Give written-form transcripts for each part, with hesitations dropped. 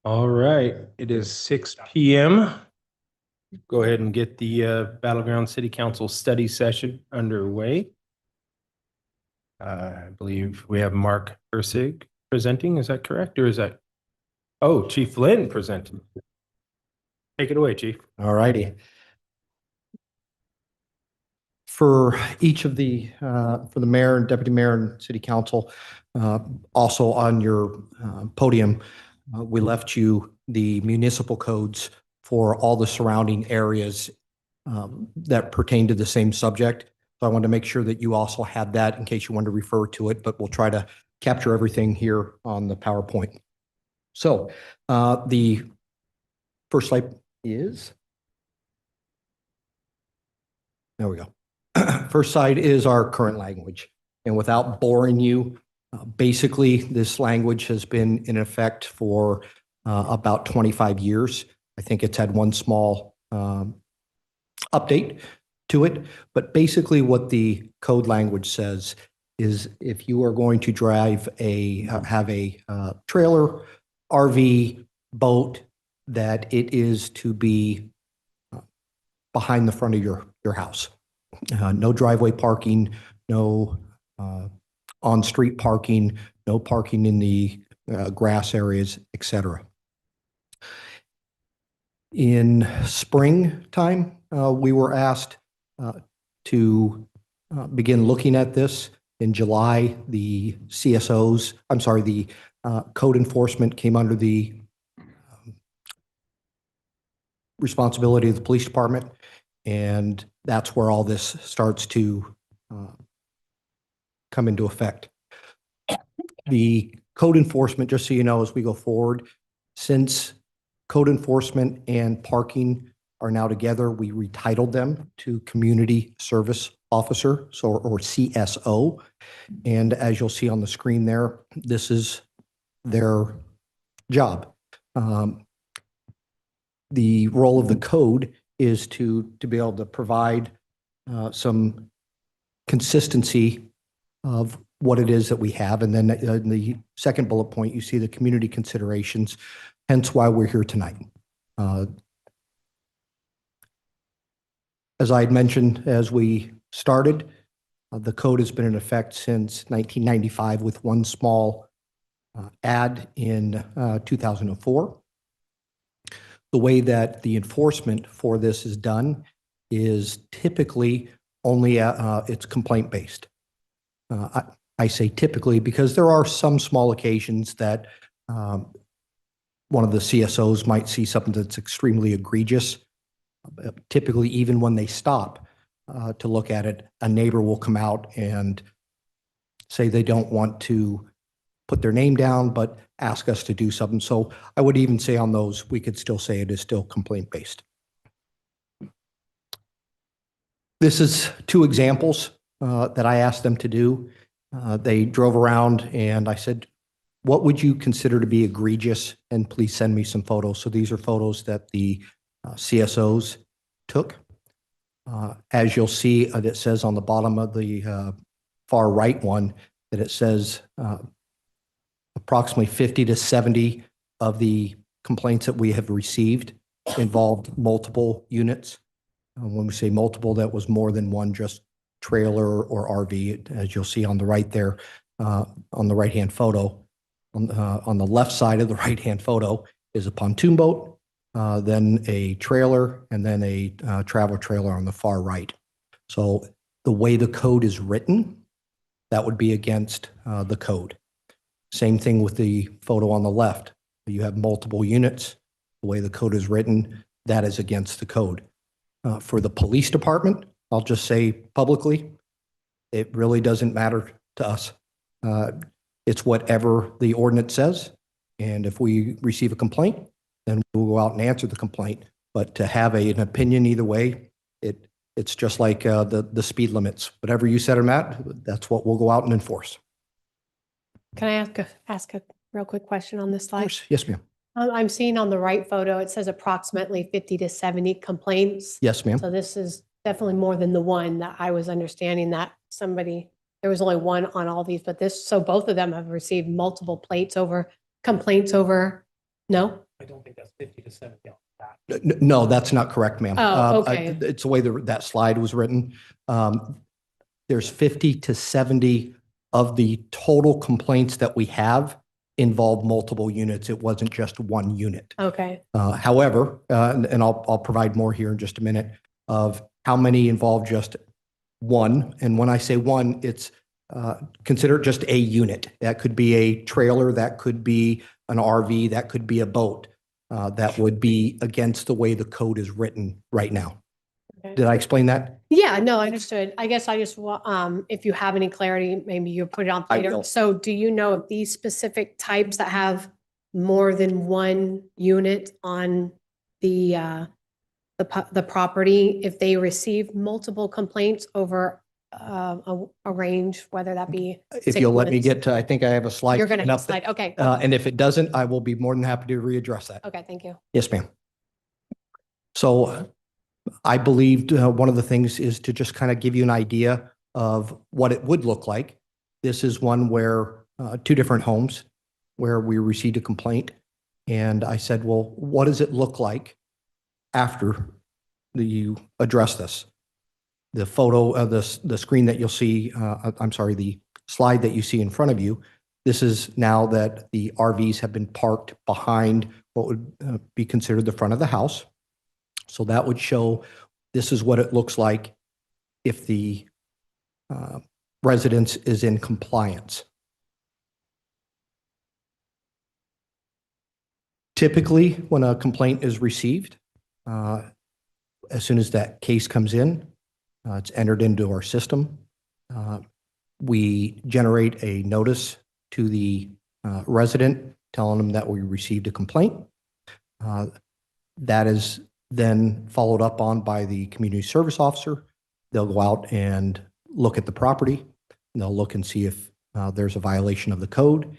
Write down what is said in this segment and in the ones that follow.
All right, it is 6 p.m. Go ahead and get the Battleground City Council study session underway. I believe we have Mark Ursig presenting. Is that correct? Or is that? Oh, Chief Lynn presenting. Take it away, Chief. All righty. For each of the, for the mayor and deputy mayor and city council, also on your podium, we left you the municipal codes for all the surrounding areas that pertain to the same subject. So I wanted to make sure that you also had that in case you wanted to refer to it, but we'll try to capture everything here on the PowerPoint. So the first slide is, there we go. First slide is our current language. And without boring you, basically this language has been in effect for about 25 years. I think it's had one small update to it, but basically what the code language says is if you are going to drive have a trailer, RV, boat, that it is to be behind the front of your house. No driveway parking, no on-street parking, no parking in the grass areas, etc. In springtime, we were asked to begin looking at this. In July, the CSOs, I'm sorry, the code enforcement came under the responsibility of the police department, and that's where all this starts to come into effect. The code enforcement, just so you know, as we go forward, since code enforcement and parking are now together, we retitled them to Community Service Officer, so or CSO. And as you'll see on the screen there, this is their job. The role of the code is to be able to provide some consistency of what it is that we have. And then in the second bullet point, you see the community considerations, hence why we're here tonight. As I had mentioned, as we started, the code has been in effect since 1995 with one small add in 2004. The way that the enforcement for this is done is typically only it's complaint based. I say typically because there are some small occasions that one of the CSOs might see something that's extremely egregious. Typically, even when they stop to look at it, a neighbor will come out and say they don't want to put their name down, but ask us to do something. So I would even say on those, we could still say it is still complaint based. This is two examples that I asked them to do. They drove around and I said, what would you consider to be egregious? And please send me some photos. So these are photos that the CSOs took. As you'll see, it says on the bottom of the far right one that it says approximately 50 to 70 of the complaints that we have received involved multiple units. When we say multiple, that was more than one just trailer or RV, as you'll see on the right there, on the right-hand photo. On the left side of the right-hand photo is a pontoon boat, then a trailer, and then a travel trailer on the far right. So the way the code is written, that would be against the code. Same thing with the photo on the left. You have multiple units. The way the code is written, that is against the code. For the police department, I'll just say publicly, it really doesn't matter to us. It's whatever the ordinance says. And if we receive a complaint, then we'll go out and answer the complaint. But to have an opinion either way, it's just like the speed limits. Whatever you said or Matt, that's what we'll go out and enforce. Can I ask a real quick question on this slide? Yes, ma'am. I'm seeing on the right photo, it says approximately 50 to 70 complaints. Yes, ma'am. So this is definitely more than the one that I was understanding that there was only one on all these, but so both of them have received multiple complaints over, no? I don't think that's 50 to 70 on that. No, that's not correct, ma'am. Oh, okay. It's the way that slide was written. There's 50 to 70 of the total complaints that we have involve multiple units. It wasn't just one unit. Okay, However, and I'll provide more here in just a minute of how many involve just one. And when I say one, it's consider it just a unit. That could be a trailer, that could be an RV, that could be a boat. That would be against the way the code is written right now. Okay. Did I explain that? yeah, no, I understood. I guess I just, if you have any clarity, maybe you put it on I later. will. So do you know if these specific types that have more than one unit on the property, if they receive multiple complaints over a range, whether that be If 6 you'll let me months? get to, I think I have a slide. You're gonna coming have a up that- slide, okay, And if it doesn't, I will be more than happy to readdress that. okay, thank you. Yes, ma'am. So I believed one of the things is to just kind of give you an idea of what it would look like. This is one where two different homes where we received a complaint. And I said, well, what does it look like after you address this? The photo of the screen that you'll see, I'm sorry, the slide that you see in front of you. This is now that the RVs have been parked behind what would be considered the front of the house. So that would show this is what it looks like if the residence is in compliance. Typically, when a complaint is received, as soon as that case comes in, it's entered into our system. We generate a notice to the resident telling them that we received a complaint. That is then followed up on by the community service officer. They'll go out and look at the property. And they'll look and see if there's a violation of the code.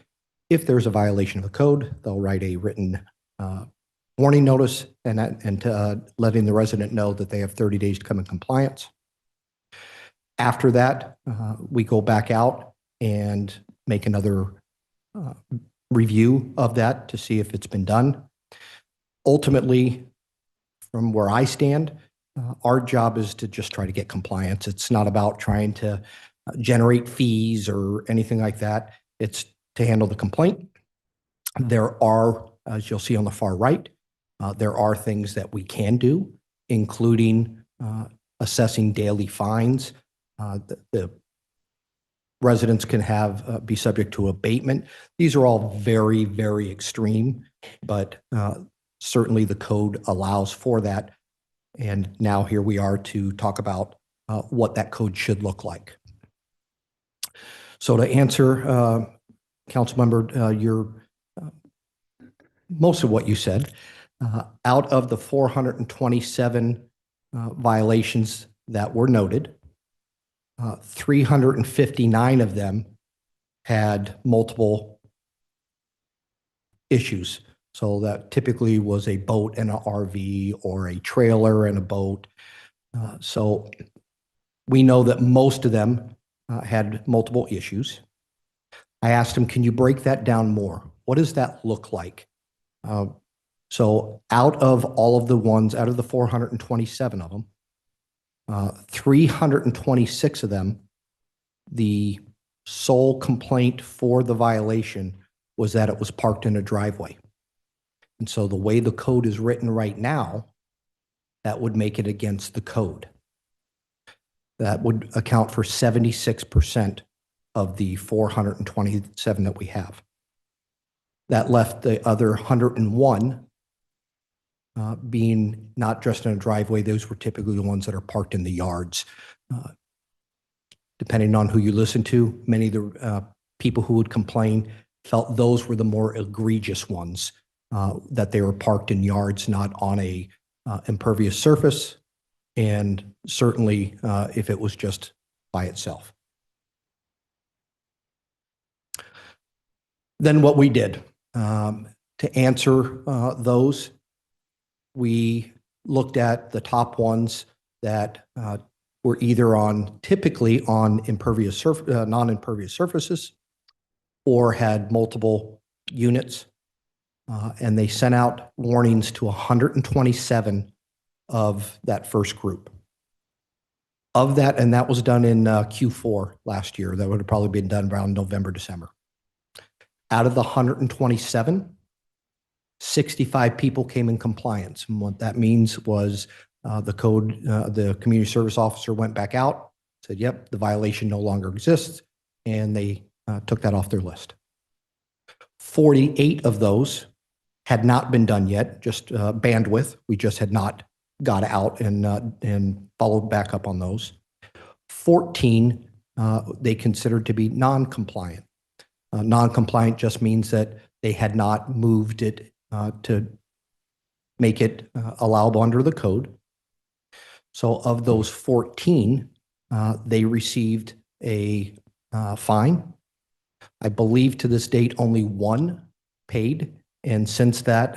If there's a violation of the code, they'll write a written warning notice and letting the resident know that they have 30 days to come in compliance. After that, we go back out and make another review of that to see if it's been done. Ultimately, from where I stand, our job is to just try to get compliance. It's not about trying to generate fees or anything like that. It's to handle the complaint. There are, as you'll see on the far right, there are things that we can do, including assessing daily fines. The residents can have be subject to abatement. These are all very, very extreme, but certainly the code allows for that. And now here we are to talk about what that code should look like. So to answer, Councilmember, your most of what you said, out of the 427 violations that were noted, 359 of them had multiple issues. So that typically was a boat and an RV or a trailer and a boat. So we know that most of them had multiple issues. I asked him, can you break that down more? What does that look like? So out of all of the ones, out of the 427 of them, 326 of them, the sole complaint for the violation was that it was parked in a driveway. And so the way the code is written right now, that would make it against the code. That would account for 76% of the 427 that we have. That left the other 101 being not just in a driveway. Those were typically the ones that are parked in the yards. Depending on who you listen to, many of the people who would complain felt those were the more egregious ones, that they were parked in yards, not on a impervious surface, and certainly if it was just by itself. Then what we did to answer those, we looked at the top ones that were either typically on non-impervious surfaces or had multiple units. and they sent out warnings to 127 of that first group. Of that, and that was done in Q4 last year. That would have probably been done around November, December. Out of the 127, 65 people came in compliance. And what that means was the community service officer went back out, said, yep, the violation no longer exists, and they took that off their list. 48 of those had not been done yet, just bandwidth. We just had not got out and followed back up on those. 14 they considered to be non-compliant. Non-compliant just means that they had not moved it to make it allowable under the code. So of those 14, they received a fine. I believe to this date, only one paid. And since that,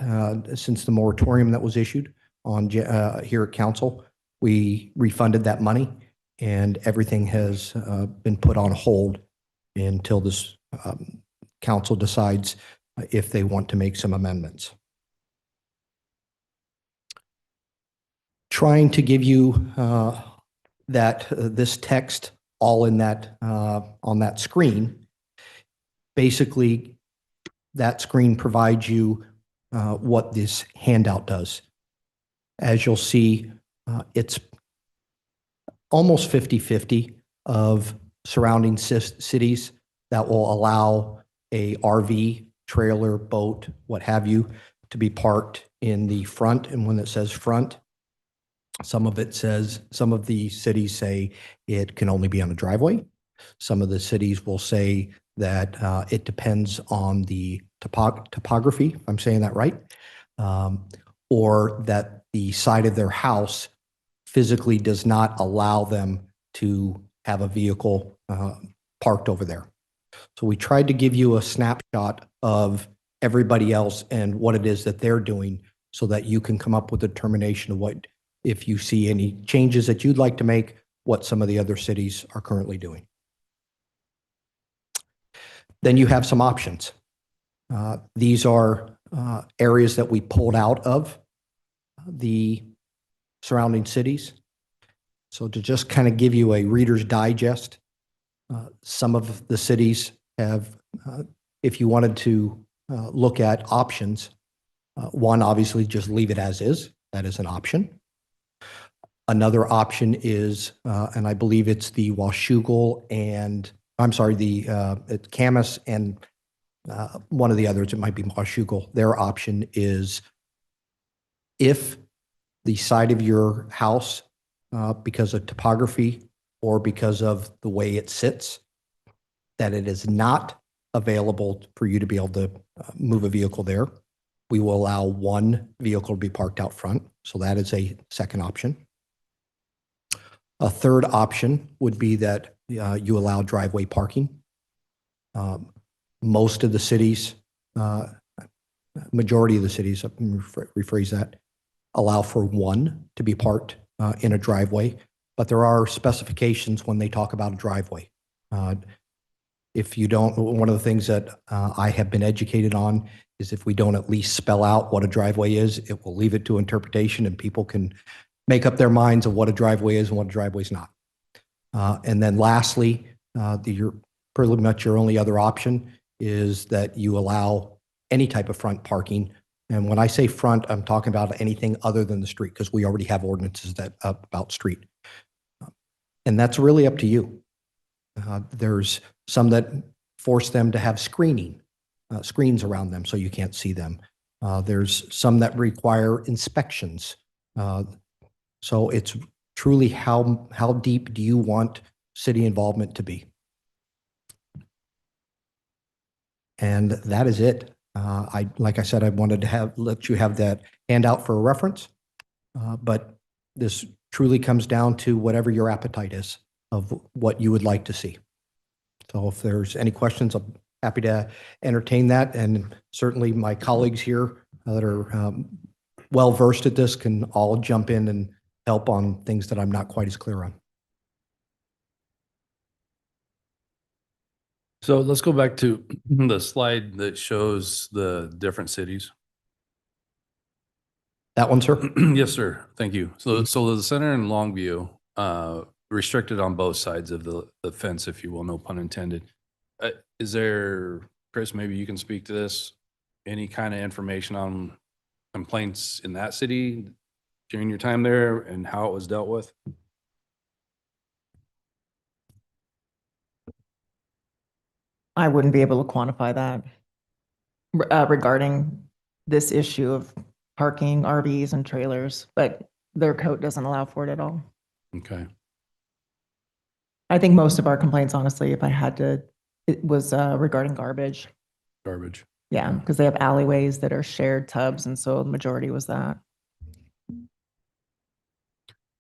since the moratorium that was issued on here at council, we refunded that money and everything has been put on hold until this council decides if they want to make some amendments. Trying to give you this text all in that on that screen. Basically, that screen provides you what this handout does. As you'll see, it's almost 50-50 of surrounding cities that will allow a RV, trailer, boat, what have you, to be parked in the front. And when it says front, some of the cities say it can only be on a driveway. Some of the cities will say that it depends on the topography, if I'm saying that right, or that the side of their house physically does not allow them to have a vehicle parked over there. So we tried to give you a snapshot of everybody else and what it is that they're doing so that you can come up with a determination of what, if you see any changes that you'd like to make, what some of the other cities are currently doing. Then you have some options. These are areas that we pulled out of the surrounding cities. So to just kind of give you a Reader's Digest, some of the cities have, if you wanted to look at options, one, obviously just leave it as is. That is an option. Another option is, and I believe it's the Washougal and, I'm sorry, it's Camas and one of the others, it might be Washougal. Their option is if the side of your house, because of topography or because of the way it sits, that it is not available for you to be able to move a vehicle there, we will allow one vehicle to be parked out front. So that is a second option. A third option would be that you allow driveway parking. Most of the cities, majority of the cities, rephrase that, allow for one to be parked in a driveway, but there are specifications when they talk about a driveway. If you don't, one of the things that I have been educated on is if we don't at least spell out what a driveway is, it will leave it to interpretation and people can make up their minds of what a driveway is and what a driveway is not. And then lastly, pretty much your only other option is that you allow any type of front parking. And when I say front, I'm talking about anything other than the street because we already have ordinances that about street. And that's really up to you. There's some that force them to have screens around them so you can't see them. There's some that require inspections. So it's truly how deep do you want city involvement to be? And that is it. Like I said, I wanted to let you have that handout for a reference, but this truly comes down to whatever your appetite is of what you would like to see. So if there's any questions, I'm happy to entertain that. And certainly my colleagues here that are well-versed at this can all jump in and help on things that I'm not quite as clear on. So let's go back to the slide that shows the different cities. That one, sir? Yes, sir. Thank you. So the center in Longview, restricted on both sides of the fence, if you will, no pun intended. Is there, Chris, maybe you can speak to this? Any kind of information on complaints in that city during your time there and how it was dealt with? I wouldn't be able to quantify that regarding this issue of parking RVs and trailers, but their code doesn't allow for it at all. Okay. I think most of our complaints, honestly, if I had to, it was regarding garbage. Garbage. Yeah, because they have alleyways that are shared tubs, and so the majority was that.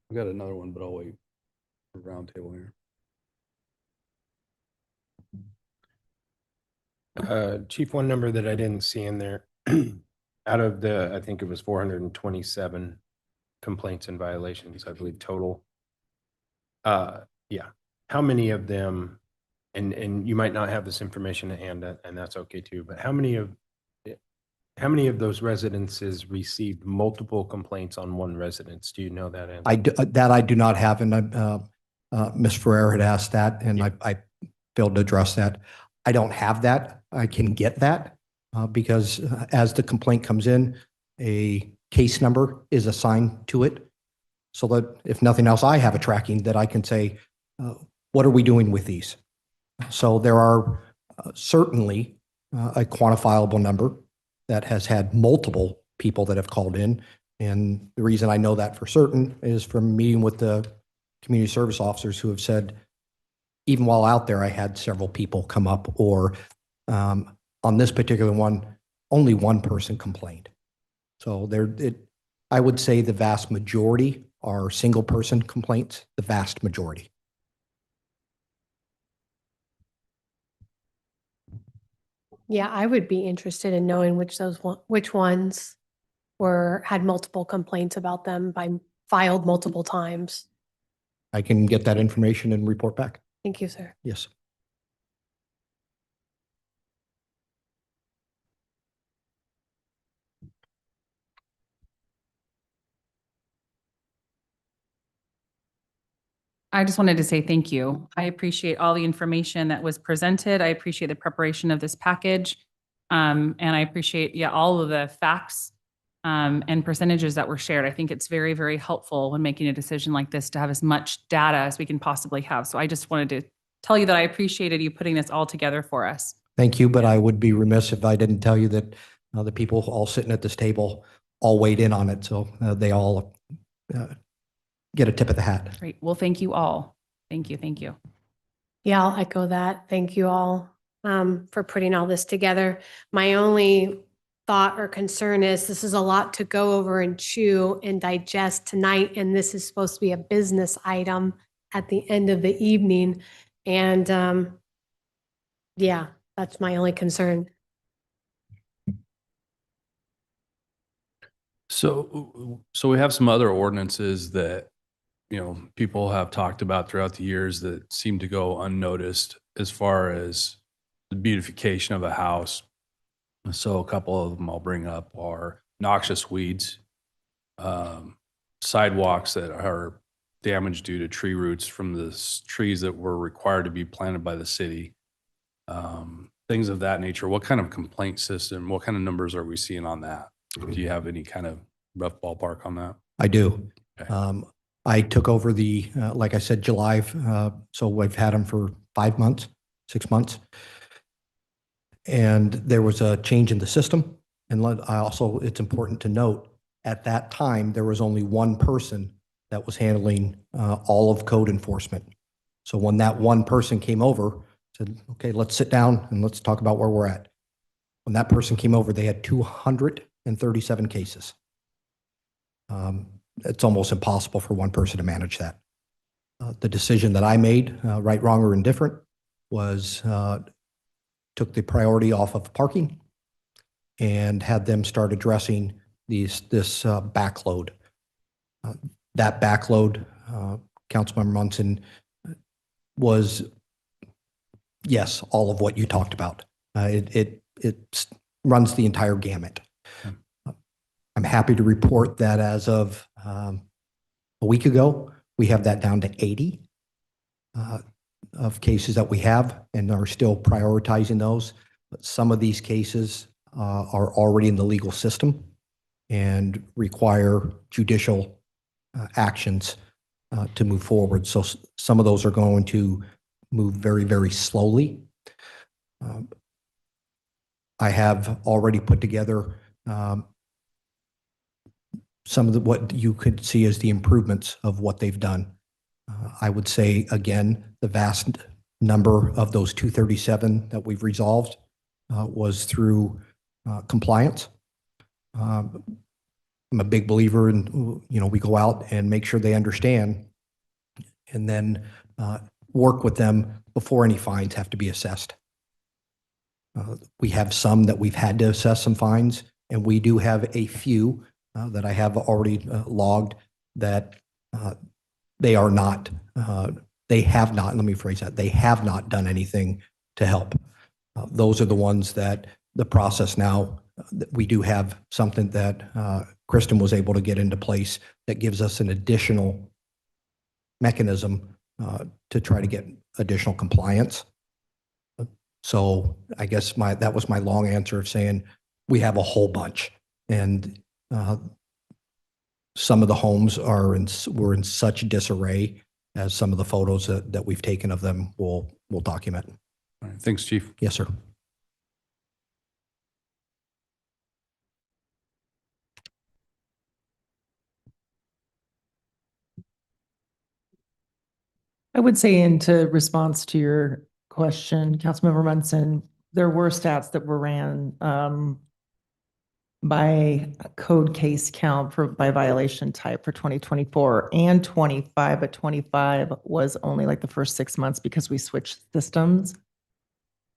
I've got another one, but I'll wait for round table here. Chief, one number that I didn't see in there, out of the, I think it was 427 complaints and violations, I believe total. Yeah, how many of them, and you might not have this information at hand, and that's okay too, but how many of those residences received multiple complaints on one residence? Do you know that answer? That I do not have, and Ms. Ferrer had asked that, and I failed to address that. I don't have that. I can get that because as the complaint comes in, a case number is assigned to it. So that if nothing else, I have a tracking that I can say, what are we doing with these? So there are certainly a quantifiable number that has had multiple people that have called in. And the reason I know that for certain is from meeting with the community service officers who have said, even while out there, I had several people come up, or on this particular one, only one person complained. So I would say the vast majority are single person complaints, the vast majority. Yeah, I would be interested in knowing which ones had multiple complaints about them filed multiple times. I can get that information and report back. Thank you, sir. Yes. I just wanted to say thank you. I appreciate all the information that was presented. I appreciate the preparation of this package. And I appreciate, all of the facts and percentages that were shared. I think it's very, very helpful when making a decision like this to have as much data as we can possibly have. So I just wanted to tell you that I appreciated you putting this all together for us. Thank you, but I would be remiss if I didn't tell you that the people all sitting at this table all weighed in on it. So they all get a tip of the hat. Great. Well, thank you all. Thank you. Thank you. Yeah, I'll echo that. Thank you all for putting all this together. My only thought or concern is this is a lot to go over and chew and digest tonight, and this is supposed to be a business item at the end of the evening. And yeah, that's my only concern. So we have some other ordinances that, people have talked about throughout the years that seem to go unnoticed as far as the beautification of a house. So a couple of them I'll bring up are noxious weeds, sidewalks that are damaged due to tree roots from the trees that were required to be planted by the city, things of that nature. What kind of complaint system, what kind of numbers are we seeing on that? Do you have any kind of rough ballpark on that? I do. Okay. I took over like I said, July. So we've had them for 5 months, 6 months. And there was a change in the system. And it's important to note, at that time, there was only one person that was handling all of code enforcement. So when that one person came over, said, okay, let's sit down and let's talk about where we're at. When that person came over, they had 237 cases. It's almost impossible for one person to manage that. The decision that I made, right, wrong, or indifferent, was took the priority off of parking and had them start addressing this backload. That backload, Councilmember Munson, was Yes, all of what you talked about. It runs the entire gamut. I'm happy to report that as of a week ago, we have that down to 80 of cases that we have and are still prioritizing those. But some of these cases are already in the legal system and require judicial actions to move forward. So some of those are going to move very, very slowly. I have already put together some of what you could see as the improvements of what they've done. I would say, again, the vast number of those 237 that we've resolved was through compliance. I'm a big believer in, we go out and make sure they understand and then work with them before any fines have to be assessed. We have some that we've had to assess some fines, and we do have a few that I have already logged that they are not, they have not, let me phrase that, they have not done anything to help. Those are the ones that the process now, we do have something that Kristen was able to get into place that gives us an additional mechanism to try to get additional compliance. So I guess that was my long answer of saying we have a whole bunch, and some of the homes were in such disarray as some of the photos that we've taken of them will document. All right, thanks, Chief. Yes, sir. I would say into response to your question, Councilmember Munson, there were stats that were ran by code case count by violation type for 2024 and 25, but 25 was only like the first 6 months because we switched systems.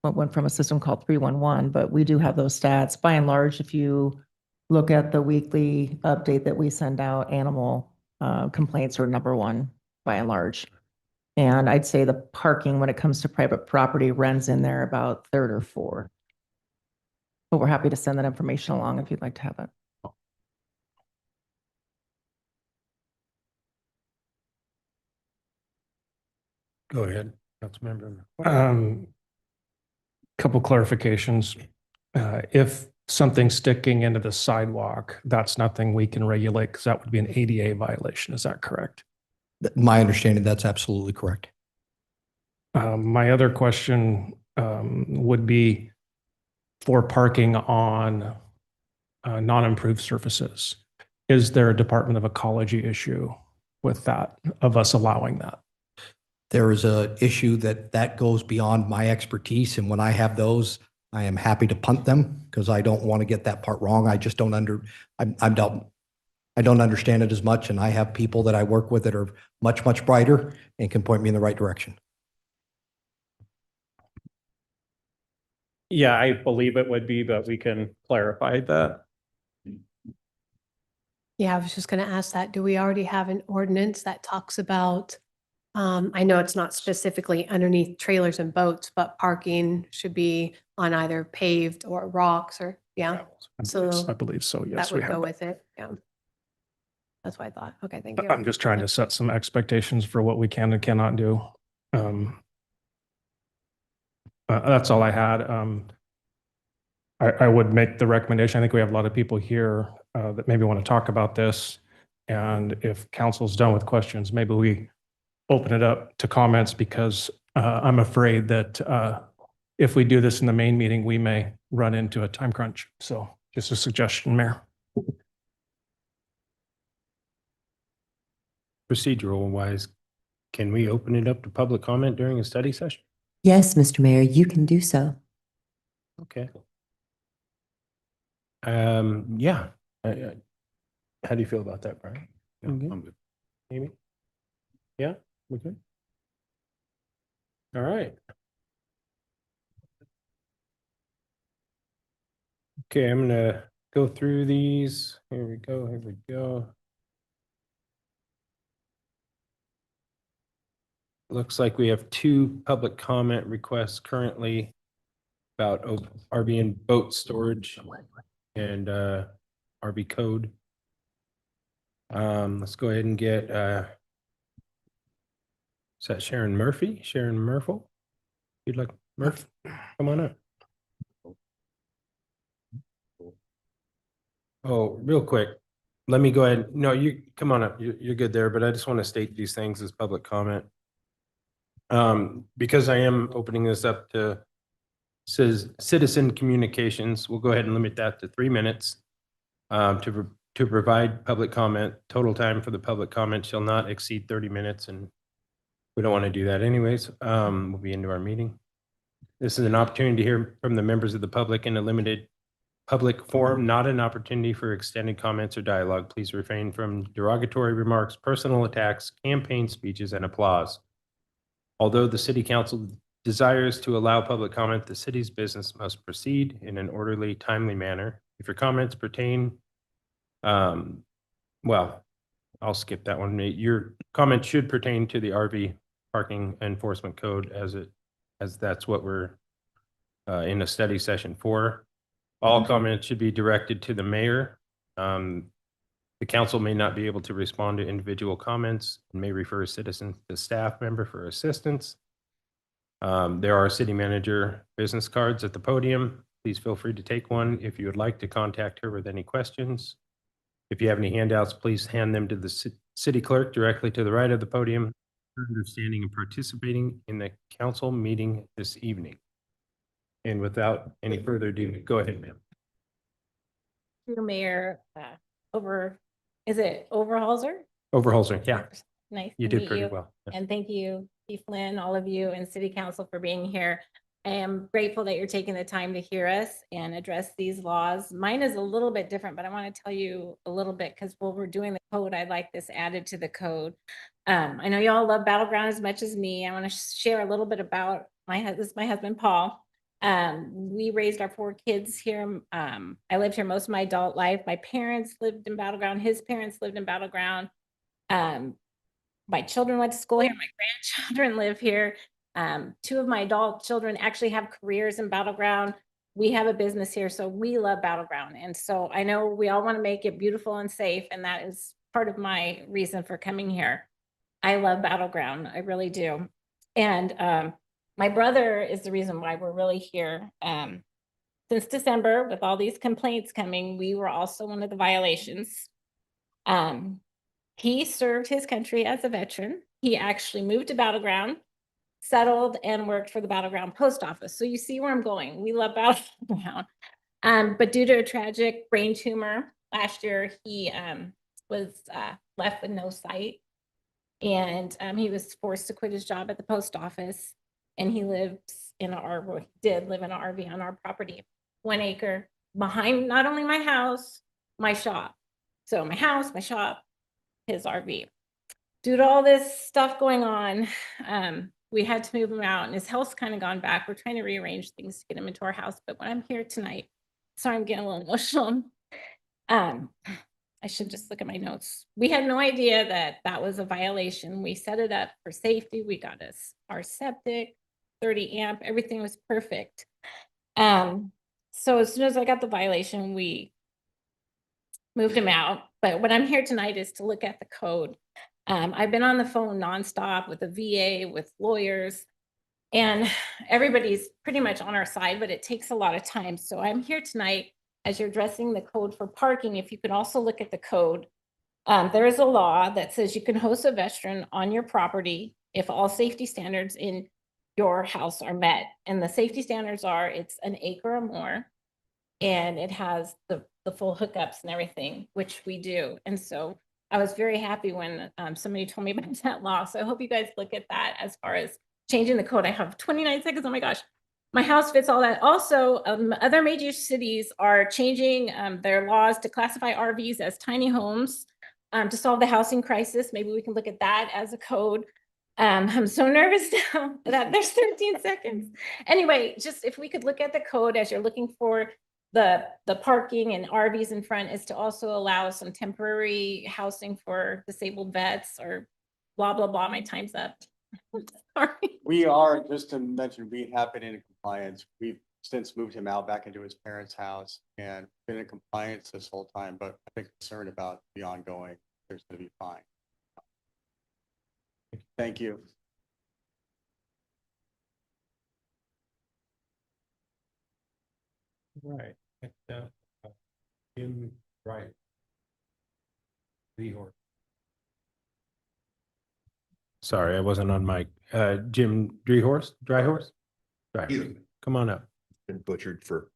It went from a system called 311, but we do have those stats. By and large, if you look at the weekly update that we send out, animal complaints are number one by and large. And I'd say the parking when it comes to private property runs in there about third or fourth. But we're happy to send that information along if you'd like to have it. Go ahead, Councilmember. Couple clarifications. If something's sticking into the sidewalk, that's nothing we can regulate because that would be an ADA violation. Is that correct? My understanding, that's absolutely correct. My other question would be for parking on non-improved surfaces. Is there a Department of Ecology issue with that, of us allowing that? There is a issue that goes beyond my expertise, and when I have those, I am happy to punt them because I don't want to get that part wrong. I just don't I don't understand it as much, and I have people that I work with that are much, much brighter and can point me in the right direction. Yeah, I believe it would be, but we can clarify that. Yeah, I was just going to ask that. Do we already have an ordinance that talks about, I know it's not specifically underneath trailers and boats, but parking should be on either paved or rocks or, yeah, I believe so, yes, that we would go have. with it. Yeah. That's what I thought. Okay, thank you. I'm just trying to set some expectations for what we can and cannot do. That's all I had. I would make the recommendation. I think we have a lot of people here that maybe want to talk about this. And if council's done with questions, maybe we open it up to comments because I'm afraid that if we do this in the main meeting, we may run into a time crunch. So just a suggestion, Mayor. Procedural wise, can we open it up to public comment during a study session? Yes, Mr. Mayor, you can do so. Okay. Yeah. How do you feel about that, Brian? Yeah, Okay. I'm good. Amy? Yeah, we good? All right. Okay, I'm gonna go through these. Here we go, here we go. Looks like we have two public comment requests currently about RV and boat storage and RV code. Let's go ahead and get is that Sharon Murphy? Sharon Murphy? You'd like Murph? Come on up. Oh, real quick. Let me go ahead. No, you come on up. You're good there, but I just want to state these things as public comment. Because I am opening this up to citizen communications, we'll go ahead and limit that to 3 minutes. To provide public comment, total time for the public comment shall not exceed 30 minutes, and we don't want to do that anyways. We'll be into our meeting. This is an opportunity to hear from the members of the public in a limited public forum, not an opportunity for extended comments or dialogue. Please refrain from derogatory remarks, personal attacks, campaign speeches, and applause. Although the city council desires to allow public comment, the city's business must proceed in an orderly, timely manner. If your comments pertain, well, I'll skip that one. Your comment should pertain to the RV parking enforcement code as that's what we're in a study session for. All comments should be directed to the mayor. The council may not be able to respond to individual comments and may refer citizens to staff member for assistance. There are city manager business cards at the podium. Please feel free to take one if you would like to contact her with any questions. If you have any handouts, please hand them to the city clerk directly to the right of the podium. For understanding and participating in the council meeting this evening. And without any further ado, go ahead, ma'am. Mayor, is it Overhalser? Overholzer, yeah, Nice you to did meet pretty you. well. Yeah. And thank you, Chief Lynn, all of you and City Council for being here. I am grateful that you're taking the time to hear us and address these laws. Mine is a little bit different, but I want to tell you a little bit because while we're doing the code, I'd like this added to the code. I know y'all love Battleground as much as me. I want to share a little bit about this is my husband, Paul. We raised our 4 kids here. I lived here most of my adult life. My parents lived in Battleground. His parents lived in Battleground. My children went to school here. My grandchildren live here. 2 of my adult children actually have careers in Battleground. We have a business here, so we love Battleground. And so I know we all want to make it beautiful and safe, and that is part of my reason for coming here. I love Battleground. I really do. And my brother is the reason why we're really here. Since December, with all these complaints coming, we were also one of the violations. He served his country as a veteran. He actually moved to Battleground, settled, and worked for the Battleground Post Office. So you see where I'm going. We love Battleground. But due to a tragic brain tumor last year, he was left with no sight. And he was forced to quit his job at the post office. And he lives in did live in an RV on our property, 1 acre behind not only my house, my shop. So my house, my shop, his RV. Due to all this stuff going on, we had to move him out, and his health's kind of gone back. We're trying to rearrange things to get him into our house. But when I'm here tonight, sorry, I'm getting a little emotional. I should just look at my notes. We had no idea that that was a violation. We set it up for safety. We got us our septic, 30 amp, everything was perfect. So as soon as I got the violation, we moved him out. But what I'm here tonight is to look at the code. I've been on the phone nonstop with the VA, with lawyers, and everybody's pretty much on our side, but it takes a lot of time. So I'm here tonight as you're addressing the code for parking. If you could also look at the code, there is a law that says you can host a veteran on your property if all safety standards in your house are met. And the safety standards are it's 1 acre or more, and it has the full hookups and everything, which we do. And so I was very happy when somebody told me about that law. So I hope you guys look at that as far as changing the code. I have 29 seconds. Oh my gosh. My house fits all that. Also, other major cities are changing their laws to classify RVs as tiny homes to solve the housing crisis. Maybe we can look at that as a code. I'm so nervous now that there's 13 seconds. Anyway, just if we could look at the code as you're looking for the parking and RVs in front, is to also allow some temporary housing for disabled vets or blah, blah, blah. My time's up. Sorry. We are, just to mention, we have been in compliance. We've since moved him out back into his parents' house and been in compliance this whole time, but I've been concerned about the ongoing. There's going to be fine. Thank you. Right. Jim, right. Sorry, I wasn't on mic. Jim Dryhorse? Dryhorse? Dryhorse. Come on up. Been butchered for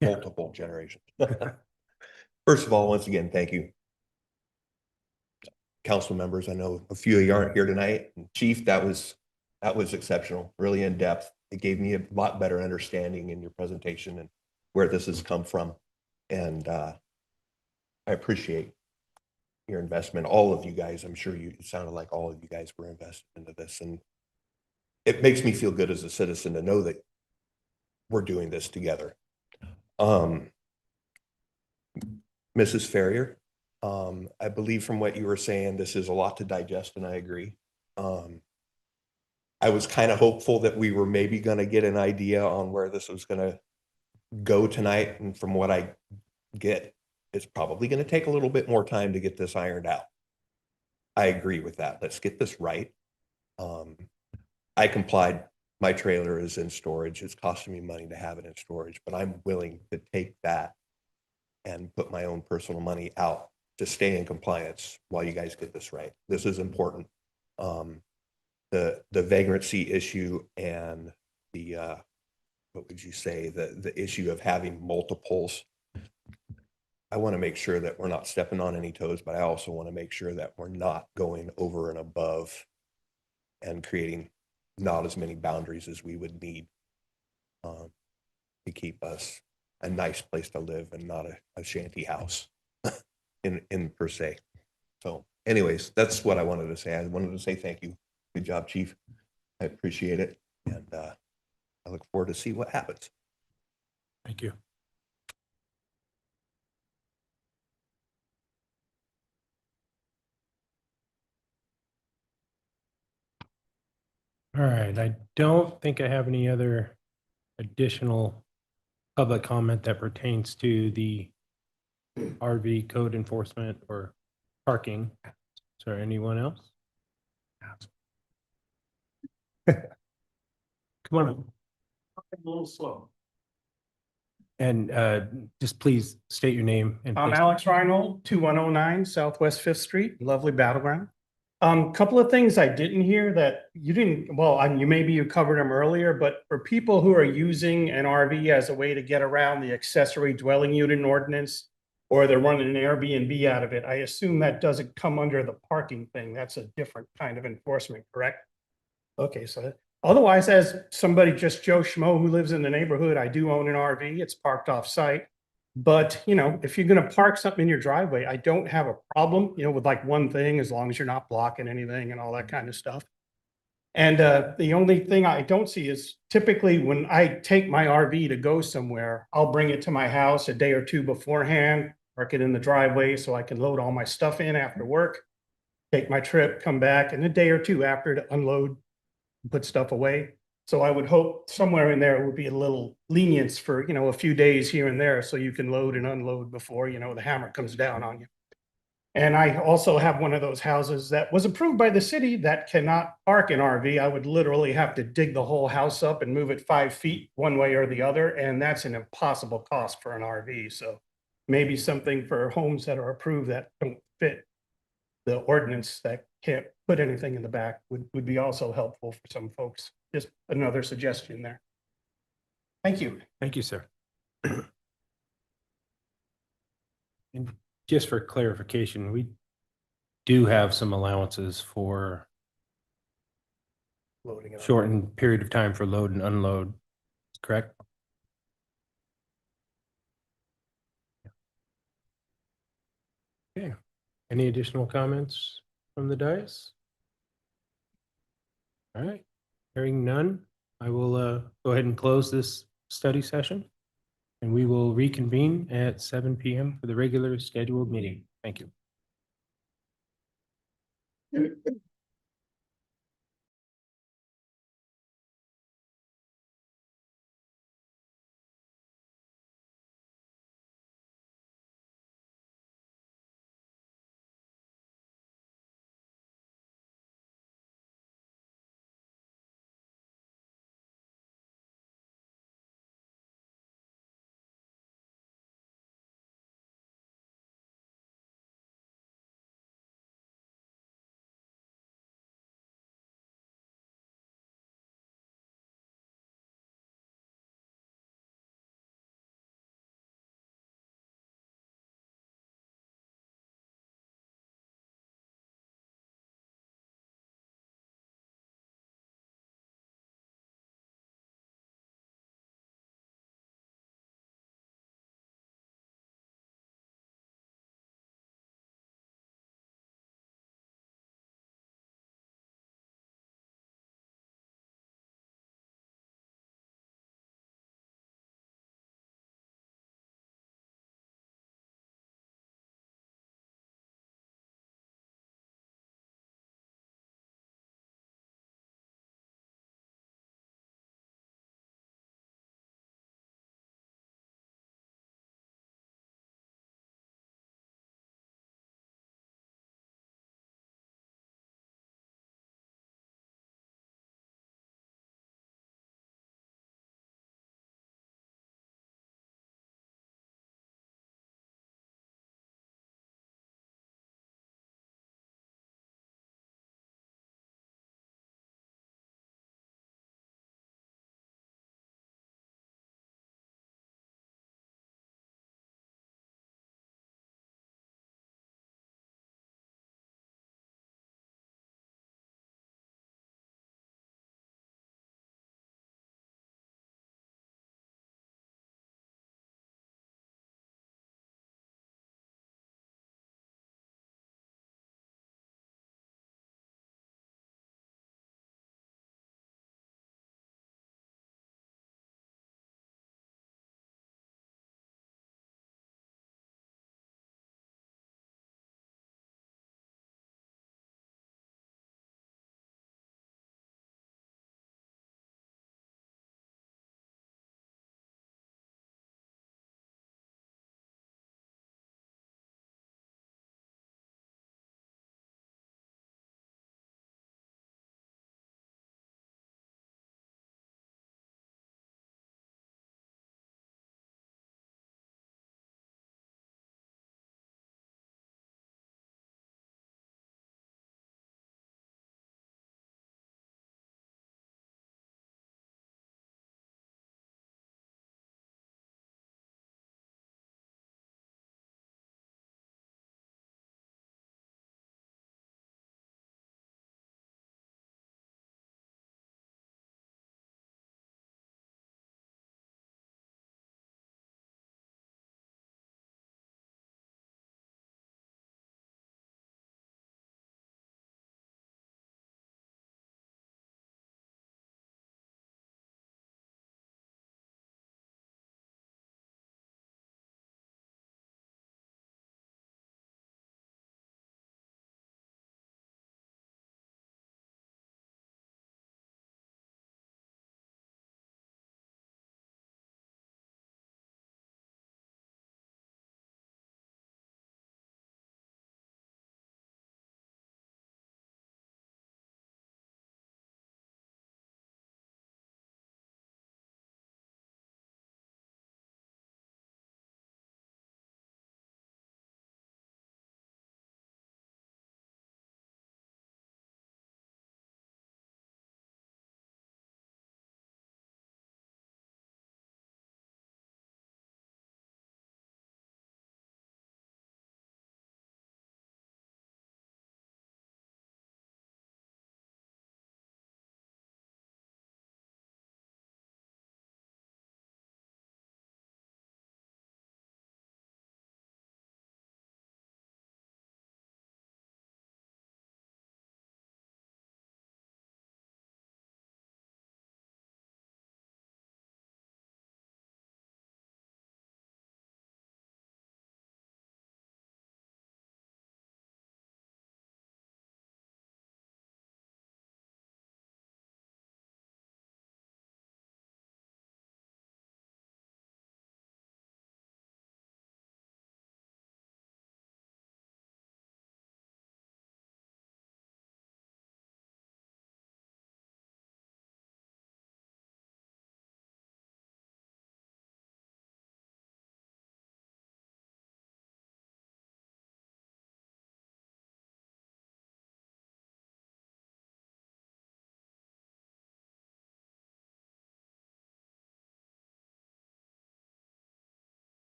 Yeah. multiple generations. First of all, once again, thank you. Council members, I know a few of you aren't here tonight. Chief, that was exceptional, really in depth. It gave me a lot better understanding in your presentation and where this has come from. And I appreciate your investment, all of you guys. I'm sure it sounded like all of you guys were invested into this. And it makes me feel good as a citizen to know that we're doing this together. Mrs. Ferrier, I believe from what you were saying, this is a lot to digest, and I agree. I was kind of hopeful that we were maybe going to get an idea on where this was going to go tonight. And from what I get, it's probably going to take a little bit more time to get this ironed out. I agree with that. Let's get this right. I complied. My trailer is in storage. It's costing me money to have it in storage, but I'm willing to take that and put my own personal money out to stay in compliance while you guys get this right. This is important. The vagrancy issue and the what would you say, the issue of having multiples. I want to make sure that we're not stepping on any toes, but I also want to make sure that we're not going over and above and creating not as many boundaries as we would need to keep us a nice place to live and not a shanty house in per se. So anyways, that's what I wanted to say. I wanted to say thank you. Good job, Chief. I appreciate it. And I look forward to see what happens. Thank you. All right, I don't think I have any other additional public comment that pertains to the RV code enforcement or parking. Is there anyone else? Come on up. A little slow. And just please state your name. And I'm place- Alex Reinhold, 2109 Southwest Fifth Street, lovely battleground. Couple of things I didn't hear that you didn't, well, maybe you covered them earlier, but for people who are using an RV as a way to get around the accessory dwelling unit ordinance, or they're running an Airbnb out of it, I assume that doesn't come under the parking thing. That's a different kind of enforcement, correct? Okay, so otherwise, as somebody, just Joe Schmo who lives in the neighborhood, I do own an RV. It's parked off site. But, if you're going to park something in your driveway, I don't have a problem, with like one thing, as long as you're not blocking anything and all that kind of stuff. And the only thing I don't see is typically when I take my RV to go somewhere, I'll bring it to my house a day or two beforehand, park it in the driveway so I can load all my stuff in after work, take my trip, come back, and a day or two after to unload, put stuff away. So I would hope somewhere in there would be a little lenience for, a few days here and there so you can load and unload before, the hammer comes down on you. And I also have one of those houses that was approved by the city that cannot park an RV. I would literally have to dig the whole house up and move it 5 feet one way or the other. And that's an impossible cost for an RV. So maybe something for homes that are approved that don't fit the ordinance that can't put anything in the back would be also helpful for some folks. Just another suggestion there. Thank you. Thank you, sir. And just for clarification, we do have some allowances for Loading it up. shortened period of time for load and unload, correct? Okay, any additional comments from the dais? All right, hearing none, I will go ahead and close this study session. And we will reconvene at 7 p.m. for the regular scheduled meeting. Thank you.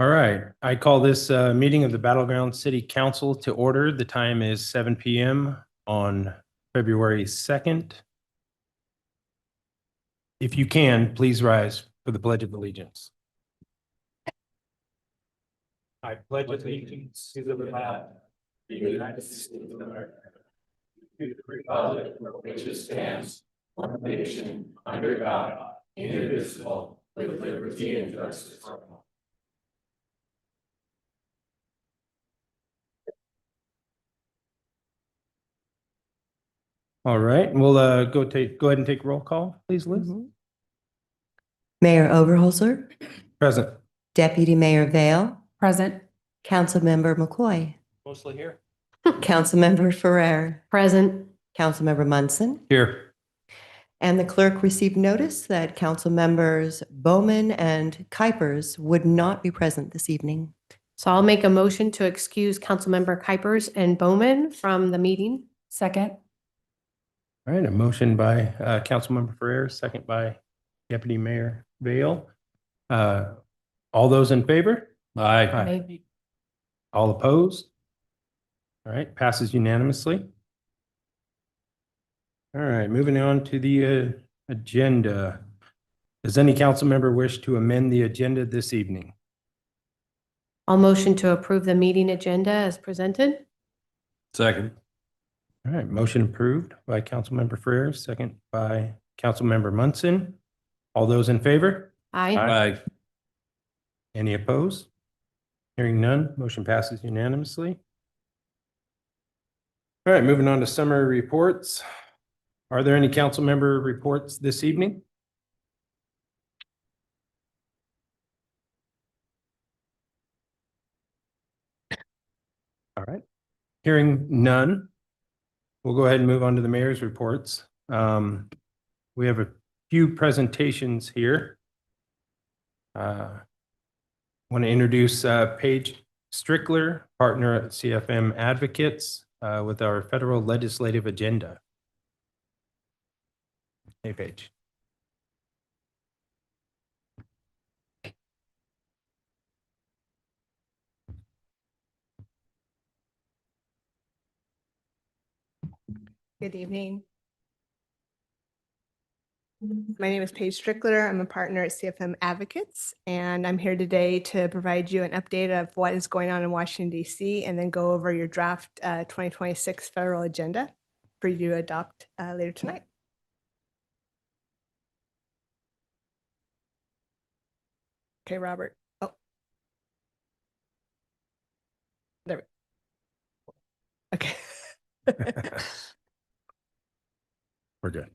All right, I call this meeting of the Battleground City Council to order. The time is 7 PM on February 2nd. If you can, please rise for the Pledge of Allegiance. I pledge allegiance to the flag of the United States of America, to the republic for which it stands, one nation, under God, indivisible, with liberty and justice for all. All right, we'll go ahead and take roll call, please, Liz. Mayor Overholser, Present. Deputy Mayor Vale, Present. Councilmember McCoy, Mostly here. Councilmember Ferrer, Present. Councilmember Munson, Here. and the clerk received notice that council members Bowman and Kuipers would not be present this evening. So I'll make a motion to excuse Councilmember Kuipers and Bowman from the meeting. Second. All right, a motion by Councilmember Ferrer, second by Deputy Mayor Vale. All those in favor? Aye. All opposed? All right, passes unanimously. All right, moving on to the agenda. Does any council member wish to amend the agenda this evening? I'll motion to approve the meeting agenda as presented. Second. All right, motion approved by Councilmember Ferrer, second by Councilmember Munson. All those in favor? Aye. Aye. Any opposed? Hearing none, motion passes unanimously. All right, moving on to summary reports. Are there any council member reports this evening? All right, hearing none, we'll go ahead and move on to the mayor's reports. We have a few presentations here. Want to introduce Paige Strickler, partner at CFM Advocates, with our federal legislative agenda. Hey, Paige. Good evening. My name is Paige Strickler. I'm a partner at CFM Advocates, and I'm here today to provide you an update of what is going on in Washington, D.C., and then go over your draft 2026 federal agenda for you to adopt later tonight. Okay, Robert. Oh. There we go. Okay. We're good.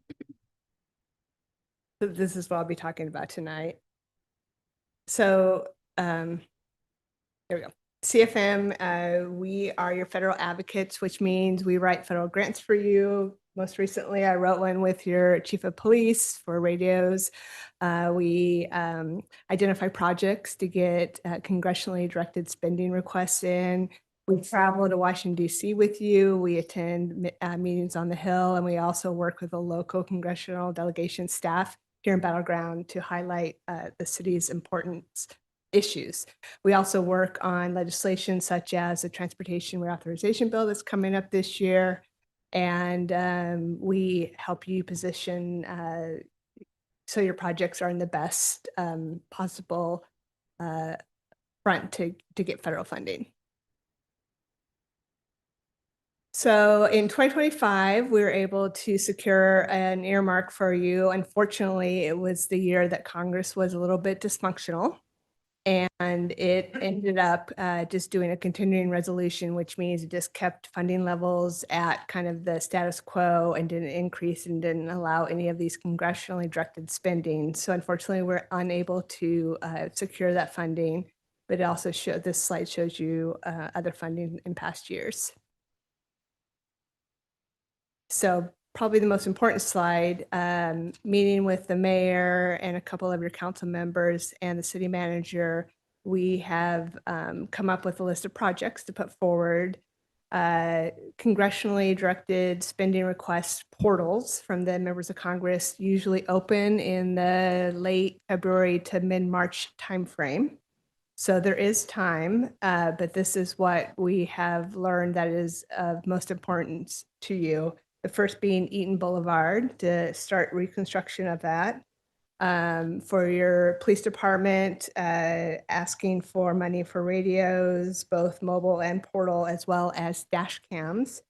So this is what I'll be talking about tonight. So there we go. CFM, we are your federal advocates, which means we write federal grants for you. Most recently, I wrote one with your chief of police for radios. We identify projects to get congressionally directed spending requests in. We travel to Washington, D.C. with you. We attend meetings on the Hill, and we also work with the local congressional delegation staff here in Battleground to highlight the city's important issues. We also work on legislation such as the transportation reauthorization bill that's coming up this year. And we help you position so your projects are in the best possible front to get federal funding. So in 2025, we were able to secure an earmark for you. Unfortunately, it was the year that Congress was a little bit dysfunctional. And it ended up just doing a continuing resolution, which means it just kept funding levels at kind of the status quo and didn't increase and didn't allow any of these congressionally directed spending. So unfortunately, we're unable to secure that funding, but it also this slide shows you other funding in past years. So probably the most important slide, meeting with the mayor and a couple of your council members and the city manager, we have come up with a list of projects to put forward. Congressionally directed spending request portals from the members of Congress usually open in the late February to mid-March timeframe. So there is time, but this is what we have learned that is of most importance to you. The first being Eaton Boulevard, to start reconstruction of that. For your police department, asking for money for radios, both mobile and portal, as well as dash cams.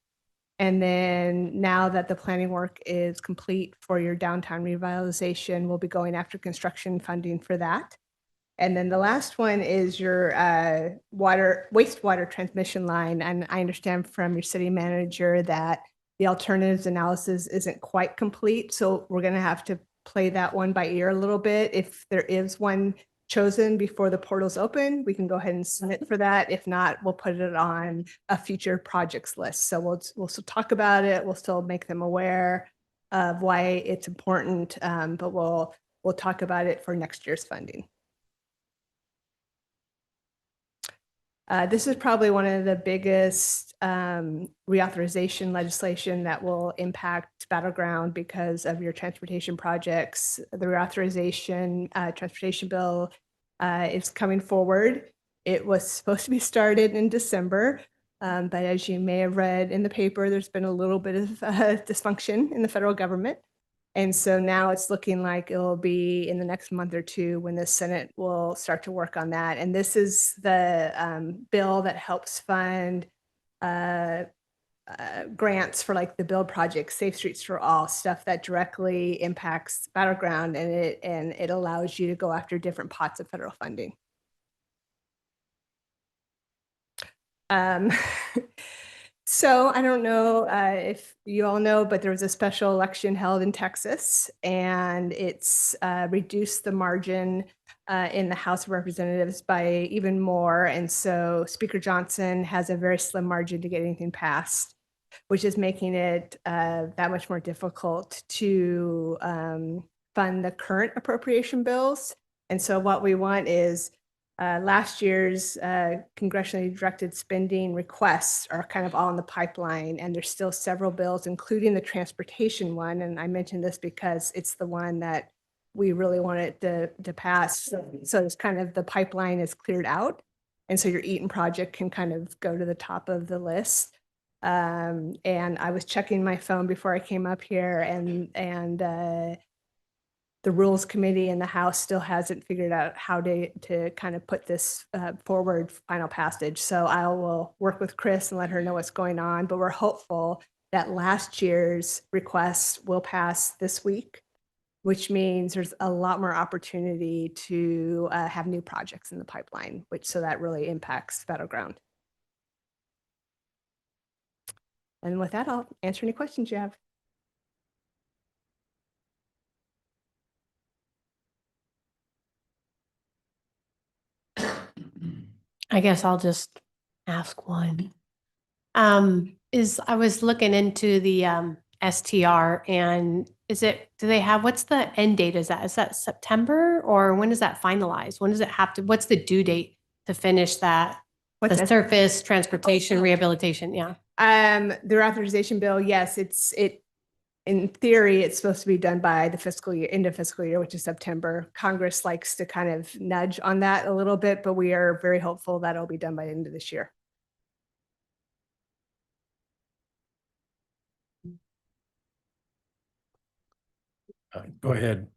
And then now that the planning work is complete for your downtown revitalization, we'll be going after construction funding for that. And then the last one is your wastewater transmission line. And I understand from your city manager that the alternatives analysis isn't quite complete. So we're going to have to play that one by ear a little bit. If there is one chosen before the portals open, we can go ahead and submit for that. If not, we'll put it on a future projects list. So we'll still talk about it. We'll still make them aware of why it's important, but we'll talk about it for next year's funding. This is probably one of the biggest reauthorization legislation that will impact Battleground because of your transportation projects. The reauthorization transportation bill is coming forward. It was supposed to be started in December, but as you may have read in the paper, there's been a little bit of dysfunction in the federal government. And so now it's looking like it'll be in the next month or two when the Senate will start to work on that. And this is the bill that helps fund grants for like the build project, Safe Streets for All, stuff that directly impacts Battleground, and it allows you to go after different pots of federal funding. So I don't know if you all know, but there was a special election held in Texas, and it's reduced the margin in the House of Representatives by even more. And so Speaker Johnson has a very slim margin to get anything passed, which is making it that much more difficult to fund the current appropriation bills. And so what we want is last year's congressionally directed spending requests are kind of all in the pipeline, and there's still several bills, including the transportation one. And I mentioned this because it's the one that we really wanted to pass. So it's kind of the pipeline is cleared out. And so your Eaton project can kind of go to the top of the list. And I was checking my phone before I came up here, and the Rules Committee in the House still hasn't figured out how to kind of put this forward final passage. So I will work with Chris and let her know what's going on, but we're hopeful that last year's request will pass this week, which means there's a lot more opportunity to have new projects in the pipeline, so that really impacts Battleground. And with that, I'll answer any questions you have. I guess I'll just ask one. I was looking into the STR, and do they have, what's the end date? Is that September, or when is that finalized? When does it have to, what's the due date to finish that? The surface transportation rehabilitation, yeah. The authorization bill, yes, in theory, it's supposed to be done by the fiscal year, end of fiscal year, which is September. Congress likes to kind of nudge on that a little bit, but we are very hopeful that it'll be done by the end of this year. Go ahead.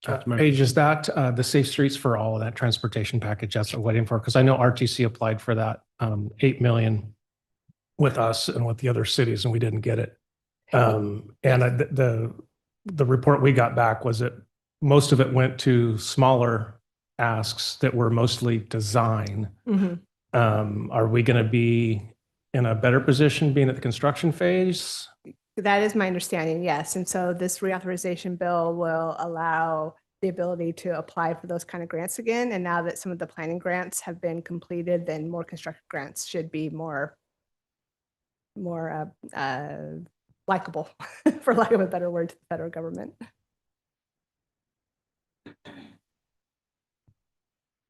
Paige, is that the Safe Streets for All, that transportation package that's what we're waiting for? Because I know RTC applied for that 8 million. with us and with the other cities, and we didn't get it. The report we got back was that most of it went to smaller asks that were mostly design. Are we going to be in a better position being at the construction phase? That is my understanding, yes. And so this reauthorization bill will allow the ability to apply for those kind of grants again. And now that some of the planning grants have been completed, then more construction grants should be more likable, for lack of a better word, to the federal government.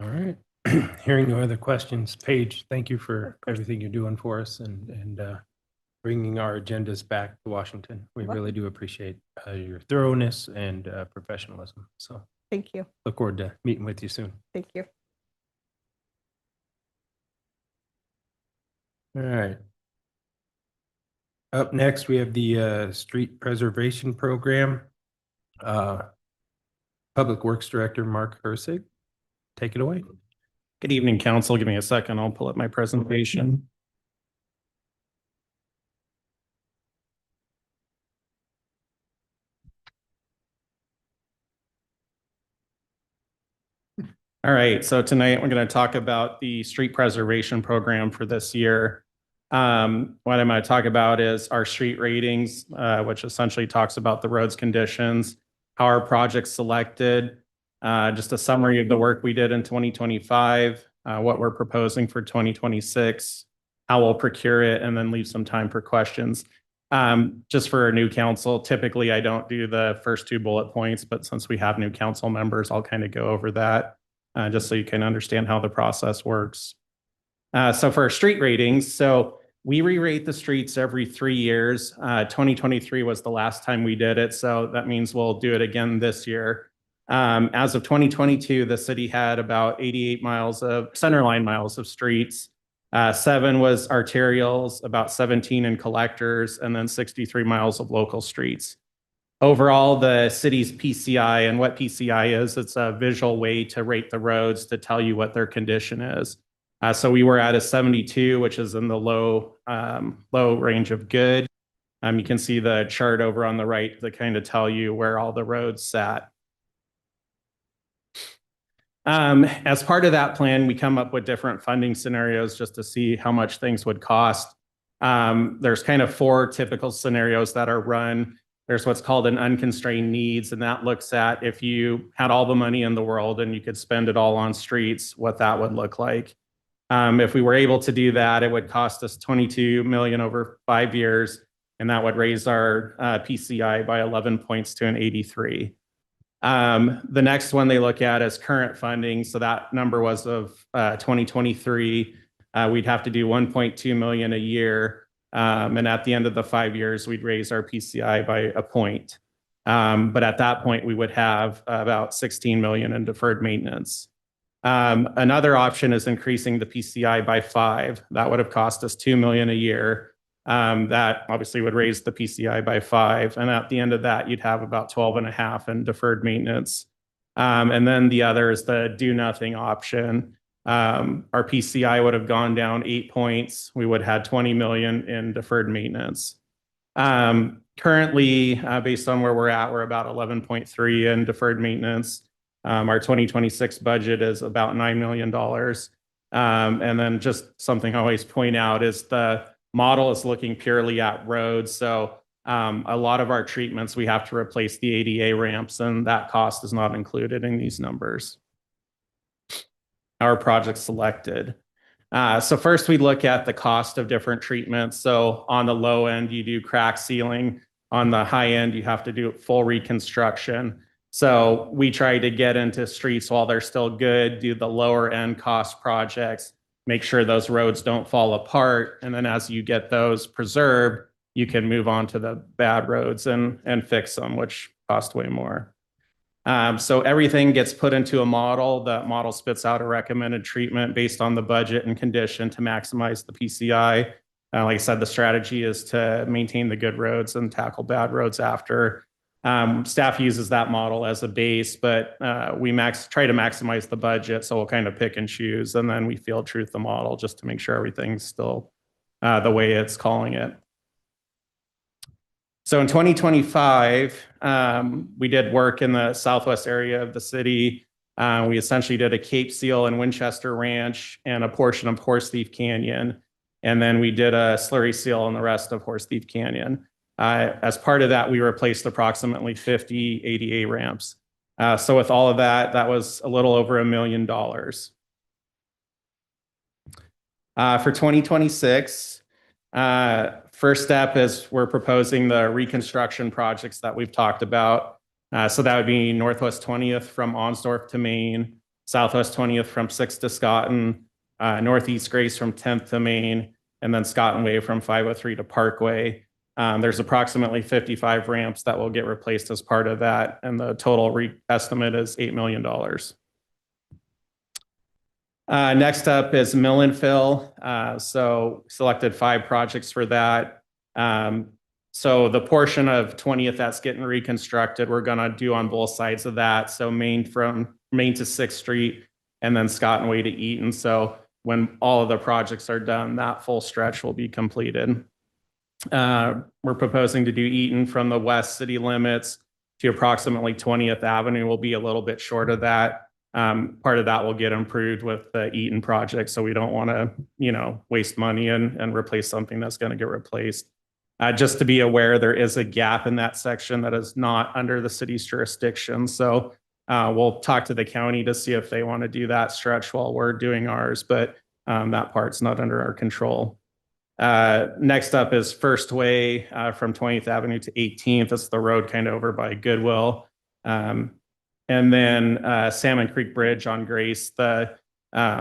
All right. Hearing no other questions, Paige, thank you for everything you're doing for us and bringing our agendas back to Washington. We really do appreciate your thoroughness and professionalism. So Thank you. look forward to meeting with you soon. Thank you. All right. Up next, we have the Street Preservation Program. Public Works Director Mark Hersig, take it away. Good evening, council. Give me a second. I'll pull up my presentation. All right, so tonight we're going to talk about the street preservation program for this year. What I'm going to talk about is our street ratings, which essentially talks about the road's conditions, how our project's selected, just a summary of the work we did in 2025, what we're proposing for 2026, how we'll procure it, and then leave some time for questions. Just for a new council, typically I don't do the first two bullet points, but since we have new council members, I'll kind of go over that just so you can understand how the process works. So for our street ratings, so we re-rate the streets every 3 years. 2023 was the last time we did it, so that means we'll do it again this year. As of 2022, the city had about 88 miles of centerline miles of streets. 7 was arterials, about 17 in collectors, and then 63 miles of local streets. Overall, the city's PCI, and what PCI is, it's a visual way to rate the roads to tell you what their condition is. So we were at a 72, which is in the low range of good. You can see the chart over on the right that kind of tell you where all the roads sat. As part of that plan, we come up with different funding scenarios just to see how much things would cost. There's kind of 4 typical scenarios that are run. There's what's called an unconstrained needs, and that looks at if you had all the money in the world and you could spend it all on streets, what that would look like. If we were able to do that, it would cost us $22 million over 5 years, and that would raise our PCI by 11 points to an 83. The next one they look at is current funding. So that number was of 2023. We'd have to do 1.2 million a year. And at the end of the 5 years, we'd raise our PCI by a point. But at that point, we would have about 16 million in deferred maintenance. Another option is increasing the PCI by 5. That would have cost us 2 million a year. That obviously would raise the PCI by 5. And at the end of that, you'd have about 12.5 in deferred maintenance. And then the other is the do nothing option. Our PCI would have gone down 8 points. We would have had 20 million in deferred maintenance. Currently, based on where we're at, we're about 11.3 in deferred maintenance. Our 2026 budget is about $9 million. And then just something I always point out is the model is looking purely at roads. So a lot of our treatments, we have to replace the ADA ramps, and that cost is not included in these numbers. Our project selected. So first we look at the cost of different treatments. So on the low end, you do crack sealing. On the high end, you have to do full reconstruction. So we try to get into streets while they're still good, do the lower end cost projects, make sure those roads don't fall apart. And then as you get those preserved, you can move on to the bad roads and fix them, which cost way more. So everything gets put into a model. That model spits out a recommended treatment based on the budget and condition to maximize the PCI. Like I said, the strategy is to maintain the good roads and tackle bad roads after. Staff uses that model as a base, but we try to maximize the budget. So we'll kind of pick and choose, and then we field truth the model just to make sure everything's still the way it's calling it. So in 2025, we did work in the southwest area of the city. We essentially did a Cape Seal in Winchester Ranch and a portion of Horse Thief Canyon. And then we did a slurry seal in the rest of Horse Thief Canyon. As part of that, we replaced approximately 50 ADA ramps. So with all of that, that was a little over $1 million. For 2026, first step is we're proposing the reconstruction projects that we've talked about. So that would be Northwest 20th from Onsdorf to Main, Southwest 20th from 6th to Scotton, Northeast Grace from 10th to Main, and then Scotton Way from 503 to Parkway. There's approximately 55 ramps that will get replaced as part of that, and the total estimate is $8 million. Next up is mill and fill. So selected 5 projects for that. So the portion of 20th that's getting reconstructed, we're gonna do on both sides of that. So Main to 6th Street, and then Scotton Way to Eaton. So when all of the projects are done, that full stretch will be completed. We're proposing to do Eaton from the west city limits to approximately 20th Avenue. Will be a little bit short of that. Part of that will get improved with the Eaton project, so we don't want to, waste money and replace something that's going to get replaced. Just to be aware, there is a gap in that section that is not under the city's jurisdiction. So we'll talk to the county to see if they want to do that stretch while we're doing ours, but that part's not under our control. Next up is First Way from 20th Avenue to 18th. That's the road kind of over by Goodwill. And then Salmon Creek Bridge on Grace. The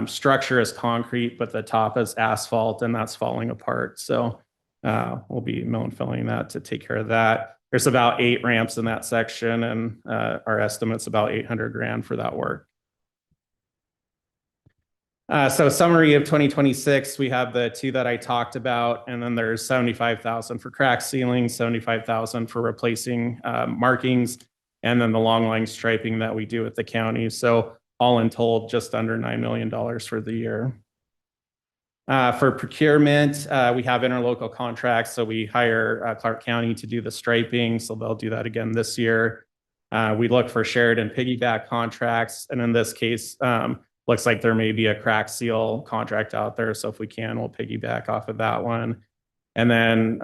structure is concrete, but the top is asphalt, and that's falling apart. So we'll be mill and filling that to take care of that. There's about 8 ramps in that section, and our estimate's about $800,000 for that work. So summary of 2026, we have the 2 that I talked about, and then there's $75,000 for crack sealing, $75,000 for replacing markings, and then the long line striping that we do with the county. So all in total, just under $9 million for the year. For procurement, we have interlocal contracts. So we hire Clark County to do the striping. So they'll do that again this year. We look for shared and piggyback contracts. And in this case, looks like there may be a crack seal contract out there. So if we can, we'll piggyback off of that one. And then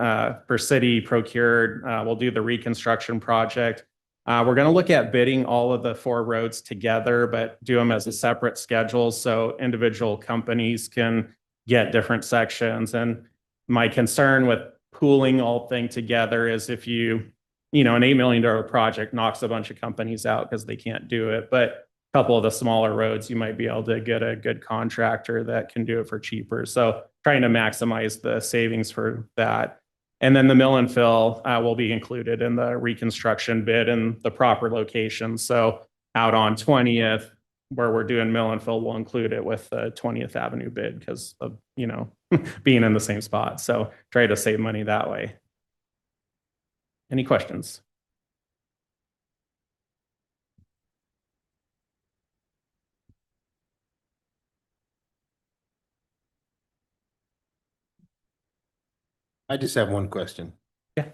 for city procured, we'll do the reconstruction project. We're going to look at bidding all of the 4 roads together, but do them as a separate schedule so individual companies can get different sections. And my concern with pooling all things together is if an $8 million project knocks a bunch of companies out because they can't do it. But a couple of the smaller roads, you might be able to get a good contractor that can do it for cheaper. So trying to maximize the savings for that. And then the mill and fill will be included in the reconstruction bid in the proper location. So out on 20th, where we're doing mill and fill, we'll include it with the 20th Avenue bid because of, being in the same spot. So try to save money that way. Any questions? I just have one question. Yeah.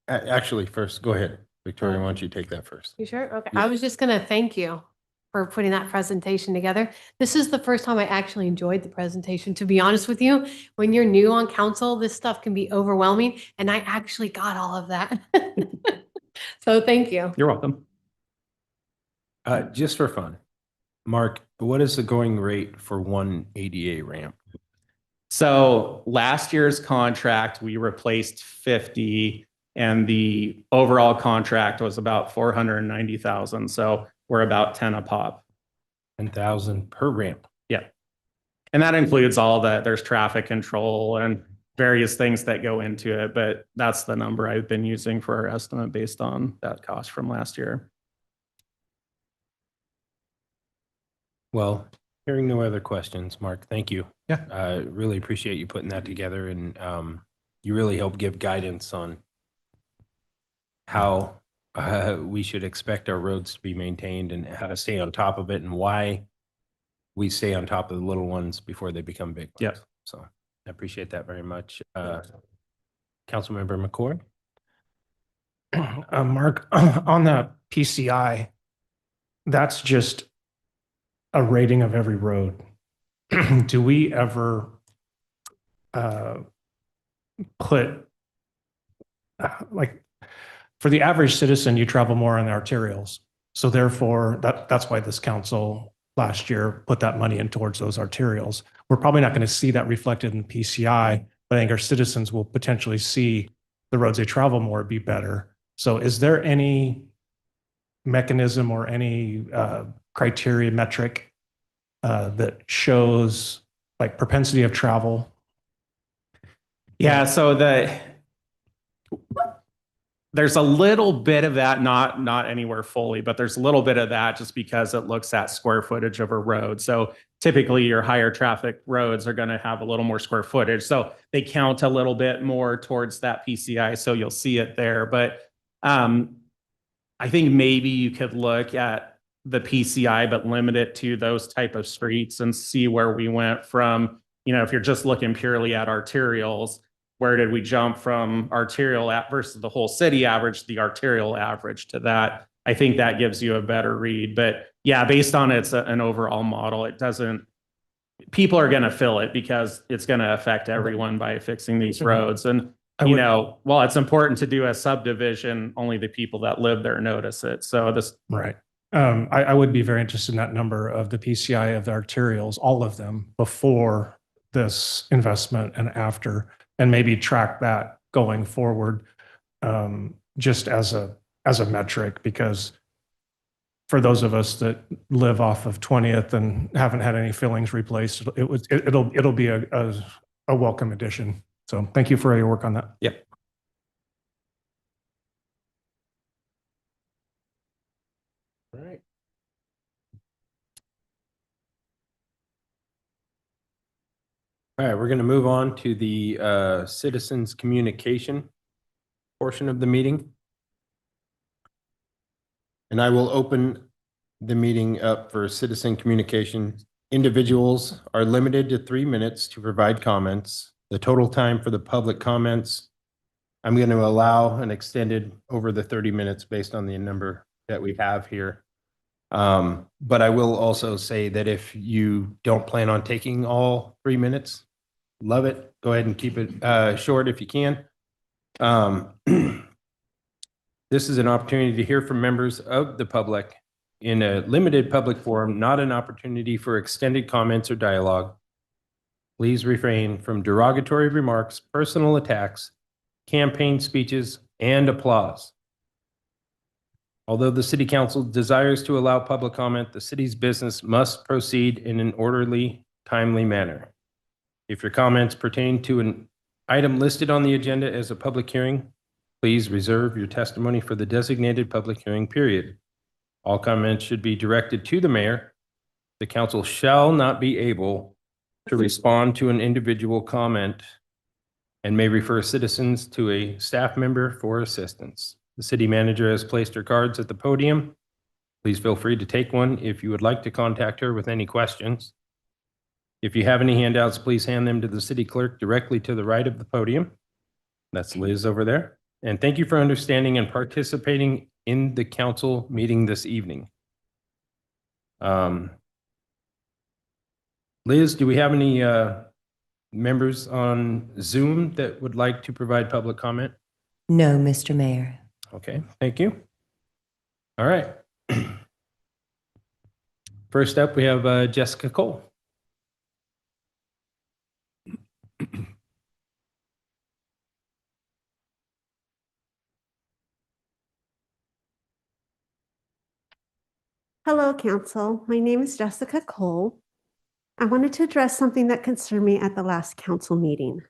Actually, first, go ahead. Victoria, why don't you take that first? You sure? Okay. Yeah. I was just going to thank you for putting that presentation together. This is the first time I actually enjoyed the presentation, to be honest with you. When you're new on council, this stuff can be overwhelming, and I actually got all of that. So thank you. You're welcome. Just for fun, Mark, what is the going rate for one ADA ramp? So last year's contract, we replaced 50, and the overall contract was about 490,000. So we're about 10 a pop. 10,000 per ramp. Yeah. And that includes all that. There's traffic control and various things that go into it, but that's the number I've been using for our estimate based on that cost from last year. Well, hearing no other questions, Mark, thank you. Yeah. Really appreciate you putting that together, and you really help give guidance on how we should expect our roads to be maintained and how to stay on top of it and why we stay on top of the little ones before they become big ones. Yeah. So I appreciate that very much. Councilmember McCoy? Mark, on that PCI, that's just a rating of every road. Do we ever put, like, for the average citizen, you travel more on the arterials. So therefore, that's why this council last year put that money in towards those arterials. We're probably not going to see that reflected in PCI, but I think our citizens will potentially see the roads they travel more be better. So is there any mechanism or any criteria metric that shows like propensity of travel? Yeah, so there's a little bit of that, not anywhere fully, but there's a little bit of that just because it looks at square footage of a road. So typically your higher traffic roads are going to have a little more square footage. So they count a little bit more towards that PCI. So you'll see it there. But I think maybe you could look at the PCI, but limit it to those type of streets and see where we went from, if you're just looking purely at arterials, where did we jump from arterial versus the whole city average, the arterial average to that? I think that gives you a better read. But yeah, based on it's an overall model, it doesn't, people are going to feel it because it's going to affect everyone by fixing these roads. And, while it's important to do a subdivision, only the people that live there notice it. So this. Right. I would be very interested in that number of the PCI of the arterials, all of them, before this investment and after, and maybe track that going forward, just as a metric, because for those of us that live off of 20th and haven't had any fillings replaced, it'll be a welcome addition. So thank you for your work on that. Yep. All right. All right, we're going to move on to the citizens communication portion of the meeting. And I will open the meeting up for citizen communication. Individuals are limited to 3 minutes to provide comments. The total time for the public comments, I'm going to allow an extended over the 30 minutes based on the number that we have here. But I will also say that if you don't plan on taking all 3 minutes, love it. Go ahead and keep it short if you can. This is an opportunity to hear from members of the public in a limited public forum, not an opportunity for extended comments or dialogue. Please refrain from derogatory remarks, personal attacks, campaign speeches, and applause. Although the City Council desires to allow public comment, the city's business must proceed in an orderly, timely manner. If your comments pertain to an item listed on the agenda as a public hearing, please reserve your testimony for the designated public hearing period. All comments should be directed to the mayor. The council shall not be able to respond to an individual comment and may refer citizens to a staff member for assistance. The city manager has placed her cards at the podium. Please feel free to take one if you would like to contact her with any questions. If you have any handouts, please hand them to the city clerk directly to the right of the podium. That's Liz over there. And thank you for understanding and participating in the council meeting this evening. Liz, do we have any members on Zoom that would like to provide public comment? No, Mr. Mayor. Okay, thank you. All right. First up, we have Jessica Cole. Hello, Council. My name is Jessica Cole. I wanted to address something that concerned me at the last council meeting,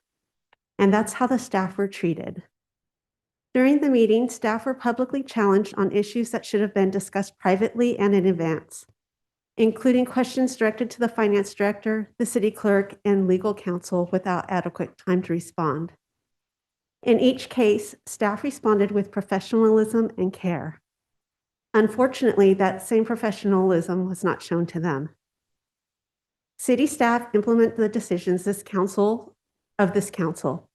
and that's how the staff were treated. During the meeting, staff were publicly challenged on issues that should have been discussed privately and in advance, including questions directed to the finance director, the city clerk, and legal counsel without adequate time to respond. In each case, staff responded with professionalism and care. Unfortunately, that same professionalism was not shown to them. City staff implement the decisions this council of this council.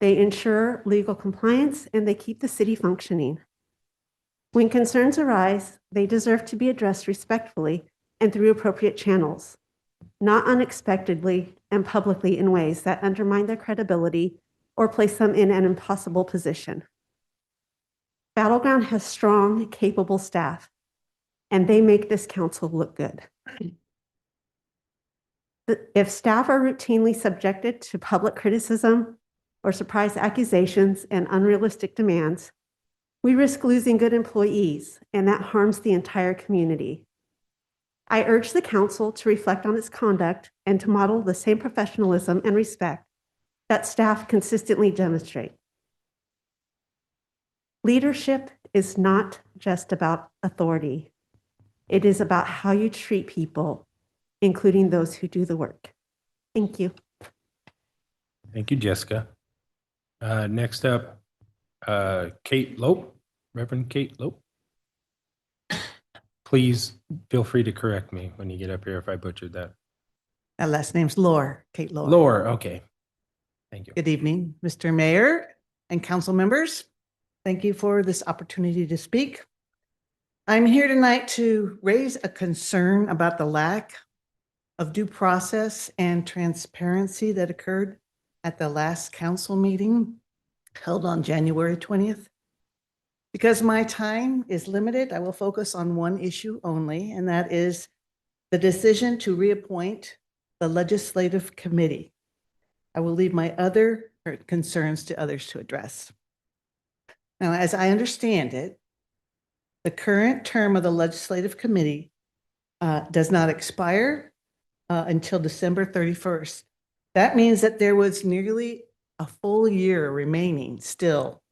They ensure legal compliance and they keep the city functioning. When concerns arise, they deserve to be addressed respectfully and through appropriate channels, not unexpectedly and publicly in ways that undermine their credibility or place them in an impossible position. Battleground has strong, capable staff, and they make this council look good. If staff are routinely subjected to public criticism or surprise accusations and unrealistic demands, we risk losing good employees, and that harms the entire community. I urge the council to reflect on its conduct and to model the same professionalism and respect that staff consistently demonstrate. Leadership is not just about authority. It is about how you treat people, including those who do the work. Thank you. Thank you, Jessica. Next up, Kate Lope, Reverend Kate Lope. Please feel free to correct me when you get up here if I butchered that. My last name's Lore, Kate Lore. Lore, okay. Thank you. Good evening, Mr. Mayor and council members. Thank you for this opportunity to speak. I'm here tonight to raise a concern about the lack of due process and transparency that occurred at the last council meeting held on January 20th. Because my time is limited, I will focus on one issue only, and that is the decision to reappoint the legislative committee. I will leave my other concerns to others to address. Now, as I understand it, the current term of the legislative committee does not expire until December 31st. That means that there was nearly a full year remaining still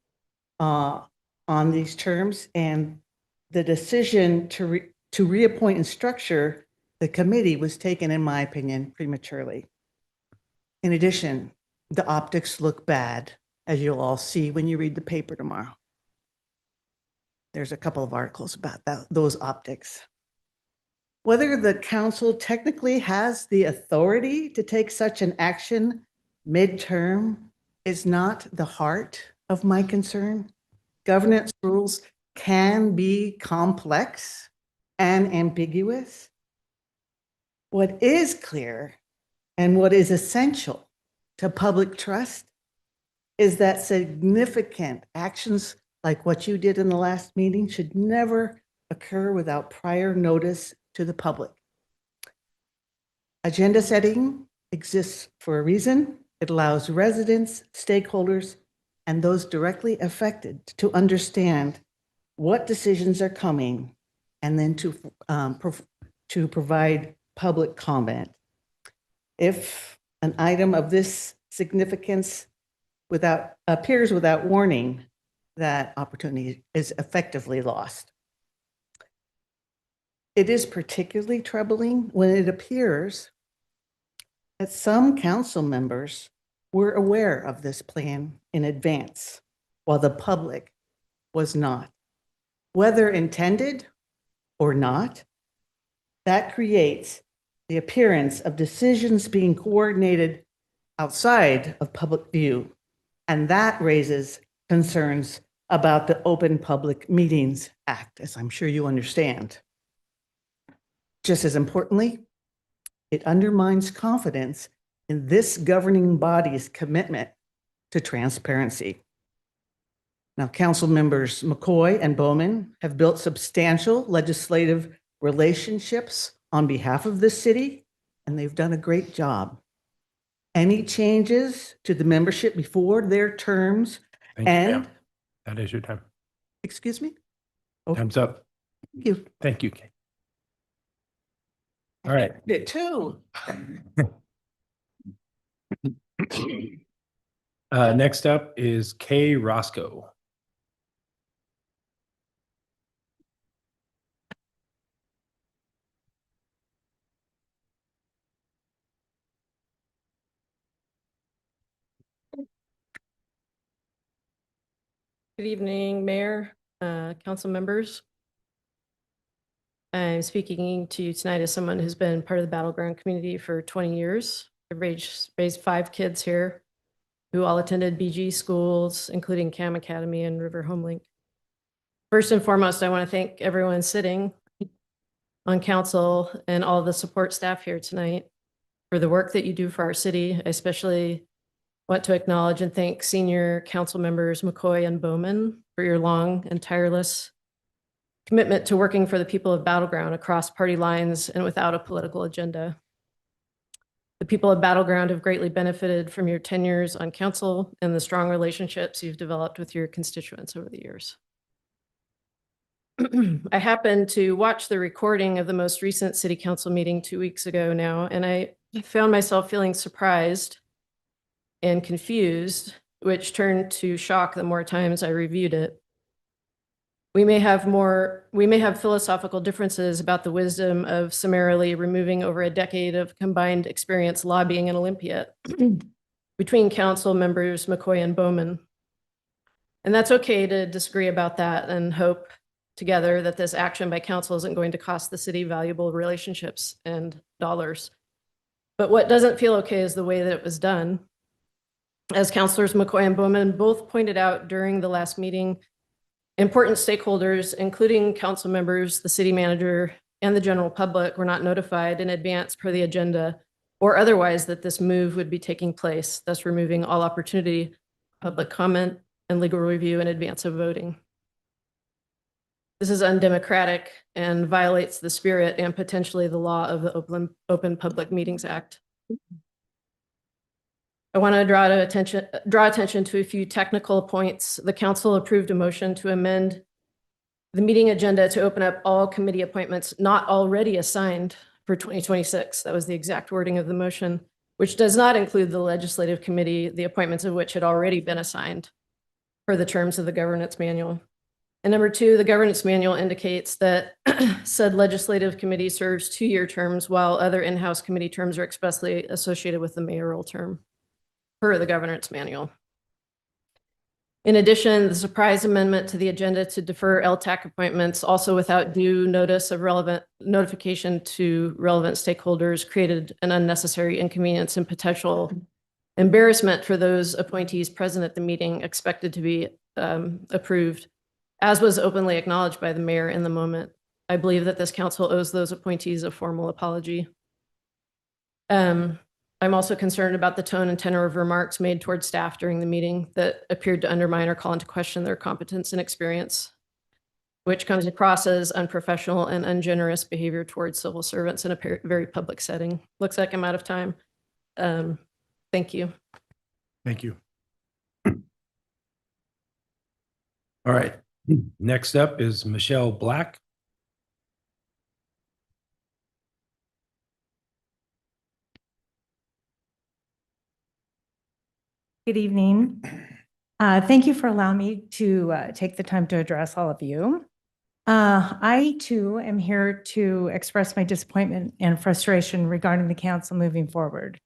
on these terms, and the decision to reappoint and structure the committee was taken, in my opinion, prematurely. In addition, the optics look bad, as you'll all see when you read the paper tomorrow. There's a couple of articles about those optics. Whether the council technically has the authority to take such an action midterm is not the heart of my concern. Governance rules can be complex and ambiguous. What is clear and what is essential to public trust is that significant actions like what you did in the last meeting should never occur without prior notice to the public. Agenda setting exists for a reason. It allows residents, stakeholders, and those directly affected to understand what decisions are coming and then to provide public comment. If an item of this significance appears without warning, that opportunity is effectively lost. It is particularly troubling when it appears that some council members were aware of this plan in advance, while the public was not. Whether intended or not, that creates the appearance of decisions being coordinated outside of public view, and that raises concerns about the Open Public Meetings Act, as I'm sure you understand. Just as importantly, it undermines confidence in this governing body's commitment to transparency. Now, council members McCoy and Bowman have built substantial legislative relationships on behalf of this city, and they've done a great job. Any changes to the membership before their terms Thank you, and ma'am. That is your time. excuse me? Time's up. Thank you. Thank you, Kate. All right. It too. Next up is Kay Roscoe. Good evening, Mayor, council members. I'm speaking to you tonight as someone who's been part of the Battleground community for 20 years. I've raised 5 kids here. who all attended BG schools, including CAM Academy and River Homelink. First and foremost, I want to thank everyone sitting on council and all the support staff here tonight for the work that you do for our city. I especially want to acknowledge and thank senior council members McCoy and Bowman for your long and tireless commitment to working for the people of Battleground across party lines and without a political agenda. The people of Battleground have greatly benefited from your tenures on council and the strong relationships you've developed with your constituents over the years. I happened to watch the recording of the most recent city council meeting 2 weeks ago now, and I found myself feeling surprised and confused, which turned to shock the more times I reviewed it. We may have philosophical differences about the wisdom of summarily removing over a decade of combined experience lobbying in Olympia between council members McCoy and Bowman. And that's okay to disagree about that and hope together that this action by council isn't going to cost the city valuable relationships and dollars. But what doesn't feel okay is the way that it was done. As councilors McCoy and Bowman both pointed out during the last meeting, important stakeholders, including council members, the city manager, and the general public, were not notified in advance per the agenda or otherwise that this move would be taking place, thus removing all opportunity, public comment, and legal review in advance of voting. This is undemocratic and violates the spirit and potentially the law of the Open Public Meetings Act. I want to draw attention to a few technical points. The council approved a motion to amend the meeting agenda to open up all committee appointments not already assigned for 2026. That was the exact wording of the motion, which does not include the legislative committee, the appointments of which had already been assigned per the terms of the governance manual. And number two, the governance manual indicates that said legislative committee serves 2-year terms while other in-house committee terms are expressly associated with the mayoral term per the governance manual. In addition, the surprise amendment to the agenda to defer LTAC appointments, also without due notice of relevant notification to relevant stakeholders, created an unnecessary inconvenience and potential embarrassment for those appointees present at the meeting expected to be approved, as was openly acknowledged by the mayor in the moment. I believe that this council owes those appointees a formal apology. I'm also concerned about the tone and tenor of remarks made towards staff during the meeting that appeared to undermine or call into question their competence and experience, which comes across as unprofessional and ungenerous behavior towards civil servants in a very public setting. Looks like I'm out of time. Thank you. Thank you. All right. Next up is Michelle Black. Good evening. Thank you for allowing me to take the time to address all of you. I too am here to express my disappointment and frustration regarding the council moving forward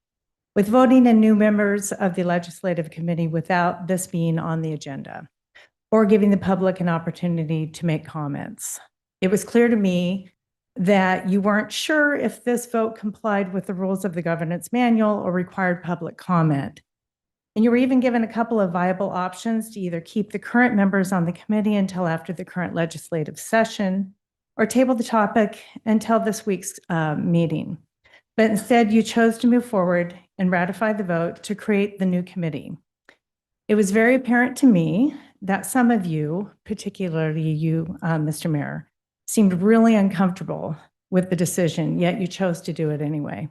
with voting in new members of the legislative committee without this being on the agenda or giving the public an opportunity to make comments. It was clear to me that you weren't sure if this vote complied with the rules of the governance manual or required public comment. And you were even given a couple of viable options to either keep the current members on the committee until after the current legislative session or table the topic until this week's meeting. But instead, you chose to move forward and ratify the vote to create the new committee. It was very apparent to me that some of you, particularly you, Mr. Mayor, seemed really uncomfortable with the decision, yet you chose to do it anyway.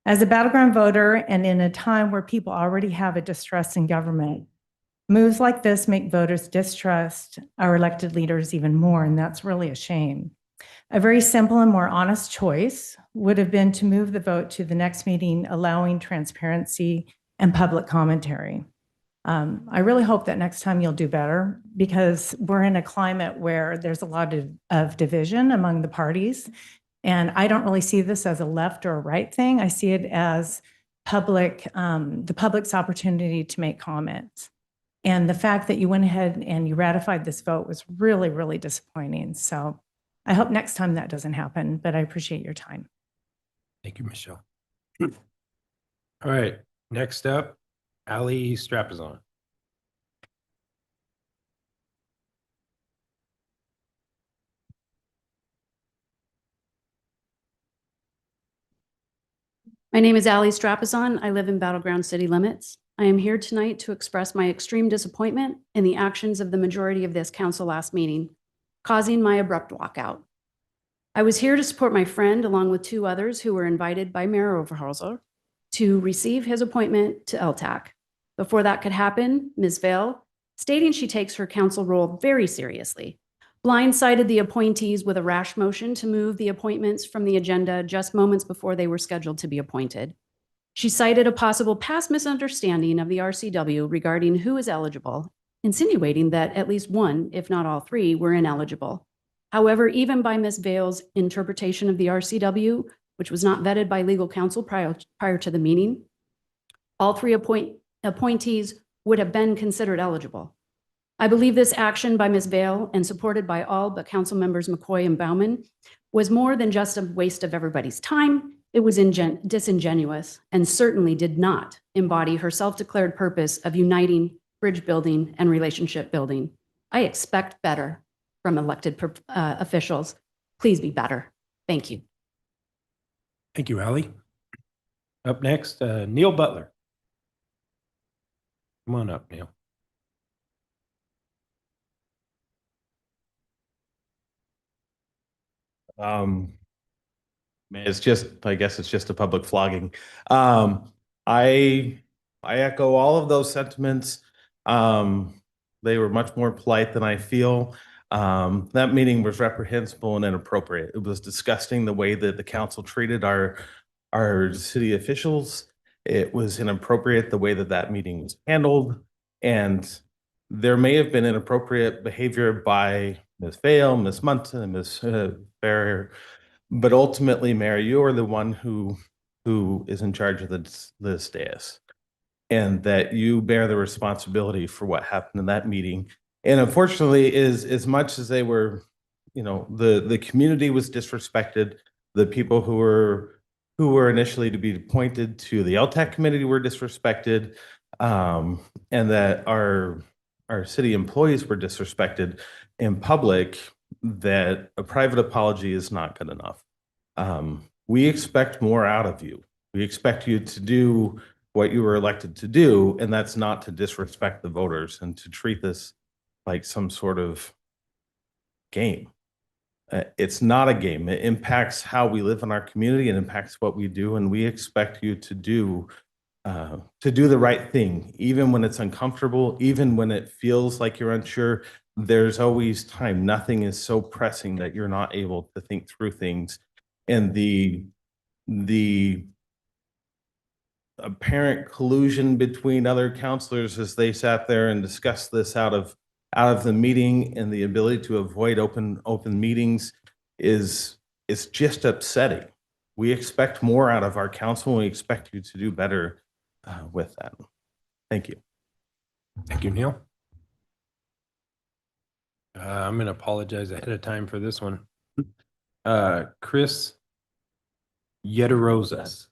As a Battleground voter and in a time where people already have a distrust in government, moves like this make voters distrust our elected leaders even more, and that's really a shame. A very simple and more honest choice would have been to move the vote to the next meeting, allowing transparency and public commentary. I really hope that next time you'll do better because we're in a climate where there's a lot of division among the parties. And I don't really see this as a left or a right thing. I see it as the public's opportunity to make comments. And the fact that you went ahead and you ratified this vote was really, really disappointing. So I hope next time that doesn't happen, but I appreciate your time. Thank you, Michelle. All right, next up Ali Strapazon. My name is Ali Strapazon. I live in Battleground City Limits. I am here tonight to express my extreme disappointment in the actions of the majority of this council last meeting, causing my abrupt walkout. I was here to support my friend along with two others who were invited by Mayor Overholser to receive his appointment to LTAC. Before that could happen, Ms. Vale, stating she takes her council role very seriously, blindsided the appointees with a rash motion to move the appointments from the agenda just moments before they were scheduled to be appointed. She cited a possible past misunderstanding of the RCW regarding who is eligible, insinuating that at least one, if not all three, were ineligible. However, even by Ms. Vale's interpretation of the RCW, which was not vetted by legal counsel prior to the meeting, all three appointees would have been considered eligible. I believe this action by Ms. Vale and supported by all but council members McCoy and Bauman was more than just a waste of everybody's time. It was disingenuous and certainly did not embody her self-declared purpose of uniting, bridge building, and relationship building. I expect better from elected officials. Please be better. Thank you. Thank you, Ali. Up next, Neil Butler. Come on up, Neil. It's just, I guess it's just a public flogging. I echo all of those sentiments. They were much more polite than I feel. That meeting was reprehensible and inappropriate. It was disgusting the way that the council treated our city officials. It was inappropriate the way that that meeting was handled. And there may have been inappropriate behavior by Ms. Vale, Ms. Munson, and Ms. Barrier. But ultimately, Mayor, you are the one who is in charge of this dais, and that you bear the responsibility for what happened in that meeting. And unfortunately, as much as they were, the community was disrespected, the people who were initially to be appointed to the LTAC committee were disrespected, and that our city employees were disrespected in public, that a private apology is not good enough. We expect more out of you. We expect you to do what you were elected to do, and that's not to disrespect the voters and to treat this like some sort of game. It's not a game. It impacts how we live in our community. It impacts what we do, and we expect you to do the right thing, even when it's uncomfortable, even when it feels like you're unsure. There's always time. Nothing is so pressing that you're not able to think through things. And the apparent collusion between other counselors as they sat there and discussed this out of the meeting, and the ability to avoid open meetings is just upsetting. We expect more out of our council, and we expect you to do better with that. Thank you. Thank you, Neil. I'm going to apologize ahead of time for this one. Chris Yederosas.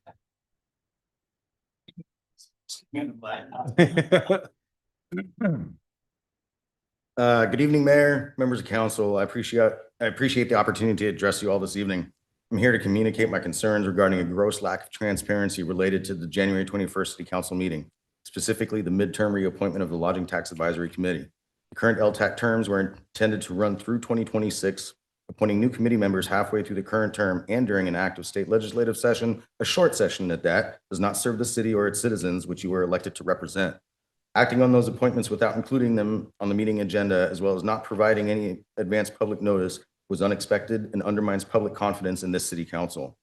Good evening, Mayor, members of council. I appreciate the opportunity to address you all this evening. I'm here to communicate my concerns regarding a gross lack of transparency related to the January 21st City Council meeting, specifically the midterm reappointment of the Lodging Tax Advisory Committee. The current LTAC terms were intended to run through 2026, appointing new committee members halfway through the current term and during an active state legislative session, a short session at that, does not serve the city or its citizens, which you were elected to represent. Acting on those appointments without including them on the meeting agenda, as well as not providing any advance public notice, was unexpected and undermines public confidence in this city council.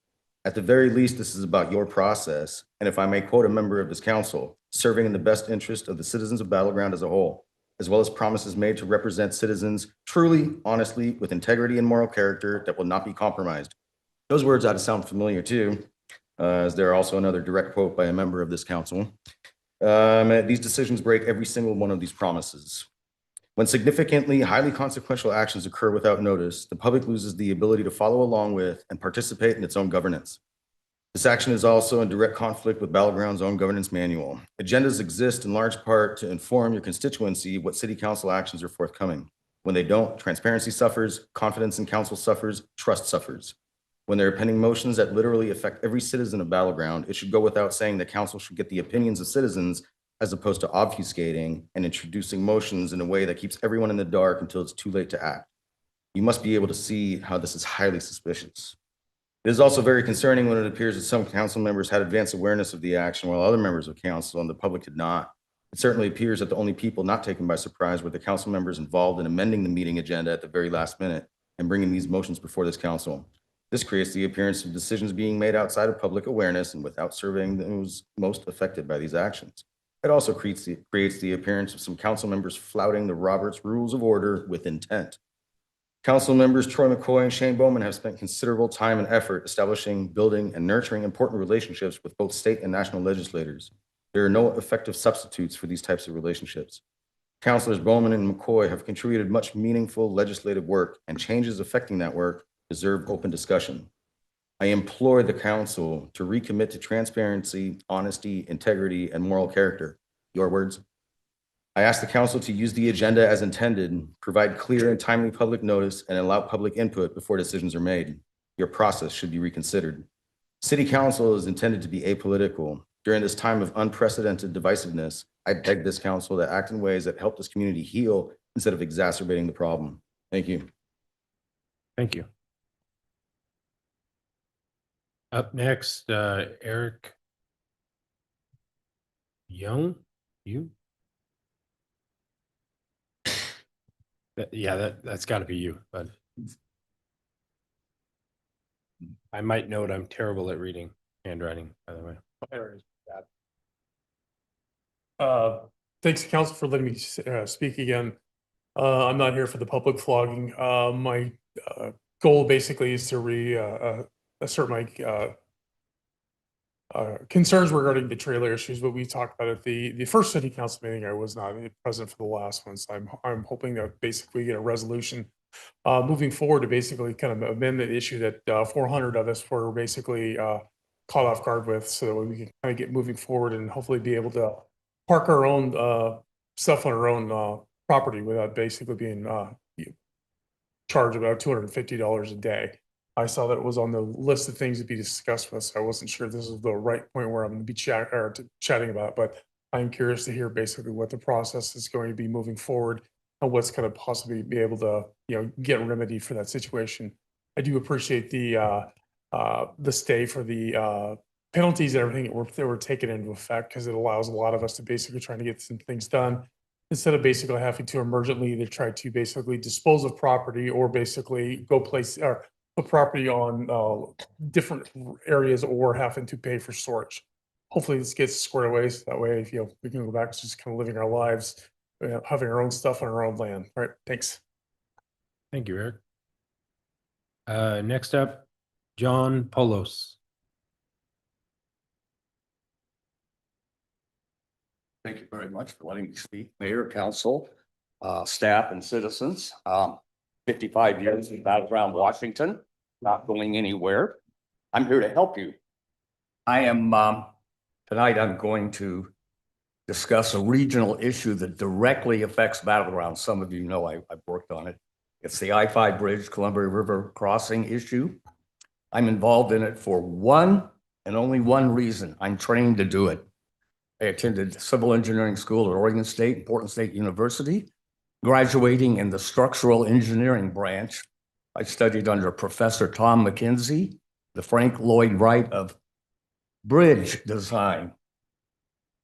At the very least, this is about your process, and if I may quote a member of this council, serving in the best interest of the citizens of Battleground as a whole, as well as promises made to represent citizens truly, honestly, with integrity and moral character that will not be compromised. Those words ought to sound familiar too, as they're also another direct quote by a member of this council. These decisions break every single one of these promises. When significantly highly consequential actions occur without notice, the public loses the ability to follow along with and participate in its own governance. This action is also in direct conflict with Battleground's own governance manual. Agendas exist in large part to inform your constituency what city council actions are forthcoming. When they don't, transparency suffers, confidence in council suffers, trust suffers. When there are pending motions that literally affect every citizen of Battleground, it should go without saying that council should get the opinions of citizens as opposed to obfuscating and introducing motions in a way that keeps everyone in the dark until it's too late to act. You must be able to see how this is highly suspicious. It is also very concerning when it appears that some council members had advanced awareness of the action while other members of council and the public did not. It certainly appears that the only people not taken by surprise were the council members involved in amending the meeting agenda at the very last minute and bringing these motions before this council. This creates the appearance of decisions being made outside of public awareness and without surveying those most affected by these actions. It also creates the appearance of some council members flouting the Roberts Rules of Order with intent. Council members Troy McCoy and Shane Bowman have spent considerable time and effort establishing, building, and nurturing important relationships with both state and national legislators. There are no effective substitutes for these types of relationships. Councilors Bowman and McCoy have contributed much meaningful legislative work, and changes affecting that work deserve open discussion. I implore the council to recommit to transparency, honesty, integrity, and moral character. Your words. I ask the council to use the agenda as intended, provide clear and timely public notice, and allow public input before decisions are made. Your process should be reconsidered. City council is intended to be apolitical. During this time of unprecedented divisiveness, I beg this council to act in ways that help this community heal instead of exacerbating the problem. Thank you. Thank you. Up next, Eric Young, you? Yeah, that's got to be you, but I might note I'm terrible at reading handwriting, by the way. Thanks, council, for letting me speak again. I'm not here for the public flogging. My goal basically is to assert my concerns regarding the trailer issues, but we talked about it the first city council meeting. I was not present for the last one, so I'm hoping to basically get a resolution moving forward to basically kind of amend the issue that 400 of us were basically caught off guard with, so that we can kind of get moving forward and hopefully be able to park our own stuff on our own property without basically being charged about $250 a day. I saw that it was on the list of things to be discussed with, so I wasn't sure if this is the right point where I'm going to be chatting about, but I'm curious to hear basically what the process is going to be moving forward and what's going to possibly be able to, get a remedy for that situation. I do appreciate the stay for the penalties and everything that were taken into effect, because it allows a lot of us to basically try to get some things done instead of basically having to emergently either try to basically dispose of property or basically go place or put property on different areas or having to pay for storage. Hopefully this gets squared away, so that way, we can go back to just kind of living our lives, having our own stuff on our own land. All right, thanks. Thank you, Eric. Next up, John Polos. Thank you very much for letting me speak, Mayor, Council, staff, and citizens. 55 years in Battleground, Washington, not going anywhere. I'm here to help you. I am, tonight I'm going to discuss a regional issue that directly affects Battleground. Some of you know I've worked on it. It's the I-5 Bridge Columbia River crossing issue. I'm involved in it for one and only one reason. I'm trained to do it. I attended civil engineering school at Oregon State, Portland State University. Graduating in the structural engineering branch, I studied under Professor Tom McKenzie, the Frank Lloyd Wright of bridge design.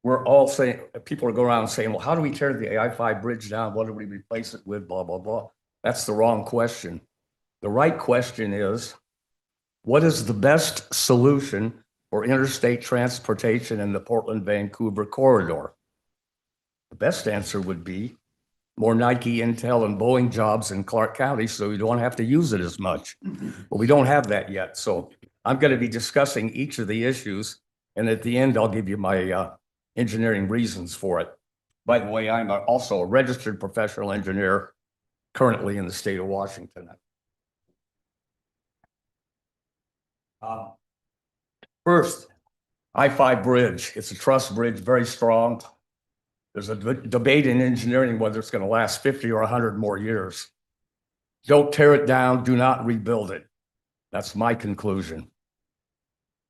We're all saying, people are going around saying, well, how do we tear the I-5 bridge down? What do we replace it with? Blah, blah, blah. That's the wrong question. The right question is, what is the best solution for interstate transportation in the Portland-Vancouver corridor? The best answer would be more Nike, Intel, and Boeing jobs in Clark County so you don't have to use it as much. But we don't have that yet. So I'm going to be discussing each of the issues. And at the end, I'll give you my engineering reasons for it. By the way, I'm also a registered professional engineer currently in the state of Washington. First, I-5 bridge. It's a truss bridge, very strong. There's a debate in engineering whether it's going to last 50 or 100 more years. Don't tear it down. Do not rebuild it. That's my conclusion.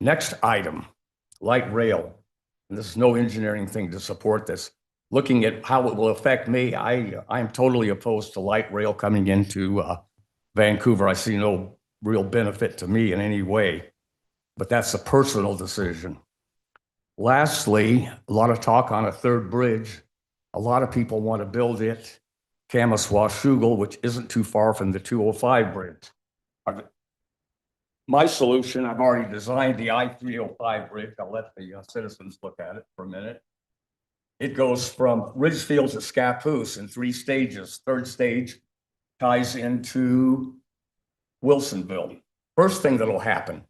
Next item, light rail. And this is no engineering thing to support this. Looking at how it will affect me, I am totally opposed to light rail coming into Vancouver. I see no real benefit to me in any way, but that's a personal decision. Lastly, a lot of talk on a third bridge. A lot of people want to build it, Kamaswashugal, which isn't too far from the 205 bridge. My solution, I've already designed the I-305 bridge. I'll let the citizens look at it for a minute. It goes from Ridgefield to Scappoose in 3 stages. Third stage ties into Wilsonville. First thing that'll happen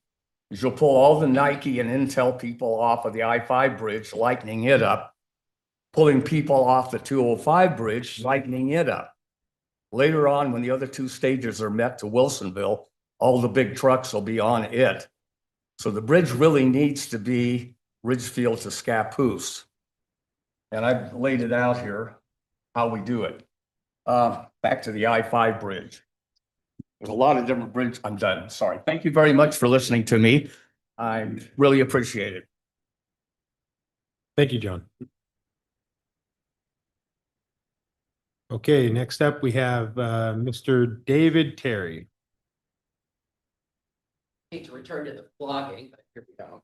is you'll pull all the Nike and Intel people off of the I-5 bridge, lightening it up, pulling people off the 205 bridge, lightening it up. Later on, when the other 2 stages are met to Wilsonville, all the big trucks will be on it. So the bridge really needs to be Ridgefield to Scappoose. And I've laid it out here, how we do it. Back to the I-5 bridge. There's a lot of different bridges. I'm done. Sorry. Thank you very much for listening to me. I really appreciate it. Thank you, John. Okay, next up we have Mr. David Terry. Hate to return to the blogging, but here we go.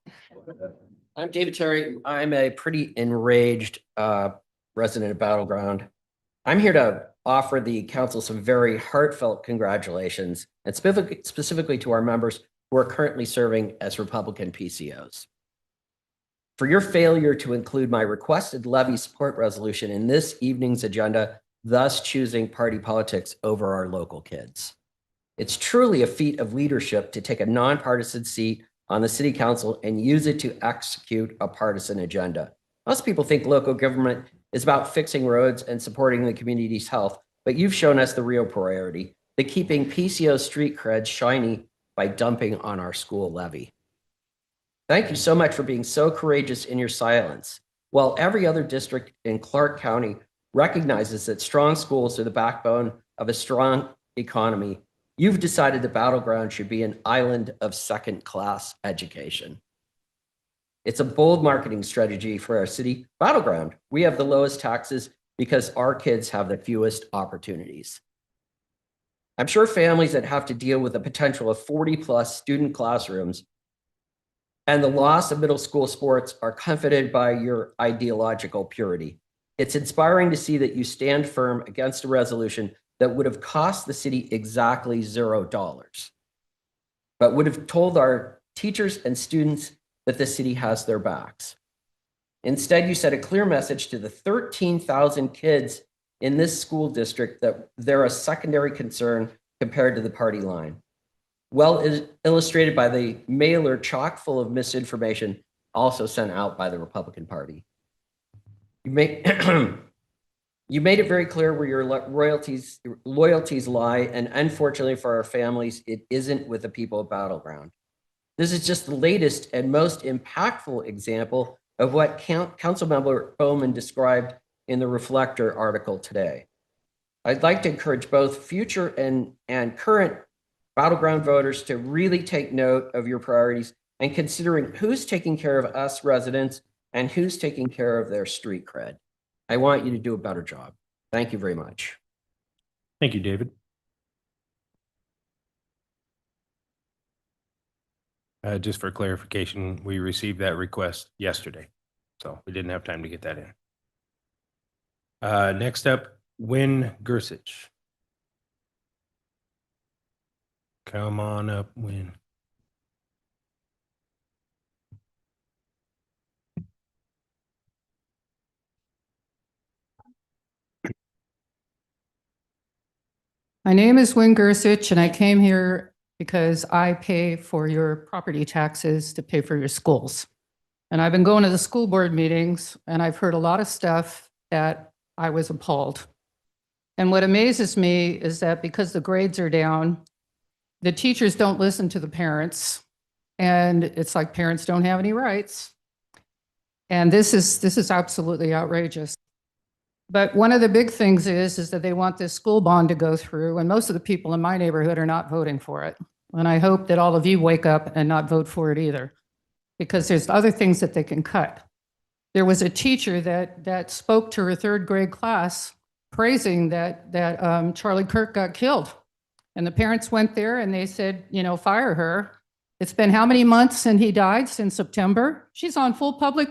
I'm David Terry. I'm a pretty enraged resident of Battleground. I'm here to offer the council some very heartfelt congratulations, and specifically to our members who are currently serving as Republican PCOs. For your failure to include my requested levy support resolution in this evening's agenda, thus choosing party politics over our local kids. It's truly a feat of leadership to take a nonpartisan seat on the city council and use it to execute a partisan agenda. Most people think local government is about fixing roads and supporting the community's health, but you've shown us the real priority, the keeping PCO street cred shiny by dumping on our school levy. Thank you so much for being so courageous in your silence. While every other district in Clark County recognizes that strong schools are the backbone of a strong economy, you've decided the Battleground should be an island of second-class education. It's a bold marketing strategy for our city. Battleground, we have the lowest taxes because our kids have the fewest opportunities. I'm sure families that have to deal with the potential of 40+ student classrooms and the loss of middle school sports are comforted by your ideological purity. It's inspiring to see that you stand firm against a resolution that would have cost the city exactly $0, but would have told our teachers and students that the city has their backs. Instead, you sent a clear message to the 13,000 kids in this school district that they're a secondary concern compared to the party line. Well illustrated by the mailer chock full of misinformation also sent out by the Republican Party. You made it very clear where your loyalties lie, and unfortunately for our families, it isn't with the people of Battleground. This is just the latest and most impactful example of what Councilmember Bowman described in the Reflector article today. I'd like to encourage both future and current Battleground voters to really take note of your priorities and considering who's taking care of us residents and who's taking care of their street cred. I want you to do a better job. Thank you very much. Thank you, David. Just for clarification, we received that request yesterday, so we didn't have time to get that in. Next up, Wynn Gersich. Come on up, Wynn. My name is Wynn Gersich, and I came here because I pay for your property taxes to pay for your schools. And I've been going to the school board meetings, and I've heard a lot of stuff that I was appalled. And what amazes me is that because the grades are down, the teachers don't listen to the parents, And it's like parents don't have any rights. And this is absolutely outrageous. But one of the big things is that they want this school bond to go through, and most of the people in my neighborhood are not voting for it. And I hope that all of you wake up and not vote for it either, because there's other things that they can cut. There was a teacher that spoke to her third grade class praising that Charlie Kirk got killed. And the parents went there and they said, you know, fire her. It's been how many months since he died? Since September? She's on full public,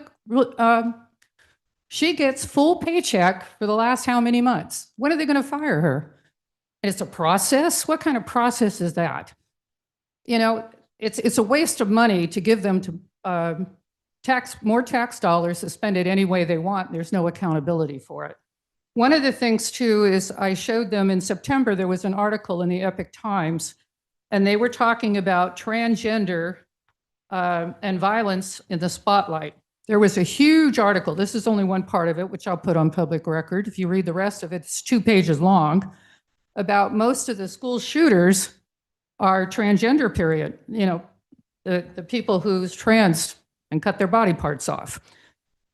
she gets full paycheck for the last how many months? When are they going to fire her? It's a process? What kind of process is that? You know, it's a waste of money to give them to more tax dollars to spend it any way they want. There's no accountability for it. One of the things too is I showed them in September, there was an article in the Epic Times, and they were talking about transgender and violence in the spotlight. There was a huge article. This is only one part of it, which I'll put on public record. If you read the rest of it, it's 2 pages long, about most of the school shooters are transgender, period. You know, the people who's trans and cut their body parts off.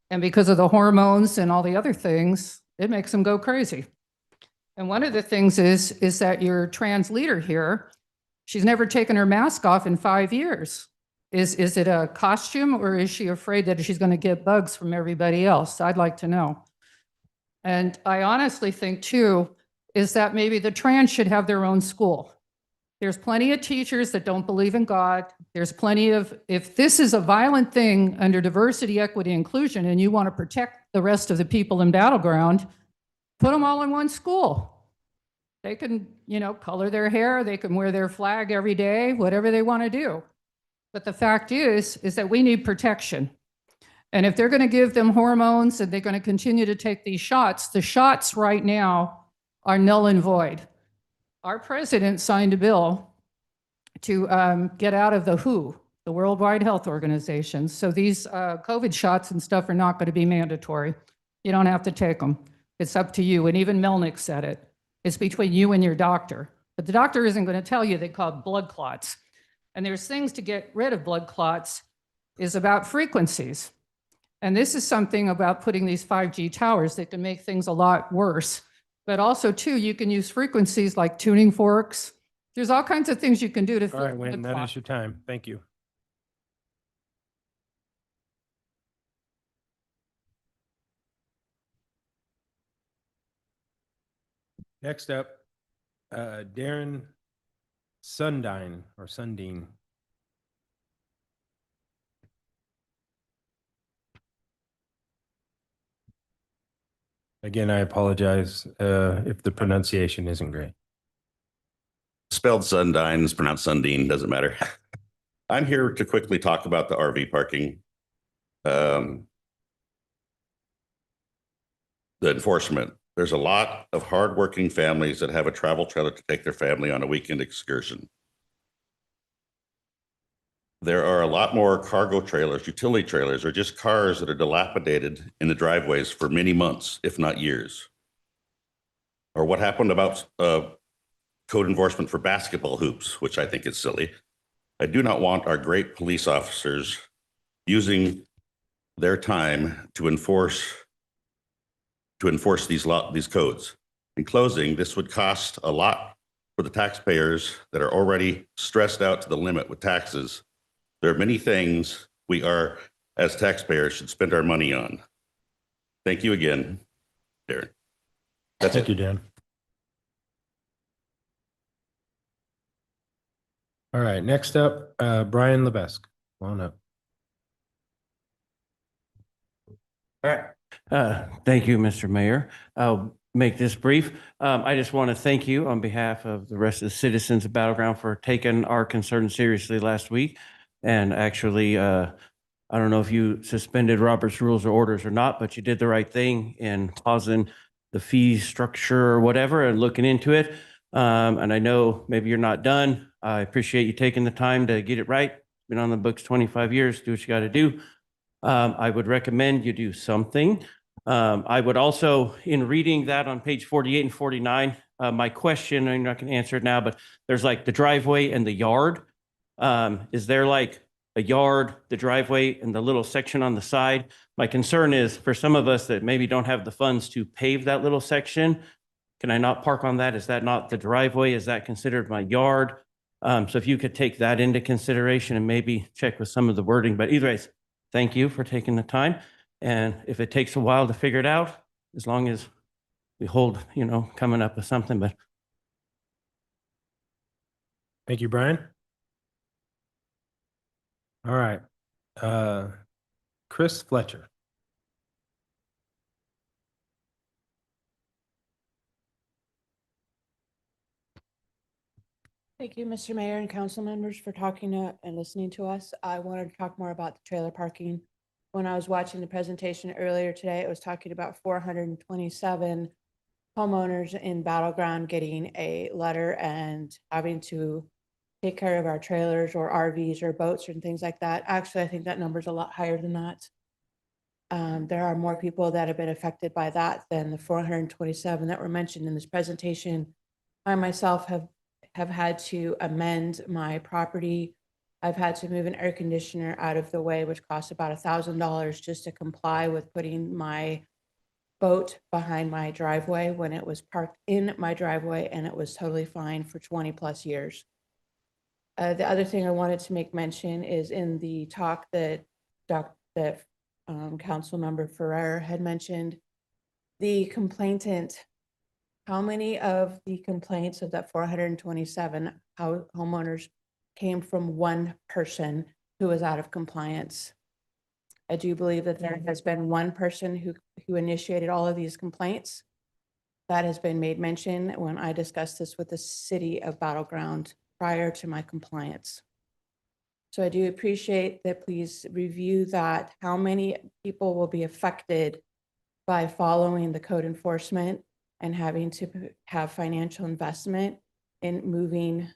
And because of the hormones and all the other things, it makes them go crazy. And one of the things is that your trans leader here, she's never taken her mask off in 5 years. Is it a costume, or is she afraid that she's going to get bugs from everybody else? I'd like to know. And I honestly think too, is that maybe the trans should have their own school. There's plenty of teachers that don't believe in God. There's plenty of, if this is a violent thing under diversity, equity, inclusion, and you want to protect the rest of the people in Battleground, put them all in one school. They can, you know, color their hair, they can wear their flag every day, whatever they want to do. But the fact is that we need protection. And if they're going to give them hormones and they're going to continue to take these shots, the shots right now are null and void. Our president signed a bill to get out of the WHO, the World Wide Health Organization. So these COVID shots and stuff are not going to be mandatory. You don't have to take them. It's up to you. And even Melnick said it. It's between you and your doctor. But the doctor isn't going to tell you they call blood clots. And there's things to get rid of blood clots is about frequencies. And this is something about putting these 5G towers that can make things a lot worse. But also too, you can use frequencies like tuning forks. There's all kinds of things you can do to All right, Wayne, that is your time. Thank you. Next up, Darren Sundine or Sundine. Again, I apologize if the pronunciation isn't great. Spelled Sundine, it's pronounced Sundine, doesn't matter. I'm here to quickly talk about the RV parking. The enforcement. There's a lot of hardworking families that have a travel trailer to take their family on a weekend excursion. There are a lot more cargo trailers, utility trailers, or just cars that are dilapidated in the driveways for many months, if not years. Or what happened about code enforcement for basketball hoops, which I think is silly. I do not want our great police officers using their time to enforce these codes. In closing, this would cost a lot for the taxpayers that are already stressed out to the limit with taxes. There are many things we are, as taxpayers, should spend our money on. Thank you again, Darren. Thank you, Dan. All right, next up, Brian Levesque. Come on up. All right. Thank you, Mr. Mayor. I'll make this brief. I just want to thank you on behalf of the rest of the citizens of Battleground for taking our concerns seriously last week. And actually, I don't know if you suspended Robert's rules or orders or not, but you did the right thing in pausing the fee structure or whatever and looking into it. And I know maybe you're not done. I appreciate you taking the time to get it right. Been on the books 25 years, do what you got to do. I would recommend you do something. I would also, in reading that on page 48 and 49, my question, and you're not going to answer it now, but there's like the driveway and the yard. Is there like a yard, the driveway, and the little section on the side. My concern is for some of us that maybe don't have the funds to pave that little section, can I not park on that? Is that not the driveway? Is that considered my yard? So if you could take that into consideration and maybe check with some of the wording, but either way, thank you for taking the time. And if it takes a while to figure it out, as long as we hold, coming up with something, but Thank you, Brian. All right. Chris Fletcher. Thank you, Mr. Mayor and council members for talking to and listening to us. I wanted to talk more about the trailer parking. When I was watching the presentation earlier today, it was talking about 427 homeowners in Battleground getting a letter and having to take care of our trailers or RVs or boats and things like that. Actually, I think that number is a lot higher than that. There are more people that have been affected by that than the 427 that were mentioned in this presentation. I myself have had to amend my property. I've had to move an air conditioner out of the way, which costs about $1,000 just to comply with putting my boat behind my driveway when it was parked in my driveway, and it was totally fine for 20 plus years. The other thing I wanted to make mention is in the talk that Council Member Ferrer had mentioned, the complainant. How many of the complaints of that 427 homeowners came from one person who was out of compliance? I do believe that there has been one person who initiated all of these complaints. That has been made mention when I discussed this with the city of Battleground prior to my compliance. So I do appreciate that. Please review that. How many people will be affected by following the code enforcement and having to have financial investment in moving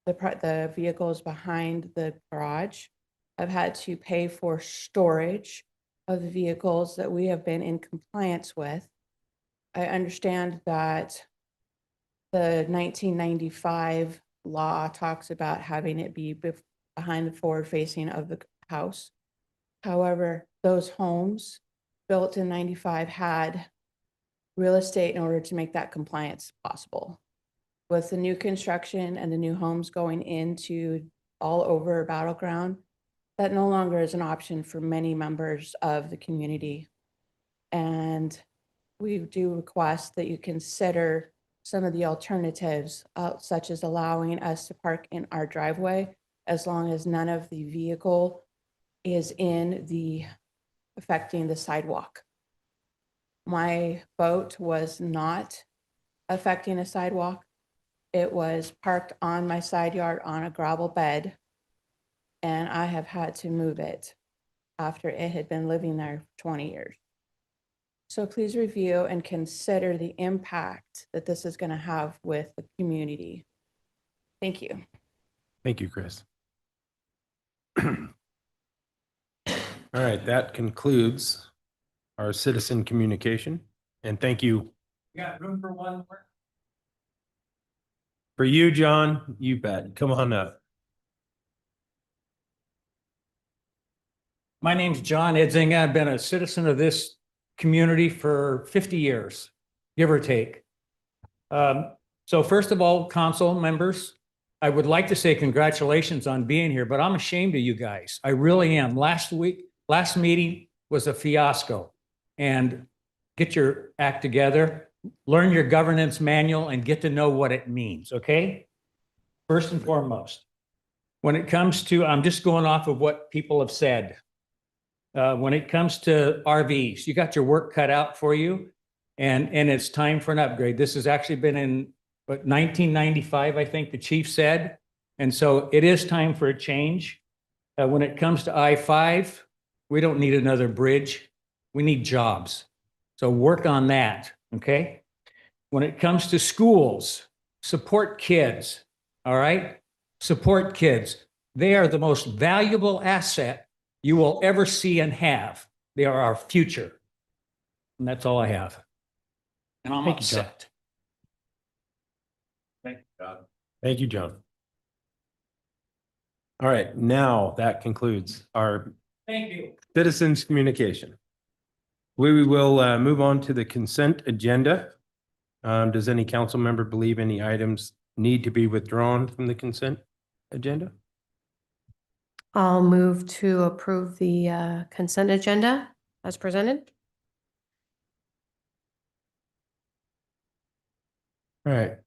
the vehicles behind the garage. I've had to pay for storage of the vehicles that we have been in compliance with. I understand that the 1995 law talks about having it be behind the forward facing of the house. However, those homes built in 95 had real estate in order to make that compliance possible. With the new construction and the new homes going into all over Battleground, that no longer is an option for many members of the community. And we do request that you consider some of the alternatives, such as allowing us to park in our driveway as long as none of the vehicle is affecting the sidewalk. My boat was not affecting a sidewalk. It was parked on my side yard on a gravel bed, and I have had to move it after it had been living there for 20 years. So please review and consider the impact that this is going to have with the community. Thank you. Thank you, Chris. All right, that concludes our citizen communication. And thank you. We got room for one more? For you, John, you bet. Come on up. My name's John Edzinga. I've been a citizen of this community for 50 years, give or take. So first of all, council members, I would like to say congratulations on being here, but I'm ashamed of you guys. I really am. Last meeting was a fiasco. And get your act together, learn your governance manual, and get to know what it means, okay? First and foremost, when it comes to, I'm just going off of what people have said. When it comes to RVs, you got your work cut out for you, and it's time for an upgrade. This has actually been in 1995, I think the chief said. And so it is time for a change. When it comes to I-5, we don't need another bridge. We need jobs. So work on that, okay? When it comes to schools, support kids, all right? Support kids. They are the most valuable asset you will ever see and have. They are our future. And that's all I have. And I'm upset. Thank you, John. Thank you, John. All right, now that concludes our Thank you. citizens' communication. We will move on to the consent agenda. Does any council member believe any items need to be withdrawn from the consent agenda? I'll move to approve the consent agenda as presented. All right,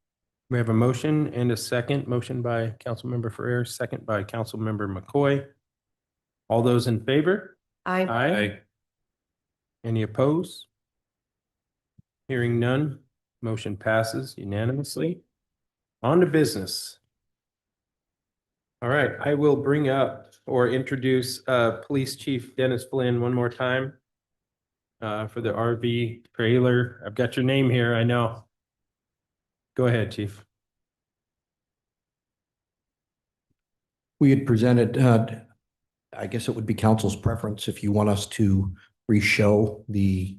we have a motion and a second. Motion by Councilmember Ferrer, second by Councilmember McCoy. All those in favor? Aye. Any opposed? Hearing none, motion passes unanimously. On to business. All right, I will bring up or introduce Police Chief Dennis Flynn one more time for the RV trailer. I've got your name here, I know. Go ahead, Chief. We had presented, I guess it would be council's preference if you want us to re-show the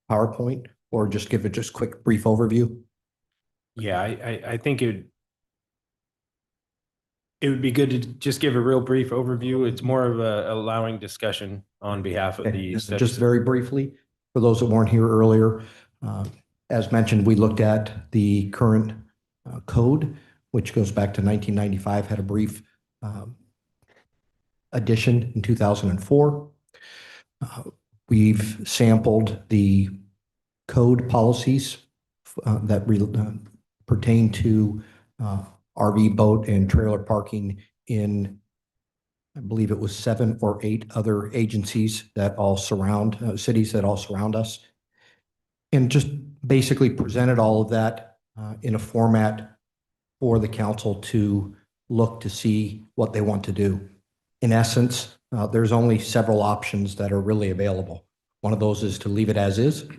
PowerPoint or just give it just quick brief overview. Yeah, I think it would be good to just give a real brief overview. It's more of a allowing discussion on behalf of the. Just very briefly, for those that weren't here earlier, as mentioned, we looked at the current code, which goes back to 1995, had a brief addition in 2004. We've sampled the code policies that pertain to RV, boat, and trailer parking in, I believe it was 7 or 8 other agencies that all surround, cities that all surround us. And just basically presented all of that in a format for the council to look to see what they want to do. In essence, there's only several options that are really available. One of those is to leave it as is.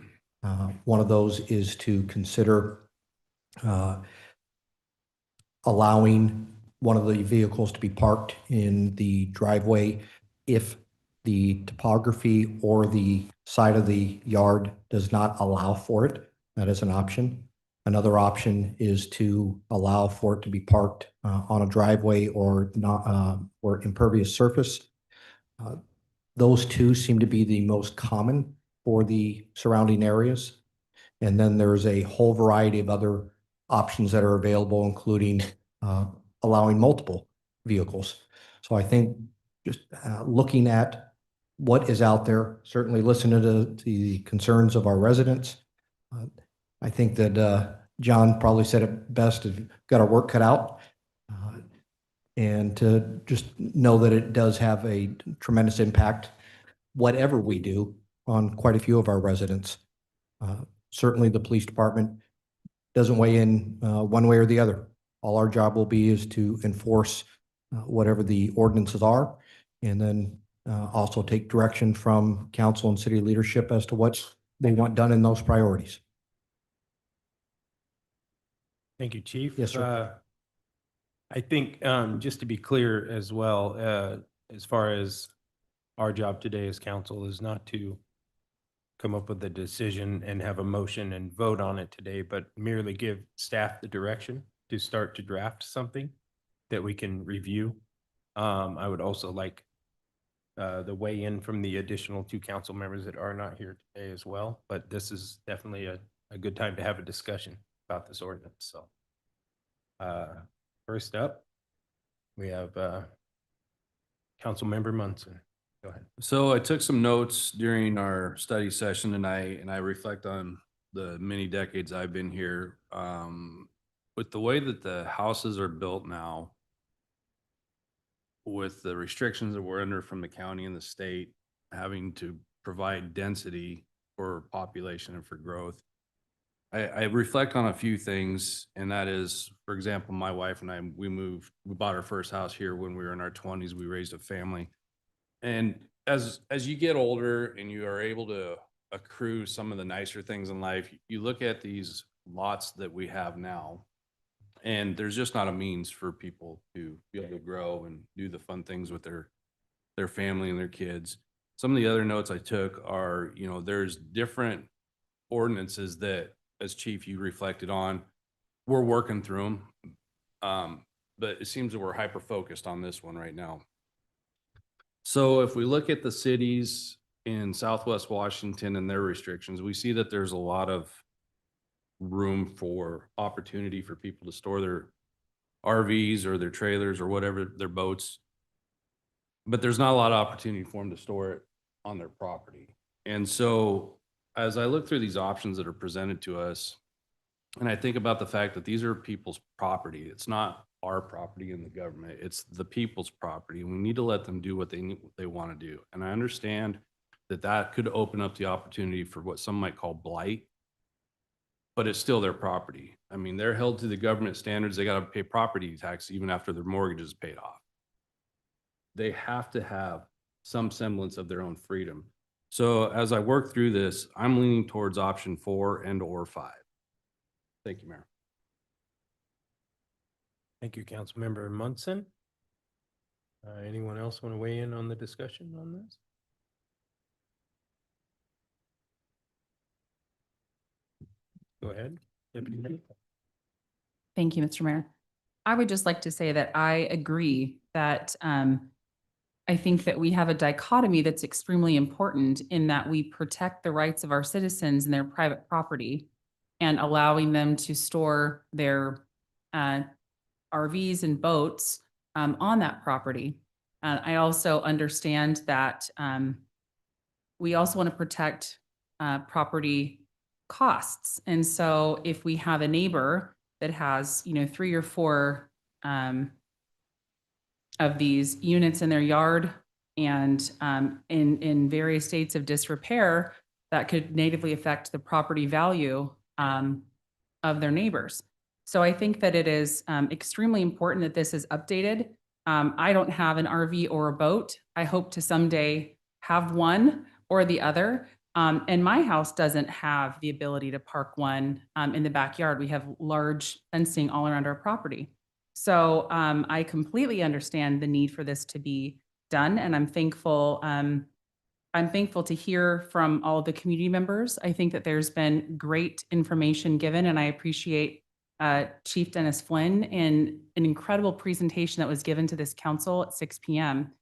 One of those is to consider allowing one of the vehicles to be parked in the driveway if the topography or the side of the yard does not allow for it. That is an option. Another option is to allow for it to be parked on a driveway or not, or impervious surface. Those two seem to be the most common for the surrounding areas. And then there's a whole variety of other options that are available, including allowing multiple vehicles. So I think just looking at what is out there, certainly listening to the concerns of our residents. I think that John probably said it best, we've got our work cut out. And to just know that it does have a tremendous impact, whatever we do, on quite a few of our residents. Certainly the police department doesn't weigh in one way or the other. All our job will be is to enforce whatever the ordinances are, and then also take direction from council and city leadership as to what they want done in those priorities. Thank you, Chief. Yes, sir. I think just to be clear as well, as far as our job today as council is not to come up with a decision and have a motion and vote on it today, but merely give staff the direction to start to draft something that we can review. I would also like the weigh in from the additional 2 council members that are not here today as well, but this is definitely a good time to have a discussion about this ordinance. So first up, we have Councilmember Munson. Go ahead. So I took some notes during our study session, and I reflect on the many decades I've been here. With the way that the houses are built now, with the restrictions that we're under from the county and the state, having to provide density for population and for growth, I reflect on a few things, and that is, for example, my wife and I, we bought our first house here when we were in our 20s. We raised a family. And as you get older and you are able to accrue some of the nicer things in life, you look at these lots that we have now, and there's just not a means for people to be able to grow and do the fun things with their family and their kids. Some of the other notes I took are, there's different ordinances that, as chief, you reflected on. We're working through them. but it seems that we're hyper-focused on this one right now. So if we look at the cities in Southwest Washington and their restrictions, we see that there's a lot of room for opportunity for people to store their RVs or their trailers or whatever, their boats. But there's not a lot of opportunity for them to store it on their property. And so as I look through these options that are presented to us, and I think about the fact that these are people's property, it's not our property in the government, it's the people's property. And we need to let them do what they want to do. And I understand that that could open up the opportunity for what some might call blight, but it's still their property. I mean, they're held to the government standards. They got to pay property tax even after their mortgage is paid off. They have to have some semblance of their own freedom. So as I work through this, I'm leaning towards option 4 and/or 5. Thank you, Mayor. Thank you, Councilmember Munson. Anyone else want to weigh in on the discussion on this? Go ahead, Deputy Mayor. Thank you, Mr. Mayor. I would just like to say that I agree that I think that we have a dichotomy that's extremely important in that we protect the rights of our citizens and their private property and allowing them to store their RVs and boats on that property. I also understand that we also want to protect property costs. And so if we have a neighbor that has, 3 or 4 of these units in their yard and in various states of disrepair, that could negatively affect the property value of their neighbors. So I think that it is extremely important that this is updated. I don't have an RV or a boat. I hope to someday have one or the other. And my house doesn't have the ability to park one in the backyard. We have large fencing all around our property. So I completely understand the need for this to be done, and I'm thankful. I'm thankful to hear from all the community members. I think that there's been great information given, and I appreciate Chief Dennis Flynn and an incredible presentation that was given to this council at 6 p.m.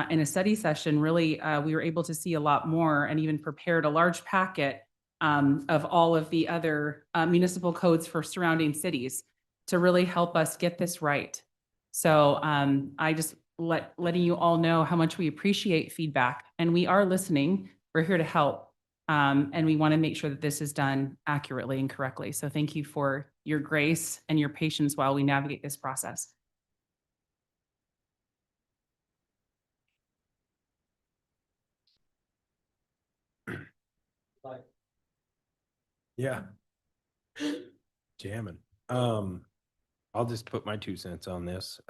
In a study session. Really, we were able to see a lot more and even prepared a large packet of all of the other municipal codes for surrounding cities to really help us get this right. So I just letting you all know how much we appreciate feedback, and we are listening. We're here to help, and we want to make sure that this is done accurately and correctly. So thank you for your grace and your patience while we navigate this process. Yeah. Jamming. I'll just put my 2 cents on this.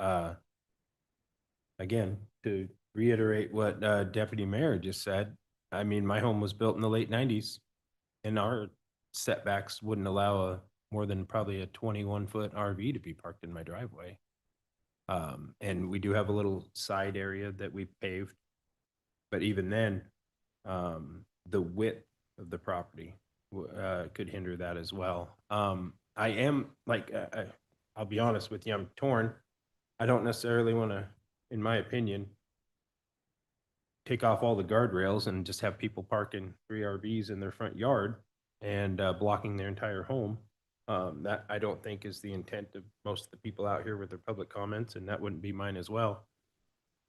Again, to reiterate what Deputy Mayor just said, I mean, my home was built in the late 90s and our setbacks wouldn't allow more than probably a 21-foot RV to be parked in my driveway. And we do have a little side area that we paved, but even then, the width of the property could hinder that as well. I am like, I'll be honest with you, I'm torn. I don't necessarily want to, in my opinion, take off all the guardrails and just have people parking 3 RVs in their front yard and blocking their entire home. That I don't think is the intent of most of the people out here with their public comments, and that wouldn't be mine as well.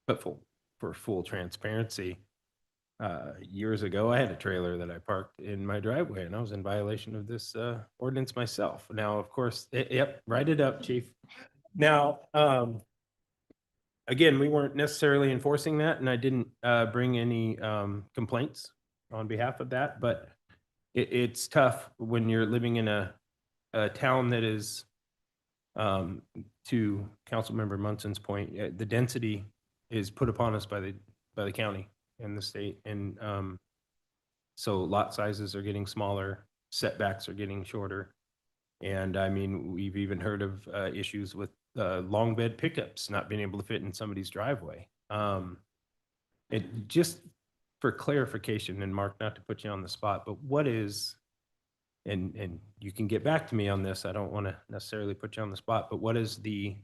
But for full transparency, years ago, I had a trailer that I parked in my driveway, and I was in violation of this ordinance myself. Now, of course, yep, write it up, Chief. Now, again, we weren't necessarily enforcing that, and I didn't bring any complaints on behalf of that, but it's tough when you're living in a town that is, to Councilmember Munson's point, the density is put upon us by the county and the state, and so lot sizes are getting smaller, setbacks are getting shorter, and I mean, we've even heard of issues with long bed pickups not being able to fit in somebody's driveway. It just for clarification, and Mark, not to put you on the spot, but what is, and you can get back to me on this, I don't want to necessarily put you on the spot, but what is the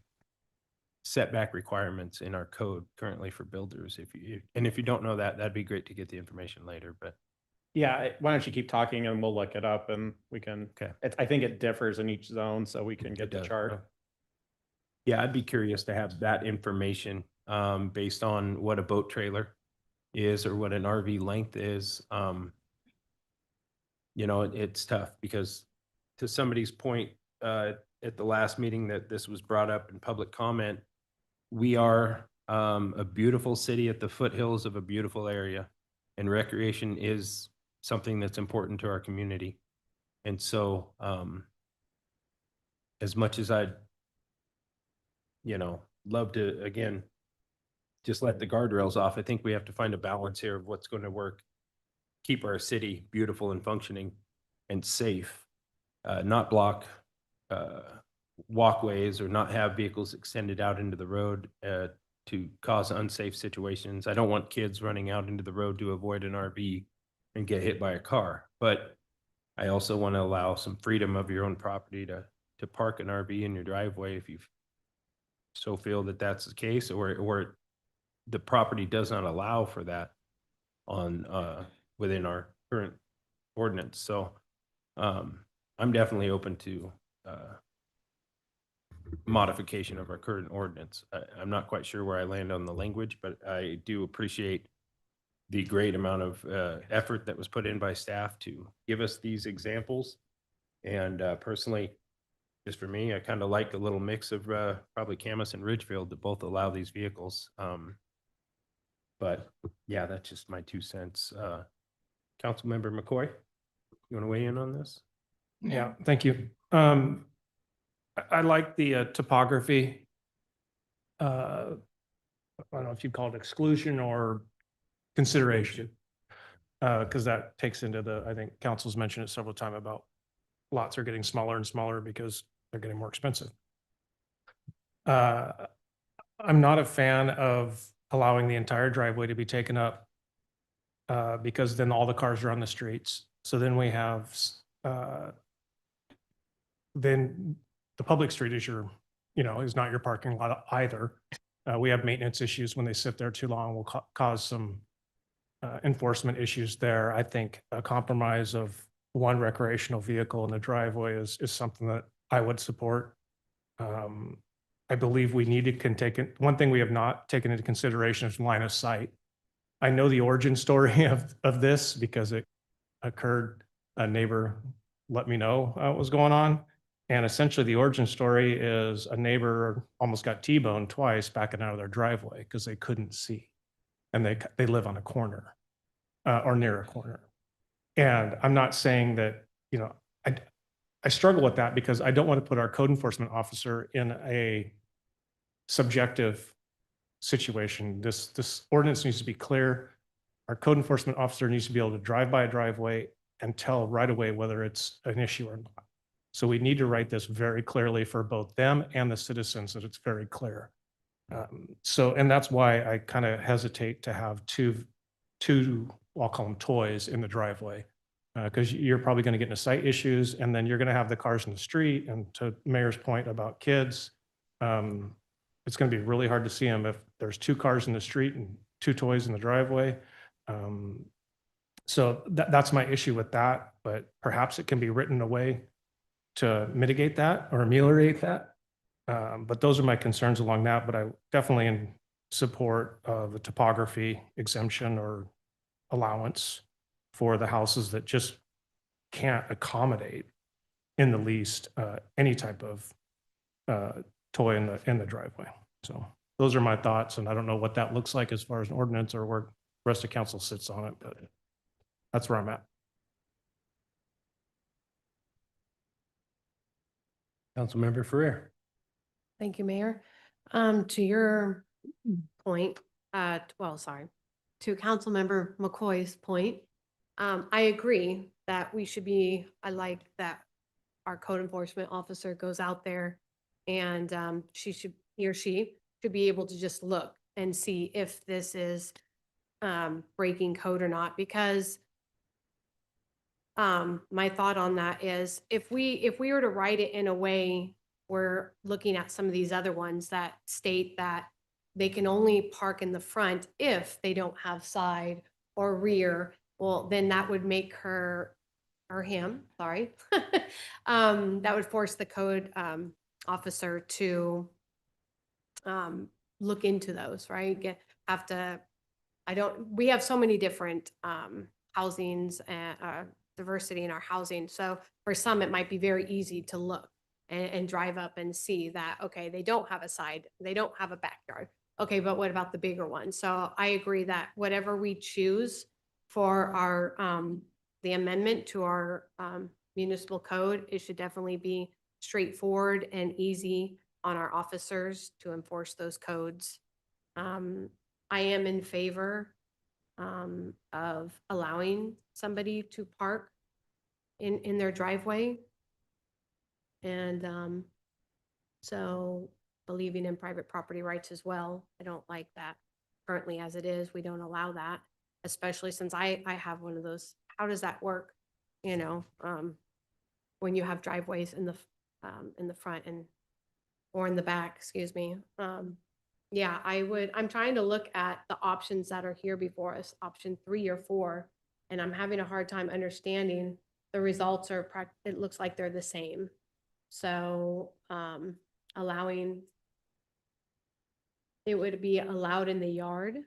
setback requirements in our code currently for builders. If you don't know that, that'd be great to get the information later, but. Yeah, why don't you keep talking and we'll look it up and we can, Okay. I think it differs in each zone, so we can get It the does, chart. Yeah, I'd be curious to have that information based on what a boat trailer is or what an RV length is. It's tough because to somebody's point at the last meeting that this was brought up in public comment, we are a beautiful city at the foothills of a beautiful area, and recreation is something that's important to our community. And so as much as I'd love to, again, just let the guardrails off, I think we have to find a balance here of what's going to work, keep our city beautiful and functioning and safe, not block walkways or not have vehicles extended out into the road to cause unsafe situations. I don't want kids running out into the road to avoid an RV and get hit by a car, but I also want to allow some freedom of your own property to park an RV in your driveway if you so feel that that's the case, or the property does not allow for that on within our current ordinance. So I'm definitely open to modification of our current ordinance. I'm not quite sure where I land on the language, but I do appreciate the great amount of effort that was put in by staff to give us these examples. And personally, just for me, I kind of like a little mix of probably Camas and Ridgefield that both allow these vehicles. But yeah, that's just my 2 cents. Councilmember McCoy, you want to weigh in on this? Yeah, thank you. I like the topography. I don't know if you'd call it exclusion or consideration. Because that takes into I think council's mentioned it several times about lots are getting smaller and smaller because they're getting more expensive. I'm not a fan of allowing the entire driveway to be taken up because then all the cars are on the streets. So then we have, then the public street is is not your parking lot either. We have maintenance issues when they sit there too long will cause some enforcement issues there. I think a compromise of one recreational vehicle in the driveway is something that I would support. I believe we need to take it. One thing we have not taken into consideration is line of sight. I know the origin story of this because it occurred. A neighbor let me know what was going on. And essentially the origin story is a neighbor almost got T-boned twice backing out of their driveway because they couldn't see. And they live on a corner or near a corner. And I'm not saying that, I struggle with that because I don't want to put our code enforcement officer in a subjective situation. This ordinance needs to be clear. Our code enforcement officer needs to be able to drive by a driveway and tell right away whether it's an issue or not. So we need to write this very clearly for both them and the citizens that it's very clear. And that's why I kind of hesitate to have two, I'll call them toys in the driveway. Because you're probably going to get into sight issues and then you're going to have the cars in the street. And to Mayor's point about kids, it's going to be really hard to see them if there's 2 cars in the street and 2 toys in the driveway. So that's my issue with that, but perhaps it can be written away to mitigate that or ameliorate that. But those are my concerns along that, but I definitely in support of the topography exemption or allowance for the houses that just can't accommodate in the least any type of toy in the driveway. So those are my thoughts, and I don't know what that looks like as far as an ordinance or where the rest of council sits on it, but that's where I'm at. Councilmember Ferrer. Thank you, Mayor. To your point, to Councilmember McCoy's point, I agree that I like that our code enforcement officer goes out there and he or she should be able to just look and see if this is breaking code or not, because my thought on that is if we were to write it in a way we're looking at some of these other ones that state that they can only park in the front if they don't have side or rear. Well, then that would make her or him, sorry. That would force the code officer to look into those, right? We have so many different housings and diversity in our housing. So for some, it might be very easy to look and drive up and see that, okay, they don't have a side, they don't have a backyard. Okay, but what about the bigger one? So I agree that whatever we choose for our, the amendment to our municipal code, it should definitely be straightforward and easy on our officers to enforce those codes. I am in favor of allowing somebody to park in their driveway. And so believing in private property rights as well. I don't like that currently as it is. We don't allow that, especially since I have one of those. How does that work? You know, when you have driveways in the front or in the back, excuse me. Yeah, I'm trying to look at the options that are here before us, option 3 or 4, and I'm having a hard time understanding the results it looks like they're the same. So, allowing, it would be allowed in the yard.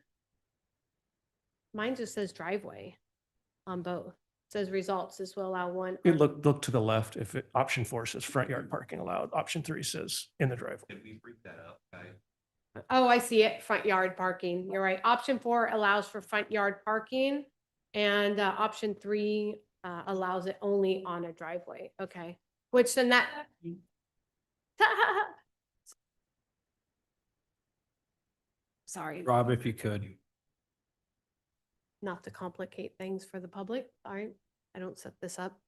Mine just says driveway on both. It says results, this will allow one. Look to the left. Option 4 says front yard parking allowed. Option 3 says in the driveway. Did we freak that up, guy? Oh, I see it, front yard parking. You're right. Option 4 allows for front yard parking and option 3 allows it only on a driveway. Okay, which then that. Sorry. Rob, if you could. Not to complicate things for the public. Sorry, I don't set this up.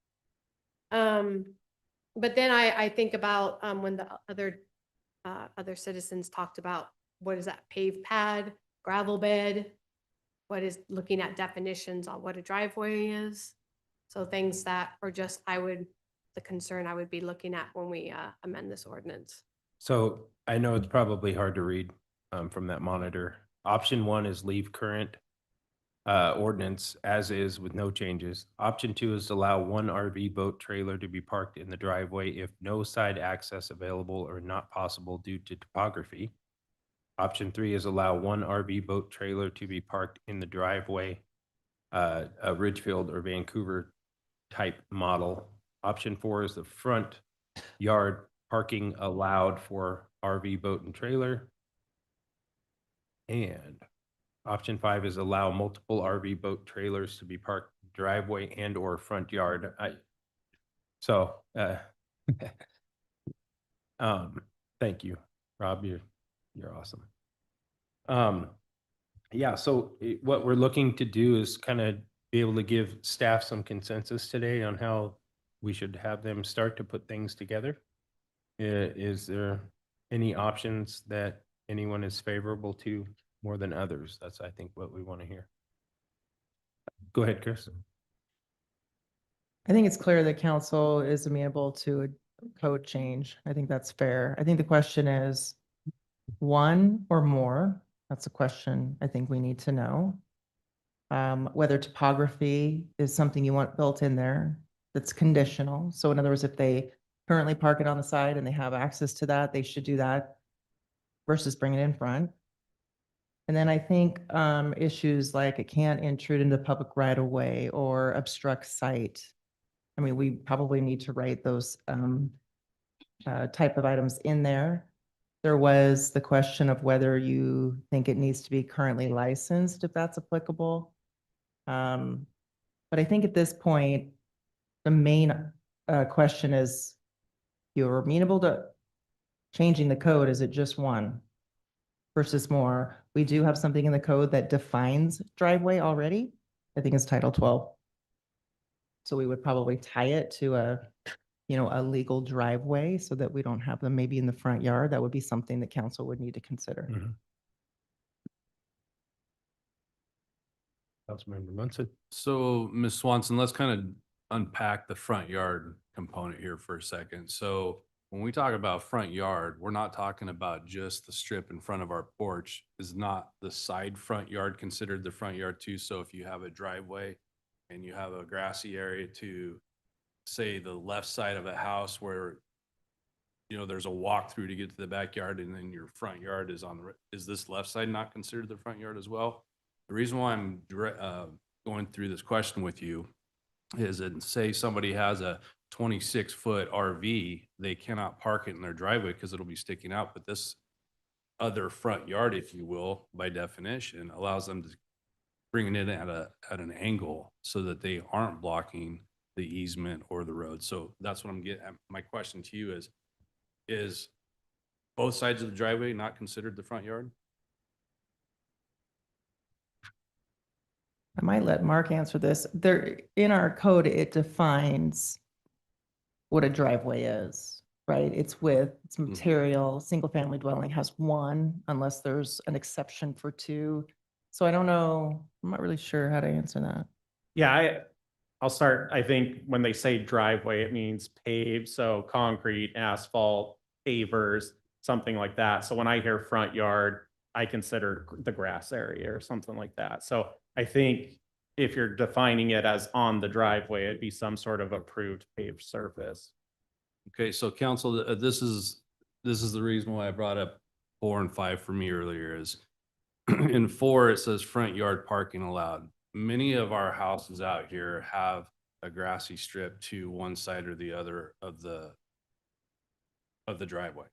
But then I think about when the other citizens talked about what is that paved pad, gravel bed, what is looking at definitions on what a driveway is. So things that are just the concern I would be looking at when we amend this ordinance. So I know it's probably hard to read from that monitor. Option 1 is leave current ordinance as is with no changes. Option 2 is allow one RV boat trailer to be parked in the driveway if no side access available or not possible due to topography. Option 3 is allow one RV boat trailer to be parked in the driveway, a Ridgefield or Vancouver type model. Option 4 is the front yard parking allowed for RV boat and trailer. And option 5 is allow multiple RV boat trailers to be parked driveway and or front yard. Thank you, Rob. You're awesome. Yeah, so what we're looking to do is kind of be able to give staff some consensus today on how we should have them start to put things together. Is there any options that anyone is favorable to more than others? That's, I think, what we want to hear. Go ahead, Chris. I think it's clear that council is amenable to a code change. I think that's fair. I think the question is one or more. That's a question I think we need to know. Whether topography is something you want built in there that's conditional. So in other words, if they currently park it on the side and they have access to that, they should do that versus bring it in front. And then I think issues like it can't intrude into public right of way or obstruct sight. I mean, we probably need to write those type of items in there. There was the question of whether you think it needs to be currently licensed, if that's applicable. But I think at this point, the main question is, you're amenable to changing the code. Is it just one versus more? We do have something in the code that defines driveway already. I think it's Title 12. So we would probably tie it to a legal driveway so that we don't have them maybe in the front yard. That would be something that council would need to consider. Councilmember Munson. So, Ms. Swanson, let's kind of unpack the front yard component here for a second. So when we talk about front yard, we're not talking about just the strip in front of our porch. Is not the side front yard considered the front yard too? So if you have a driveway and you have a grassy area to, say, the left side of a house where, you know, there's a walkthrough to get to the backyard and then your front yard is on the, is this left side not considered the front yard as well? The reason why I'm going through this question with you is that, say somebody has a 26-foot RV, they cannot park it in their driveway because it'll be sticking out. But this other front yard, if you will, by definition, allows them to bring it in at an angle so that they aren't blocking the easement or the road. So that's what I'm getting at. My question to you is both sides of the driveway not considered the front yard? I might let Mark answer this. There, in our code, it defines what a driveway is, right? It's width, it's material, single-family dwelling has one, unless there's an exception for two. So I don't know, I'm not really sure how to answer that. Yeah, I'll start. I think when they say driveway, it means paved, so concrete, asphalt, pavers, something like that. So when I hear front yard, I consider the grass area or something like that. So I think if you're defining it as on the driveway, it'd be some sort of approved paved surface. Okay, so council, this is the reason why I brought up 4 and 5 for me earlier is in 4, it says front yard parking allowed. Many of our houses out here have a grassy strip to one side or the other of the driveway.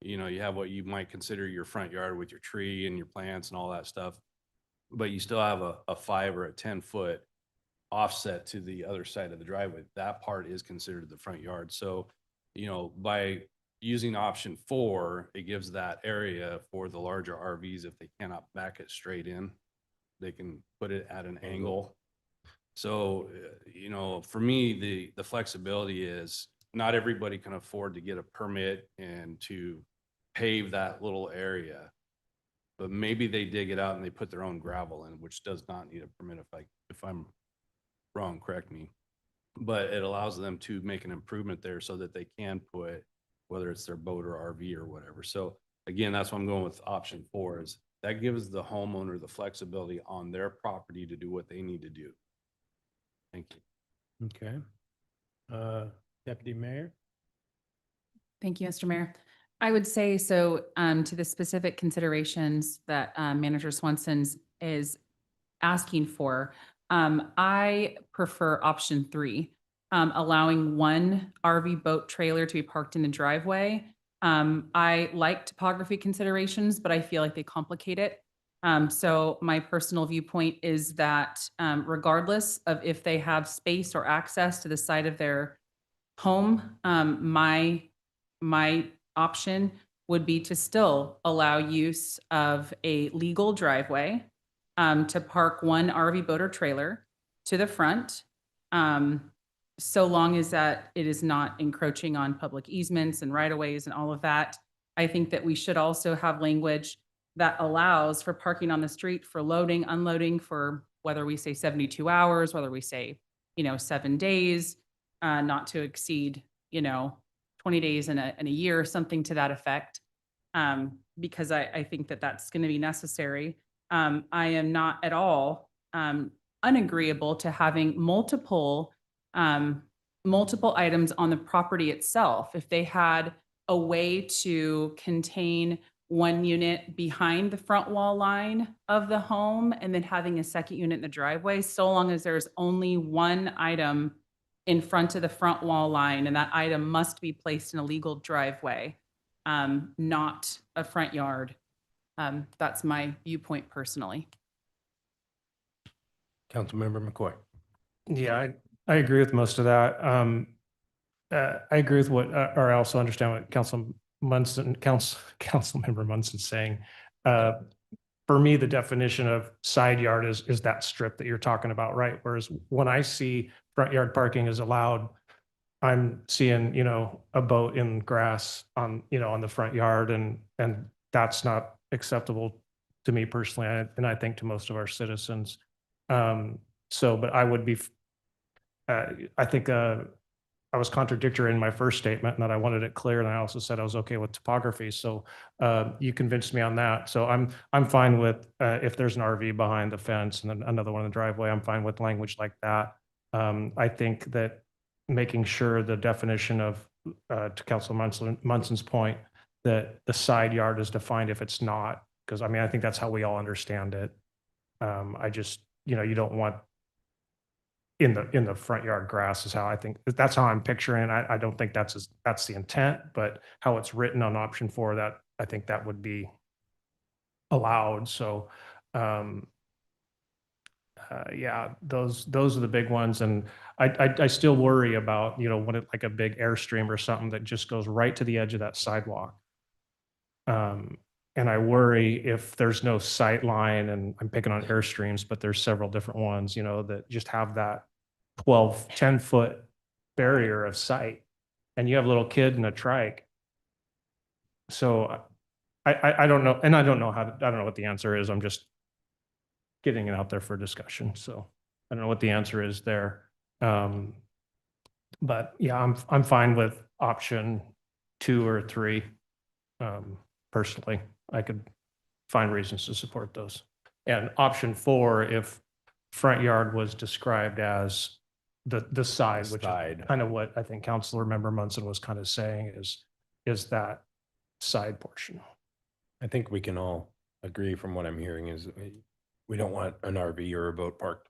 You know, you have what you might consider your front yard with your tree and your plants and all that stuff, but you still have a 5 or a 10-foot offset to the other side of the driveway. That part is considered the front yard. So, you know, by using option 4, it gives that area for the larger RVs. If they cannot back it straight in, they can put it at an angle. So, you know, for me, the flexibility is not everybody can afford to get a permit and to pave that little area, but maybe they dig it out and they put their own gravel in, which does not need a permit. If I'm wrong, correct me. But it allows them to make an improvement there so that they can put, whether it's their boat or RV or whatever. So again, that's why I'm going with option 4 is that gives the homeowner the flexibility on their property to do what they need to do. Thank you. Okay. Deputy Mayor? Thank you, Mr. Mayor. I would say so to the specific considerations that Manager Swanson's is asking for. I prefer option 3, allowing one RV boat trailer to be parked in the driveway. I like topography considerations, but I feel like they complicate it. So my personal viewpoint is that regardless of if they have space or access to the side of their home, my option would be to still allow use of a legal driveway to park one RV boat or trailer to the front, so long as that it is not encroaching on public easements and right-of-ways and all of that. I think that we should also have language that allows for parking on the street for loading, unloading for whether we say 72 hours, whether we say, 7 days, not to exceed, 20 days in a year, something to that effect. Because I think that that's going to be necessary. I am not at all unagreeable to having multiple items on the property itself. If they had a way to contain one unit behind the front wall line of the home and then having a second unit in the driveway, so long as there's only one item in front of the front wall line and that item must be placed in a legal driveway, not a front yard. That's my viewpoint personally. Councilmember McCoy. Yeah, I agree with most of that. I agree with what, or I also understand what Councilmember Munson's saying. For me, the definition of side yard is that strip that you're talking about, right? Whereas when I see front yard parking is allowed, I'm seeing, a boat in grass on the front yard, and that's not acceptable to me personally, and I think to most of our citizens. But I would be, I think a I was contradictory in my first statement and that I wanted it clear. And I also said I was okay with topography. So you convinced me on that. So I'm fine with if there's an RV behind the fence and then another one in the driveway, I'm fine with language like that. I think that making sure the definition of, to Council Munson's point, that the side yard is defined if it's not, because I mean, I think that's how we all understand it. I just, you don't want in the front yard grass is how I think, that's how I'm picturing. I don't think that's the intent, but how it's written on option 4, that I think that would be allowed. So, yeah, those are the big ones. And I still worry about, when it like a big Airstream or something that just goes right to the edge of that sidewalk. And I worry if there's no sight line, and I'm picking on Airstreams, but there's several different ones, that just have that 10-foot barrier of sight, and you have a little kid in a trike. So I don't know. And I don't know what the answer is. I'm just getting it out there for discussion. So I don't know what the answer is there. But yeah, I'm fine with option 2 or 3. Personally, I could find reasons to support those. And option 4, if front yard was described as the side, which is kind of what I think Councilor Member Munson was kind of saying is that side portion. I think we can all agree from what I'm hearing is we don't want an RV or a boat parked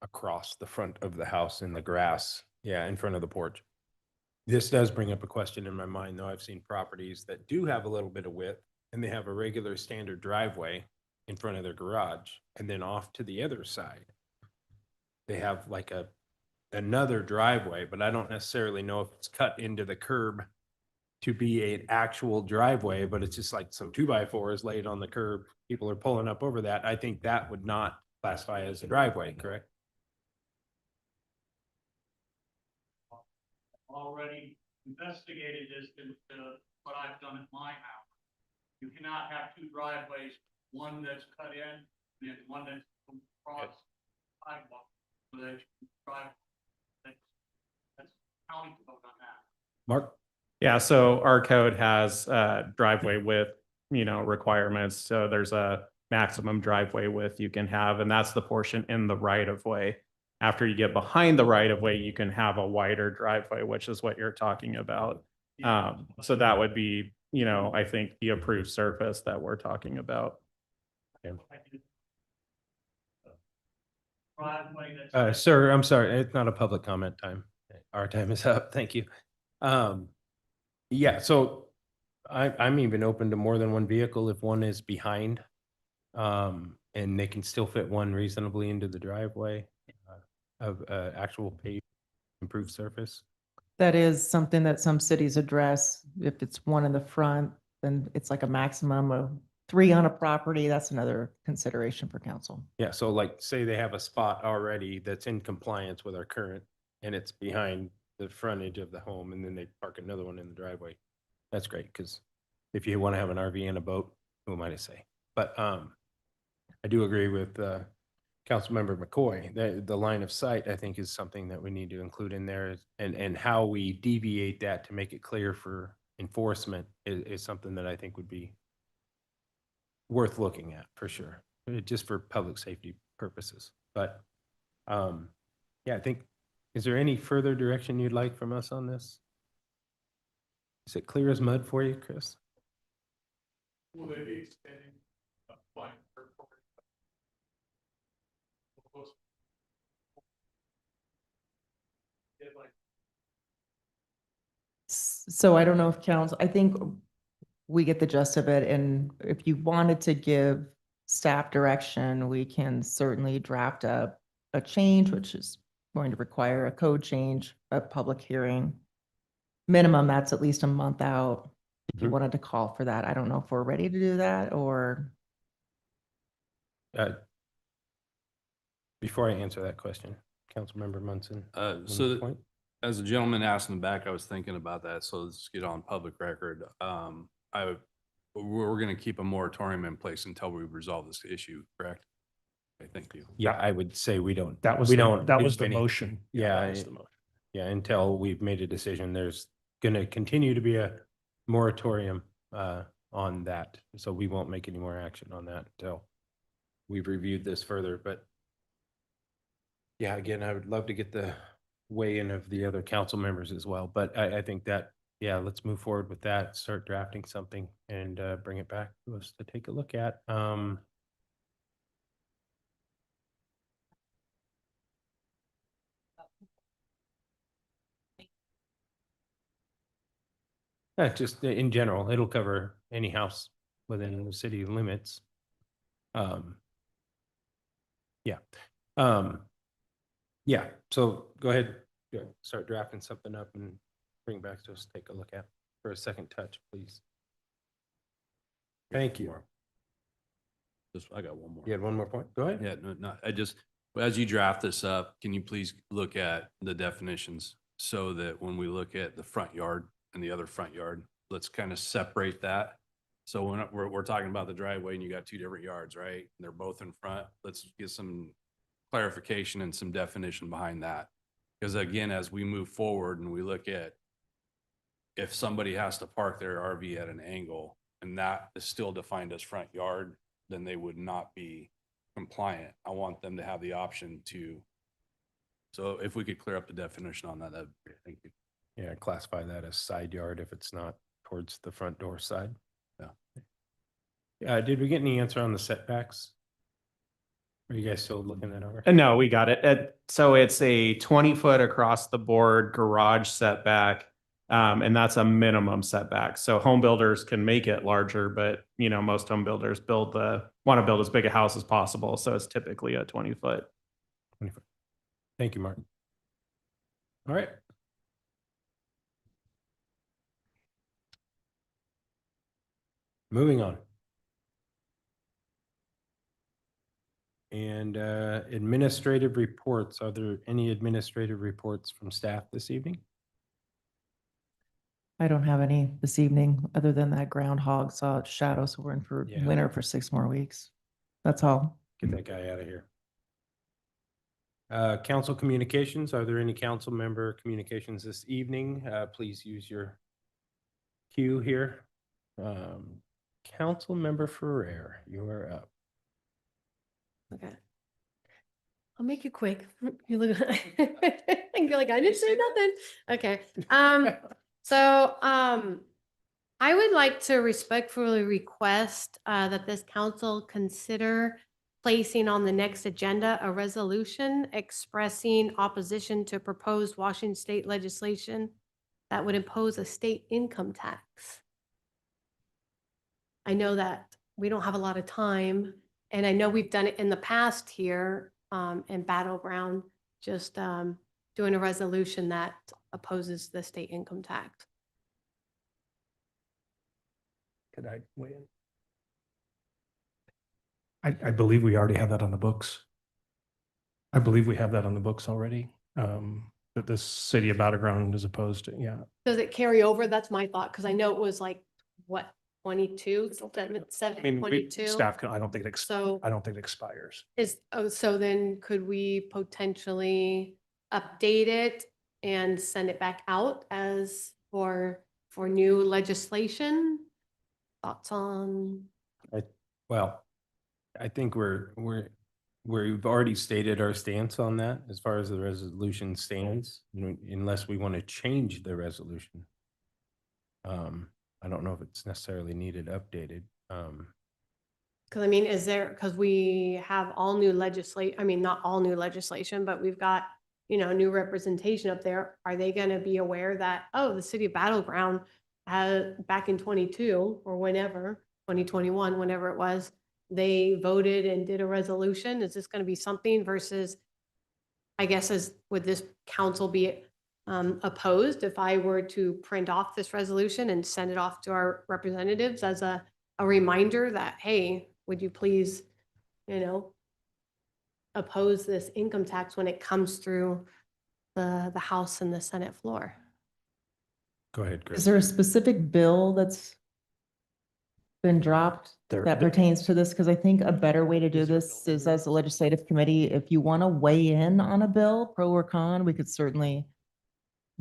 across the front of the house in the grass. Yeah, in front of the porch. This does bring up a question in my mind, though. I've seen properties that do have a little bit of width and they have a regular standard driveway in front of their garage. And then off to the other side, they have like another driveway, but I don't necessarily know if it's cut into the curb to be an actual driveway, but it's just like some 2x4 is laid on the curb. People are pulling up over that. I think that would not classify as a driveway, correct? Already investigated this into what I've done at my house. You cannot have 2 driveways, one that's cut in and one that's across sidewalk. So that you drive, that's county code on that. Mark? Yeah, so our code has driveway width, requirements. So there's a maximum driveway width you can have, and that's the portion in the right of way. After you get behind the right of way, you can have a wider driveway, which is what you're talking about. So that would be, I think the approved surface that we're talking about. Sir, I'm sorry. It's not a public comment time. Our time is up. Thank you. Yeah, so I'm even open to more than one vehicle if one is behind. And they can still fit one reasonably into the driveway of actual paved improved surface. That is something that some cities address. If it's one in the front, then it's like a maximum of 3 on a property. That's another consideration for council. Yeah, so like say they have a spot already that's in compliance with our current and it's behind the frontage of the home, and then they park another one in the driveway. That's great, because if you want to have an RV and a boat, who am I to say? But I do agree with Councilmember McCoy. The line of sight, I think, is something that we need to include in there, and how we deviate that to make it clear for enforcement is something that I think would be worth looking at for sure, just for public safety purposes. But yeah, I think, is there any further direction you'd like from us on this? Is it clear as mud for you, Chris? Will they be extending a fine for So I don't know if council, I think we get the gist of it. And if you wanted to give staff direction, we can certainly draft a change, which is going to require a code change, a public hearing. Minimum, that's at least a month out. If you wanted to call for that, I don't know if we're ready to do that or. Before I answer that question, Councilmember Munson. So as the gentleman asked in the back, I was thinking about that. So let's get on public record. We're going to keep a moratorium in place until we resolve this issue, correct? Okay, thank you. Yeah, I would say we don't. That was the motion. Yeah. That was the motion. Yeah, until we've made a decision, there's going to continue to be a moratorium on that. So we won't make any more action on that until we've reviewed this further. But yeah, again, I would love to get the weigh-in of the other council members as well. But I think that, yeah, let's move forward with that, start drafting something and bring it back to us to take a look at. Just in general, it'll cover any house within the city limits. Yeah. Yeah, so go ahead, start drafting something up and bring it back to us, take a look at for a second touch, please. Thank you. I got one more. You had one more point? Go ahead. Yeah, no, I just, as you draft this up, can you please look at the definitions so that when we look at the front yard and the other front yard, let's kind of separate that. So when we're talking about the driveway and you got two different yards, right? And they're both in front. Let's get some clarification and some definition behind that. Because again, as we move forward and we look at if somebody has to park their RV at an angle and that is still defined as front yard, then they would not be compliant. I want them to have the option to. So if we could clear up the definition on that, that'd be great. Thank you. Yeah, classify that as side yard if it's not towards the front door side. Yeah. Did we get any answer on the setbacks? Are you guys still looking that over? No, we got it. So it's a 20-foot across the board garage setback. And that's a minimum setback. So home builders can make it larger, but most home builders want to build as big a house as possible. So it's typically a 20-foot. 20 foot. Thank you, Martin. All right. Moving on. And administrative reports. Are there any administrative reports from staff this evening? I don't have any this evening, other than that groundhog saw its shadow, so we're in for Yeah. winter for 6 more weeks. That's all. Get that guy out of here. Council communications. Are there any council member communications this evening? Please use your cue here. Council member Ferrer, you are up. Okay. I'll make it quick. You look, you're like, I didn't say nothing. Okay. So, I would like to respectfully request, that this council consider placing on the next agenda a resolution expressing opposition to proposed Washington state legislation that would impose a state income tax. I know that we don't have a lot of time, and I know we've done it in the past here, in Battleground, just, doing a resolution that opposes the state income tax. Could I weigh in? I believe we already have that on the books. I believe we have that on the books already, that the city of Battleground is opposed to, yeah. Does it carry over? That's my thought, because I know it was like, what, 22, I mean, 22? staff, I don't think it So expires. so then could we potentially update it and send it back out as for new legislation? Thoughts on? Well, I think we've already stated our stance on that as far as the resolution stands, unless we want to change the resolution. I don't know if it's necessarily needed updated. Because I mean, because we have all new I mean, not all new legislation, but we've got, new representation up there. Are they going to be aware that, oh, the city of Battleground back in 22 or whenever, 2021, whenever it was, they voted and did a resolution? Is this going to be something versus, I guess, would this council be opposed if I were to print off this resolution and send it off to our representatives as a reminder that, hey, would you please, oppose this income tax when it comes through the House and the Senate floor? Go ahead, Chris. Is there a specific bill that's been dropped that pertains to this? Because I think a better way to do this is as a legislative committee, if you want to weigh in on a bill, pro or con, we could certainly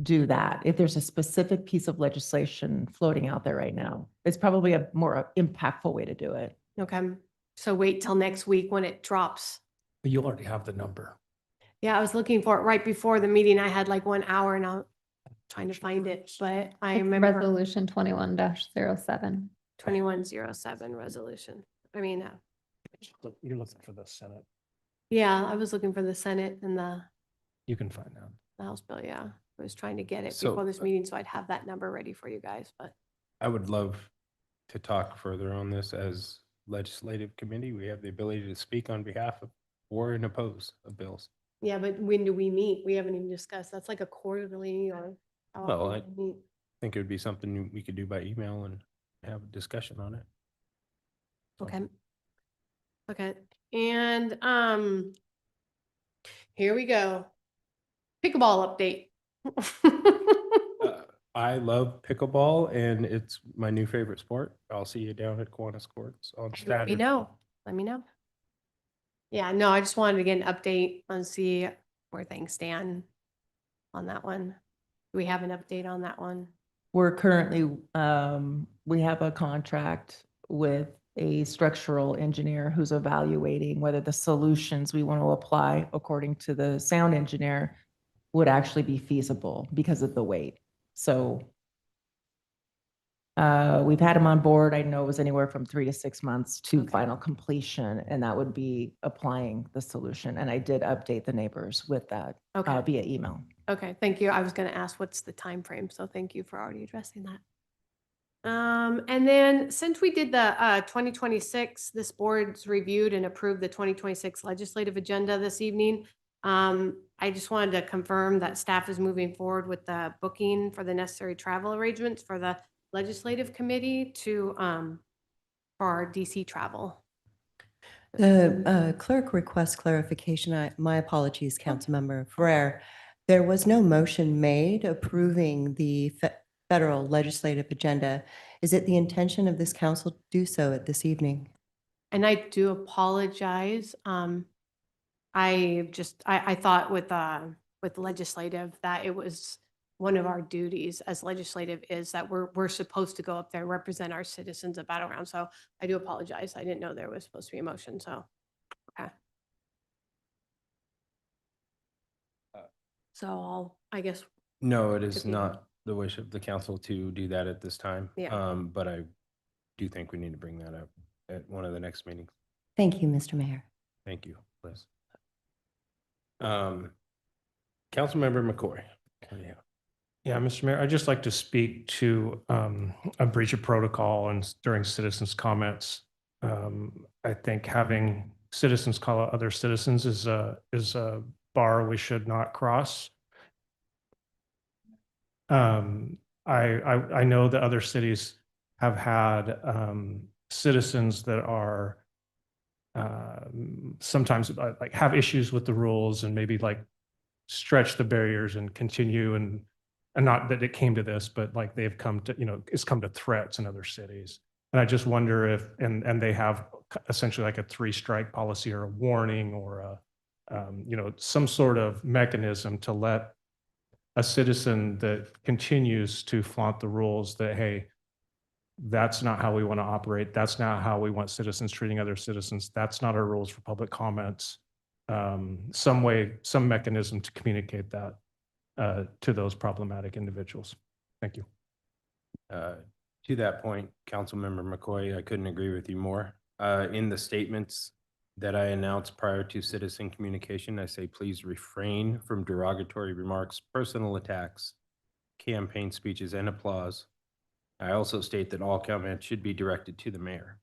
do that. If there's a specific piece of legislation floating out there right now, it's probably a more impactful way to do it. Okay, so wait till next week when it drops. But you already have the number. Yeah, I was looking for it right before the meeting. I had like 1 hour and I'm trying to find it, but I It's remember Resolution 21-07. 2107 resolution. I mean, You're looking for the Senate. yeah, I was looking for the Senate and the You can find out. House bill, yeah. I was trying to get it So, before this meeting, so I'd have that number ready for you guys, but I would love to talk further on this as legislative committee. We have the ability to speak on behalf of or and oppose of bills. yeah, but when do we meet? We haven't even discussed. That's like a quarterly or. how Well, often do we meet? Think it would be something we could do by email and have a discussion on it. Okay. Okay, and, here we go. Pickleball update. I love pickleball and it's my new favorite sport. I'll see you down at Kiwanis Courts on Let me Saturday. know. Let me know. Yeah, no, I just wanted to get an update and see where things stand on that one. Do we have an update on that one? We're currently, we have a contract with a structural engineer who's evaluating whether the solutions we want to apply according to the sound engineer would actually be feasible because of the weight. So we've had him on board. I know it was anywhere from 3 to 6 months to final completion, and that would be applying the solution. And I did update the neighbors with that Okay. via email. Okay, thank you. I was gonna ask what's the time frame, so thank you for already addressing that. And then since we did the 2026, this board's reviewed and approved the 2026 legislative agenda this evening. I just wanted to confirm that staff is moving forward with the booking for the necessary travel arrangements for the legislative committee to for our DC travel. The clerk requests clarification. My apologies, Councilmember Ferrer. There was no motion made approving the federal legislative agenda. Is it the intention of this council to do so at this evening? And I do apologize. I thought with legislative that it was one of our duties as legislative is that we're supposed to go up there and represent our citizens at Battleground. So I do apologize. I didn't know there was supposed to be a motion. So, okay. So I guess, No, it is Could be. not the wish of the council to do that at this time. Yeah. But I do think we need to bring that up at one of the next meetings. Thank you, Mr. Mayor. Thank you, Liz. Councilmember McCoy. Yeah. Yeah, Mr. Mayor, I'd just like to speak to a breach of protocol and during citizens' comments. I think having citizens call out other citizens is a bar we should not cross. I know that other cities have had citizens that are sometimes like have issues with the rules and maybe like stretch the barriers and continue and not that it came to this, but like they've come to, it's come to threats in other cities. And I just wonder if, and they have essentially like a 3-strike policy or a warning or some sort of mechanism to let a citizen that continues to flaunt the rules that, hey, that's not how we want to operate. That's not how we want citizens treating other citizens. That's not our rules for public comments. Some way, some mechanism to communicate that to those problematic individuals. Thank you. To that point, Councilmember McCoy, I couldn't agree with you more. In the statements that I announced prior to citizen communication, I say, please refrain from derogatory remarks, personal attacks, campaign speeches, and applause. I also state that all comments should be directed to the mayor.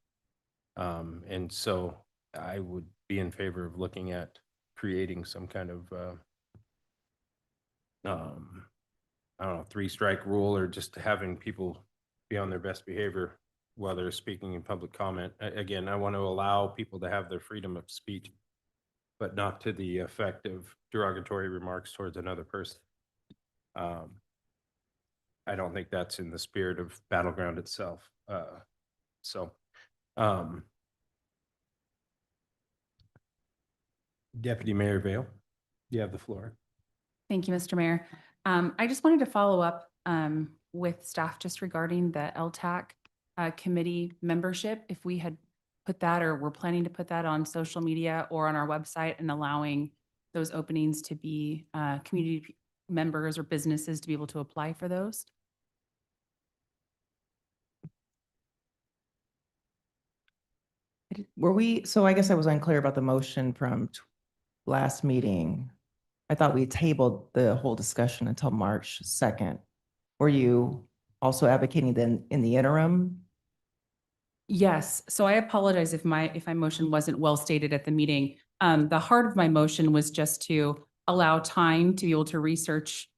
And so I would be in favor of looking at creating some kind of, I don't know, 3-strike rule or just having people be on their best behavior while they're speaking in public comment. Again, I want to allow people to have their freedom of speech, but not to the effect of derogatory remarks towards another person. I don't think that's in the spirit of Battleground itself. Deputy Mayor Vale, you have the floor. Thank you, Mr. Mayor. I just wanted to follow up with staff just regarding the LTAC committee membership. If we had put that or we're planning to put that on social media or on our website and allowing those openings to be community members or businesses to be able to apply for those. Were we, so I guess I was unclear about the motion from last meeting. I thought we tabled the whole discussion until March 2nd. Were you also advocating then in the interim? Yes, so I apologize if my motion wasn't well stated at the meeting. The heart of my motion was just to allow time to be able to research.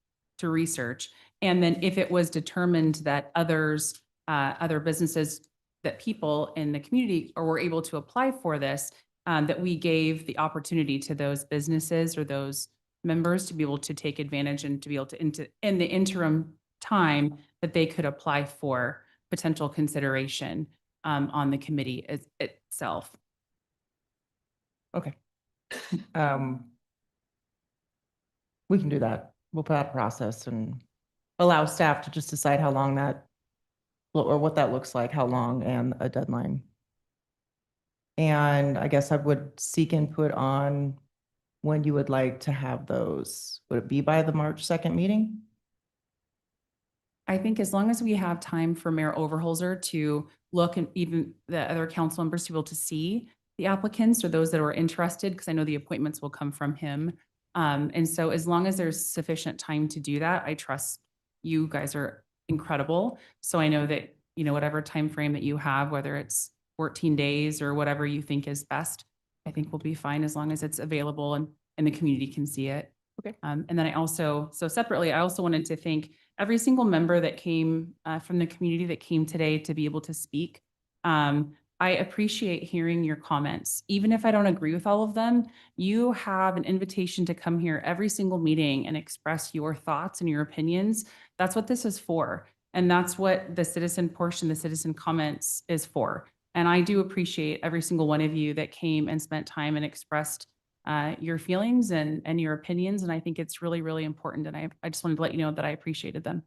And then if it was determined that others, other businesses, that people in the community were able to apply for this, that we gave the opportunity to those businesses or those members to be able to take advantage and to be able to, in the interim time, that they could apply for potential consideration on the committee itself. Okay. We can do that. We'll put out a process and allow staff to just decide how long that, or what that looks like, how long, and a deadline. And I guess I would seek input on when you would like to have those. Would it be by the March 2nd meeting? I think as long as we have time for Mayor Overholzer to look and even the other council members to be able to see the applicants or those that are interested, because I know the appointments will come from him. And so as long as there's sufficient time to do that, I trust you guys are incredible. So I know that, you know, whatever time frame that you have, whether it's 14 days or whatever you think is best, I think we'll be fine as long as it's available and the community can see it. Okay. And then I also, so separately, I also wanted to thank every single member that came from the community that came today to be able to speak. I appreciate hearing your comments. Even if I don't agree with all of them, you have an invitation to come here every single meeting and express your thoughts and your opinions. That's what this is for. And that's what the citizen portion, the citizen comments is for. And I do appreciate every single one of you that came and spent time and expressed your feelings and your opinions. And I think it's really, really important. And I just wanted to let you know that I appreciated them.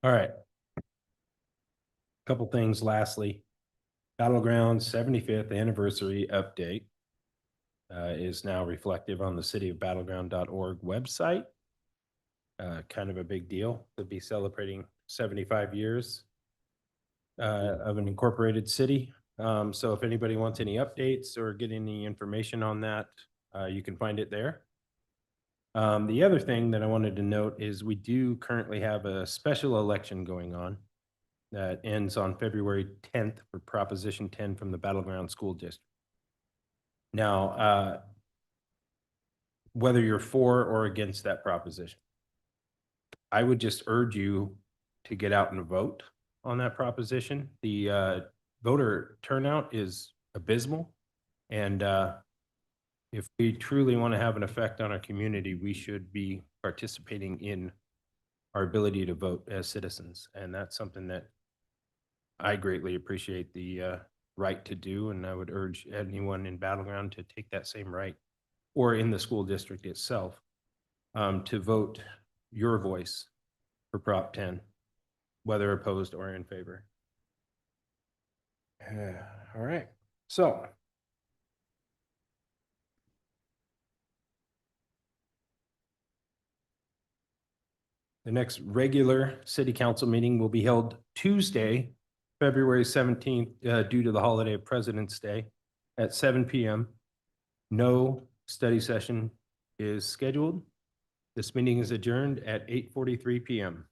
All right. Couple things lastly. Battleground 75th anniversary update is now reflective on the cityofbattleground.org website. Kind of a big deal to be celebrating 75 years of an incorporated city. So if anybody wants any updates or get any information on that, you can find it there. The other thing that I wanted to note is we do currently have a special election going on that ends on February 10th for Proposition 10 from the Battleground School District. Now, whether you're for or against that proposition, I would just urge you to get out and vote on that proposition. The voter turnout is abysmal. And if we truly want to have an effect on our community, we should be participating in our ability to vote as citizens. And that's something that I greatly appreciate the right to do. And I would urge anyone in Battleground to take that same right, or in the school district itself, to vote your voice for Prop 10, whether opposed or in favor. All right, so the next regular city council meeting will be held Tuesday, February 17th, due to the holiday of President's Day at 7 p.m. No study session is scheduled. This meeting is adjourned at 8:43 p.m.